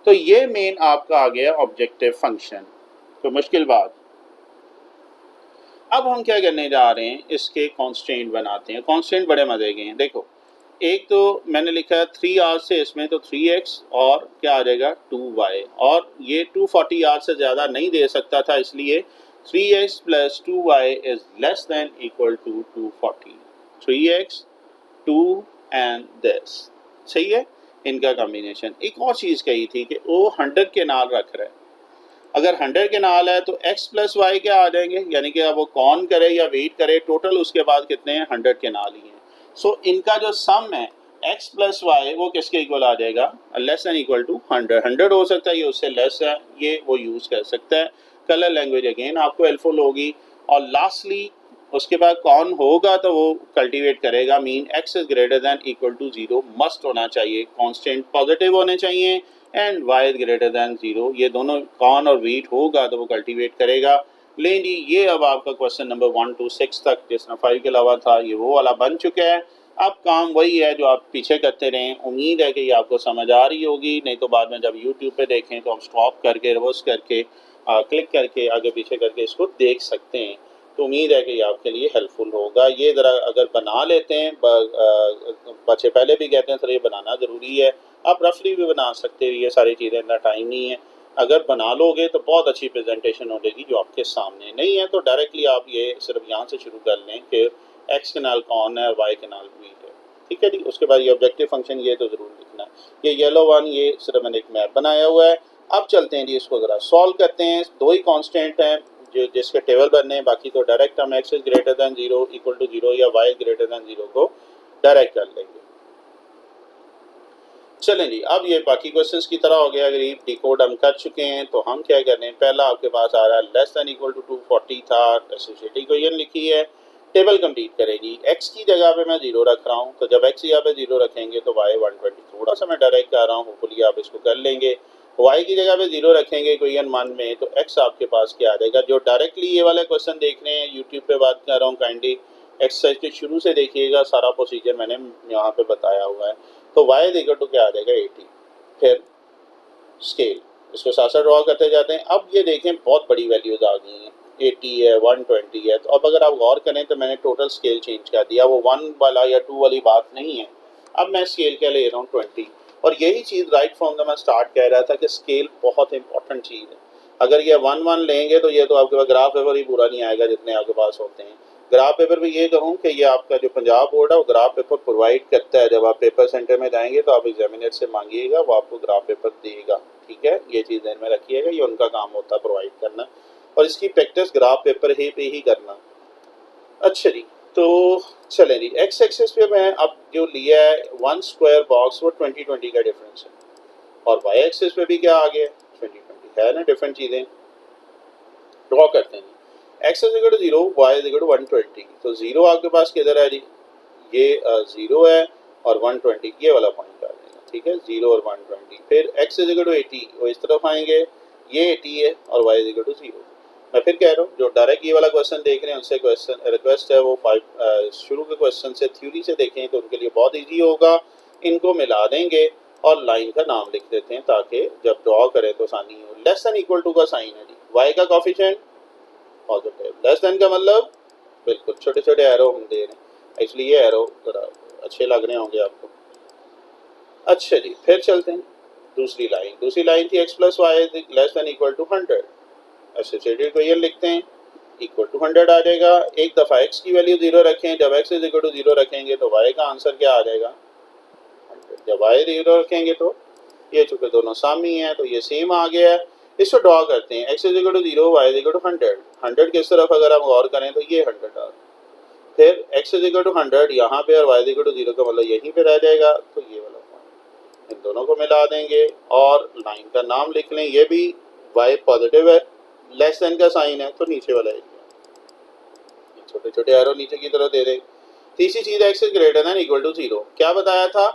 तो ये मेन आपका आ गया ऑब्जेक्टिव फंक्शन, तो मुश्किल बात। अब हम क्या करने जा रहे हैं, इसके कांस्टेंट बनाते हैं। कांस्टेंट बड़े मजे के हैं। देखो एक तो मैंने लिखा है 3 आवर से इसमें, तो 3x और क्या आ जाएगा 2y, और ये 240 आवर से ज़्यादा नहीं दे सकता था, इसलिए 3x plus 2y is less than equal to 240। 3x 2 and this, सही है इनका कॉम्बिनेशन। एक और चीज़ कही थी कि वो 100 के नाल रख रहा है। अगर 100 के नाल है तो x प्लस वाई क्या आ जाएंगे, यानी कि अब वो कौन करे या वेट करे, टोटल उसके बाद कितने हैं 100 के नाल ही हैं। सो इनका जो सम है x प्लस वाई वो किसके इक्वल आ जाएगा, लेस देन इक्वल टू 100। 100 हो सकता है, ये उससे लेस है, ये वो यूज़ कर सकता है। कलर लैंग्वेज अगेन आपको हेल्पफुल होगी। और लास्टली उसके बाद कौन होगा तो वो कल्टीवेट करेगा, mean x is greater than equal to 0 must होना चाहिए, कांस्टेंट पॉजिटिव होने चाहिए, and y is greater than 0। ये दोनों कॉर्न और वीट होगा तो वो कल्टीवेट करेगा। लेकिन ये अब आपका क्वेश्चन नंबर 1 to 6 तक जिसमें 5 के अलावा था, ये वो वाला बन चुका है। अब काम वही है जो आप पीछे करते रहें। उम्मीद है कि ये आपको समझ आ रही होगी, नहीं तो बाद में जब यूट्यूब पे देखें तो हम स्टॉप करके रिवर्स करके क्लिक करके आगे पीछे करके इसको देख सकते हैं। तो उम्मीद है कि ये आपके लिए हेल्पफुल होगा। ये ज़रा अगर बना लेते हैं, बच्चे पहले भी कहते हैं सर ये बनाना ज़रूरी है, आप रफली भी बना सकते हो, ये सारी चीज़ें, इतना टाइम नहीं है। अगर बना लोगे तो बहुत अच्छी प्रेजेंटेशन हो जाएगी जो आपके सामने। नहीं है तो डायरेक्टली आप ये सिर्फ यहाँ से शुरू कर लें कि एक्स कैनाल कौन है और वाई कैनाल वी है, ठीक है जी। उसके बाद ये ऑब्जेक्टिव फंक्शन ये तो ज़रूर लिखना है। ये येलो वन, ये सिर्फ मैंने एक मैप बनाया हुआ है। अब चलते हैं जी, इसको ज़रा सॉल्व करते हैं। दो ही कांस्टेंट हैं जो जिसके टेबल बनने हैं, बाकी तो डायरेक्ट हम x is greater than zero equal to zero या वाई ग्रेटर दैन जीरो को डायरेक्ट कर लेंगे। चलें जी, अब ये बाकी क्वेश्चंस की तरह हो गया, गरीब डिकोड हम कर चुके हैं। तो हम क्या कर रहे हैं, पहला आपके पास आ रहा है लेस दैन इक्वल टू 240 था, एसोसिएटिव इक्वेशन लिखी है, टेबल कंप्लीट करेगी। एक्स की जगह पे मैं जीरो रख रहा हूँ, तो जब एक्स की जगह पे जीरो रखेंगे तो वाई 120, थोड़ा सा मैं डायरेक्ट कर रहा हूँ, होपफुली आप इसको कर लेंगे। वाई की जगह पे जीरो रखेंगे इक्वेशन 1 में, तो एक्स आपके पास क्या आ जाएगा। जो डायरेक्टली ये वाले क्वेश्चन देख रहे हैं, यूट्यूब पे बात कर रहा हूँ, काइंडली एक्सरसाइज के शुरू से देखिएगा, सारा प्रोसीजर मैंने यहाँ पे बताया हुआ है। तो वाई देखो तो क्या आ जाएगा 80, फिर स्केल, इसको साथ साथ ड्रॉ करते जाते हैं। अब ये देखें बहुत बड़ी वैल्यूज आ गई हैं, 80 है, 120 है। तो अब अगर आप गौर करें तो मैंने टोटल स्केल चेंज कर दिया, वो 1 वाला या 2 वाली बात नहीं है। अब मैं स्केल क्या ले रहा हूँ 20। और यही चीज़ राइट फ्रॉम द मैं स्टार्ट कह रहा था कि स्केल बहुत इंपॉर्टेंट चीज़ है। अगर ये 1-1 लेंगे तो ये तो आपके पास ग्राफ पेपर ही पूरा नहीं आएगा जितने आपके पास होते हैं। ग्राफ पेपर में ये कहूँ कि ये आपका जो पंजाब बोर्ड है वो ग्राफ पेपर प्रोवाइड करता है। जब आप पेपर सेंटर में जाएंगे तो आप एग्जामिनर से मांगिएगा, वो आपको ग्राफ पेपर देगा, ठीक है। ये चीज़ ध्यान में रखिएगा, ये उनका काम होता है प्रोवाइड करना, और इसकी प्रैक्टिस ग्राफ पेपर ही पे ही करना। अच्छा जी, तो चलें जी, एक्स एक्सिस पे मैं अब जो लिया है 1 स्क्वायर बॉक्स, वो 20-20 का डिफरेंस है, और वाई एक्सिस पे भी क्या आ गया 20-20 है ना, डिफरेंट चीज़ें ड्रॉ करते हैं। X is equal to 0, y is equal to 120। तो 0 आपके पास किधर है जी, ये 0 है, और 120 ये वाला पॉइंट आ जाएगा, ठीक है, 0 और 120। फिर एक्स इज इक्वल टू 80, वो इस तरफ आएंगे, ये 80 है, और वाई इज इक्वल टू 0। मैं फिर कह रहा हूँ जो डायरेक्ट ये वाला क्वेश्चन देख रहे हैं उनसे क्वेश्चन रिक्वेस्ट है वो 5 शुरू के क्वेश्चन से थ्योरी से देखें तो उनके लिए बहुत ईजी होगा। इनको मिला देंगे और लाइन का नाम लिख देते हैं ताकि जब ड्रॉ करें तो आसानी हो। लेस देन इक्वल टू का साइन है जी, वाई का कॉफिशिएंट पॉजिटिव, लेस देन का मतलब बिल्कुल छोटे छोटे एरो हम दे रहे हैं, इसलिए ये एरो जरा अच्छे लग रहे होंगे आपको। अच्छा जी, फिर चलते हैं दूसरी लाइन थी x plus y less than equal to 100, associated को ये लिखते हैं, इक्वल टू 100 आ जाएगा। एक दफ़ा x की वैल्यू 0 रखें, जब x इज इक्वल टू 0 रखेंगे तो y का आंसर क्या आ जाएगा 100। जब y 0 रखेंगे तो ये चूँकि दोनों सामने हैं तो ये सेम आ गया है। इसको ड्रॉ करते हैं, x is equal to 0, y is equal to 100। 100 किस तरफ अगर हम गौर करें तो ये 100 आ, फिर x इज इक्वल टू 100 यहाँ पे और y इज इक्वल टू 0 का मतलब यहीं पे रह जाएगा, तो ये वाला पॉइंट इन दोनों को मिला देंगे और लाइन का नाम लिख लें। ये भी y पॉजिटिव है, लेस देन का साइन है तो नीचे वाला एरिया, छोटे छोटे एरो नीचे की तरफ दे दें। तीसरी चीज x is greater than equal to 0, क्या बताया था,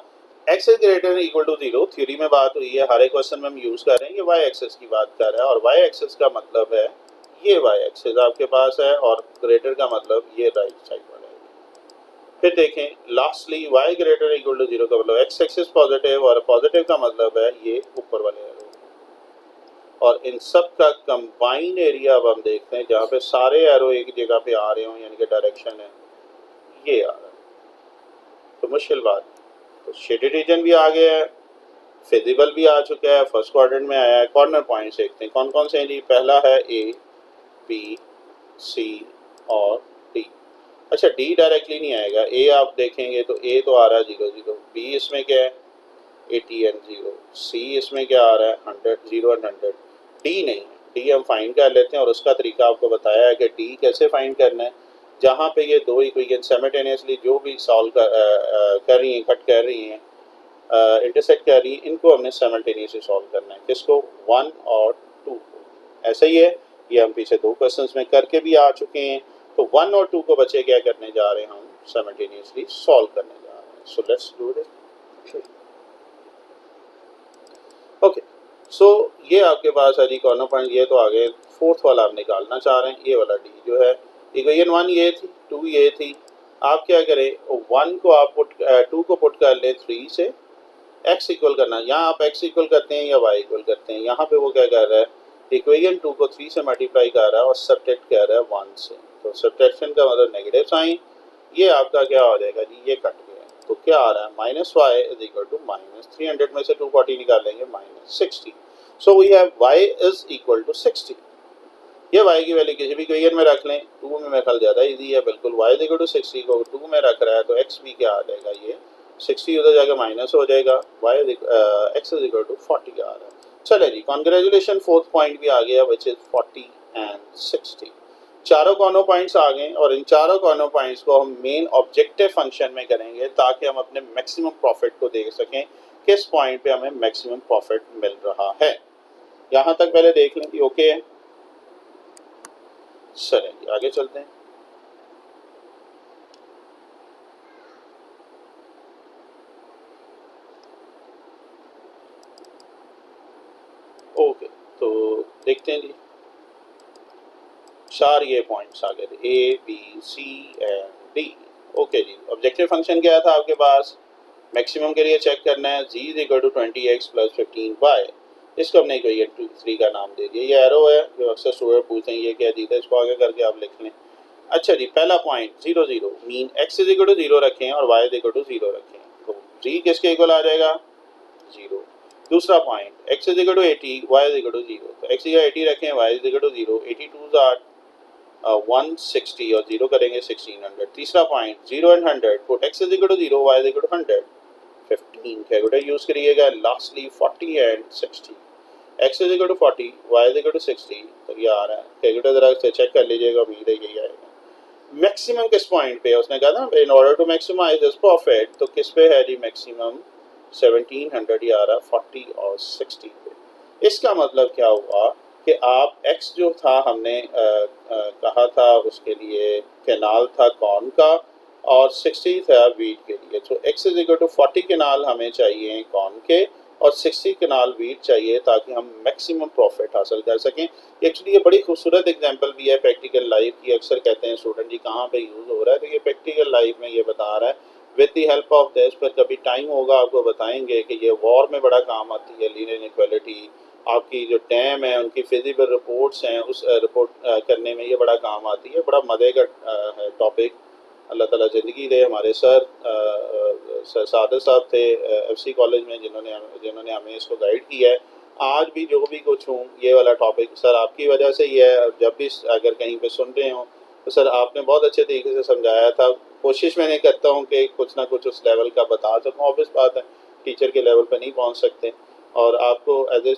x is greater than equal to 0 theory में बात हुई है, हर एक क्वेश्चन में हम यूज कर रहे हैं। ये वाई एक्सेस की बात कर रहा है, और वाई एक्सेस का मतलब है ये वाई एक्सेस आपके पास है, और ग्रेटर का मतलब ये राइट साइड वाला है। फिर देखें lastly y greater equal to 0 का मतलब एक्स एक्सेस पॉजिटिव, और पॉजिटिव का मतलब है ये ऊपर वाले एरो, और इन सब का कंबाइंड एरिया अब हम देखते हैं जहाँ पे सारे एरो एक जगह पे आ रहे हो, यानी कि डायरेक्शन है ये आ रहा है, तो मुश्किल बात। तो शेडेड रीजन भी आ गया है, फिजिबल भी आ चुका है, फर्स्ट क्वाड्रेंट में आया है। कॉर्नर पॉइंट्स देखते हैं कौन कौन से हैं जी, पहला है ए, बी, सी और डी। अच्छा डी डायरेक्टली नहीं आएगा, ए आप देखेंगे तो ए तो आ रहा है 0 0, बी इसमें क्या है 80 एंड 0, सी इसमें क्या आ रहा है 100 0 एंड 100, डी नहीं है। डी हम फाइंड कर लेते हैं और उसका तरीका आपको बताया है कि डी कैसे फाइंड करना है। जहाँ पे ये दो इक्वेशन साइमल्टेनियसली जो भी सॉल्व कर रही हैं, कट कर रही हैं, इंटरसेक्ट कर रही हैं, इनको हमने साइमल्टेनियसली सॉल्व करना है। किसको 1 और 2 को। ऐसा ही है, ये हम पीछे दो क्वेश्चंस में करके भी आ चुके हैं। तो 1 और 2 को बच्चे क्या करने जा रहे हैं, हम साइमल्टेनियसली सॉल्व करने जा रहे हैं। So let's do it. Okay, so ये आपके पास है जी कॉर्नर पॉइंट, ये तो आगे फोर्थ वाला आप निकालना चाह रहे हैं, ये वाला डी जो है इक्वेशन 1 ये थी, 2 ये थी, आप क्या करें, 1 को आप पुट 2 को पुट कर लें 3 से, x इक्वल करना, यहाँ आप x इक्वल करते हैं या y इक्वल करते हैं, यहाँ पे वो क्या कर रहा है, इक्वेशन 2 को 3 से मल्टीप्लाई कर रहा है और सब्ट्रैक्ट कर रहा है 1 से, तो सब्ट्रैक्शन का मतलब नेगेटिव साइन, ये आपका क्या हो जाएगा जी, ये कट गया, तो क्या आ रहा है minus y is equal to minus 300 में से 240 निकालेंगे minus 60, so we have y is equal to 60। ये y की वैल्यू किसी भी इक्वेशन में रख लें, 2 में मेरे ख्याल ज़्यादा इजी है, बिल्कुल y इज इक्वल टू 60 को 2 में रख रहा है तो x भी क्या आ जाएगा, ये 60 उधर जाकर माइनस हो जाएगा, x इज इक्वल टू 40 आ रहा है। चले जी, कॉन्ग्रेचुलेशन, फोर्थ पॉइंट भी आ गया विच इज 40 एंड 60। चारों कॉर्नर पॉइंट्स आ गए और इन चारों कॉर्नर पॉइंट्स को हम मेन ऑब्जेक्टिव फंक्शन में करेंगे ताकि हम अपने मैक्सिमम प्रॉफिट को देख सकें, किस पॉइंट पे हमें मैक्सिमम प्रॉफिट मिल रहा है। यहाँ तक पहले देख लें कि ओके है। चलें आगे चलते हैं। ओके, तो देखते हैं जी, चार ये पॉइंट्स आ गए थे, A B C and D. Okay जी, ऑब्जेक्टिव फंक्शन क्या था आपके पास, मैक्सिमम के लिए चेक करना है, z is equal to 20x plus 15y, इसको हमने इक्वेशन 3 का नाम दे दिया, ये एरो है जो अक्सर स्टूडेंट पूछते हैं ये क्या चीज़ है, इसको आगे करके आप लिख लें। अच्छा जी, पहला point 0 0 mean x is equal to 0 रखें और y इज इक्वल टू 0 रखें, तो जी किसके इक्वल आ जाएगा, 0। दूसरा point x is equal to 80, y is equal to 0, तो x इक्वल 80 रखें, y is equal to 0, 82 or 160 और 0 करेंगे 1600। तीसरा point 0 and 100, put x is equal to 0, y is equal to 100, 15 calculator use करिएगा। Lastly 40 and 60, x is equal to 40, y is equal to 60, तो ये आ रहा है, कैलकुलेटर जरा से चेक कर लीजिएगा, उम्मीद है यही आएगा। मैक्सिमम किस पॉइंट पे, उसने कहा ना in order to maximize this profit, तो किस पे है जी मैक्सिमम, 1700 ही आ रहा है, 40 और 60 पे। इसका मतलब क्या हुआ कि आप x जो था हमने कहा था उसके लिए कैनाल था कॉर्न का और 60 था वीट के लिए, तो x is equal to 40 canal हमें चाहिए कॉर्न के और 60 कैनाल वीट चाहिए ताकि हम मैक्सिमम प्रॉफिट हासिल कर सकें। एक्चुअली ये बड़ी खूबसूरत एग्जांपल भी है प्रैक्टिकल लाइफ की, अक्सर कहते हैं स्टूडेंट जी कहाँ पे यूज़ हो रहा है, तो ये प्रैक्टिकल लाइफ में ये बता रहा है with the help of this. पर कभी टाइम होगा आपको बताएंगे कि ये वॉर में बड़ा काम आती है, लीनियर इनइक्वालिटी, आपकी जो डैम है उनकी फिजिबल रिपोर्ट्स हैं उस रिपोर्ट करने में ये बड़ा काम आती है, बड़ा मज़े का है टॉपिक। अल्लाह ताला ज़िंदगी दे। हमारे सर सादर साहब थे FC कॉलेज में जिन्होंने हमें इसको गाइड किया है। आज भी जो भी कुछ हूँ ये वाला टॉपिक सर आपकी वजह से ही है, जब भी अगर कहीं पे सुन रहे हो तो सर आपने बहुत अच्छे तरीके से समझाया था। कोशिश मैंने करता हूँ कि कुछ ना कुछ उस लेवल का बता सकूँ, ऑब्वियस बात है टीचर के लेवल पर नहीं पहुँच सकते, और आपको एज ए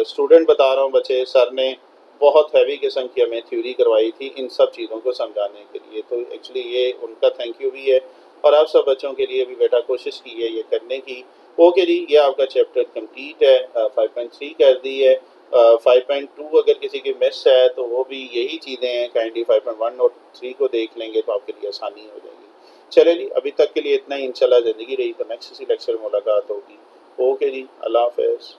स्टूडेंट बता रहा हूँ। बच्चे सर ने बहुत हैवी किस्म की हमें थ्योरी करवाई थी इन सब चीज़ों को समझाने के लिए, तो एक्चुअली ये उनका थैंक यू भी है और आप सब बच्चों के लिए भी बेटा कोशिश की है ये करने की। ओके जी, ये आपका चैप्टर कंप्लीट है, 5.3 कर दी है। 5.2 अगर किसी की मिस है तो वो भी यही चीज़ें हैं, काइंडली 5.1 और 3 को देख लेंगे तो आपके लिए आसानी हो जाएगी। चले जी, अभी तक के लिए इतना ही, इंशाल्लाह ज़िंदगी रही तो नेक्स्ट इसी लेक्चर में मुलाकात होगी। ओके जी, अल्लाह हाफ़िज़।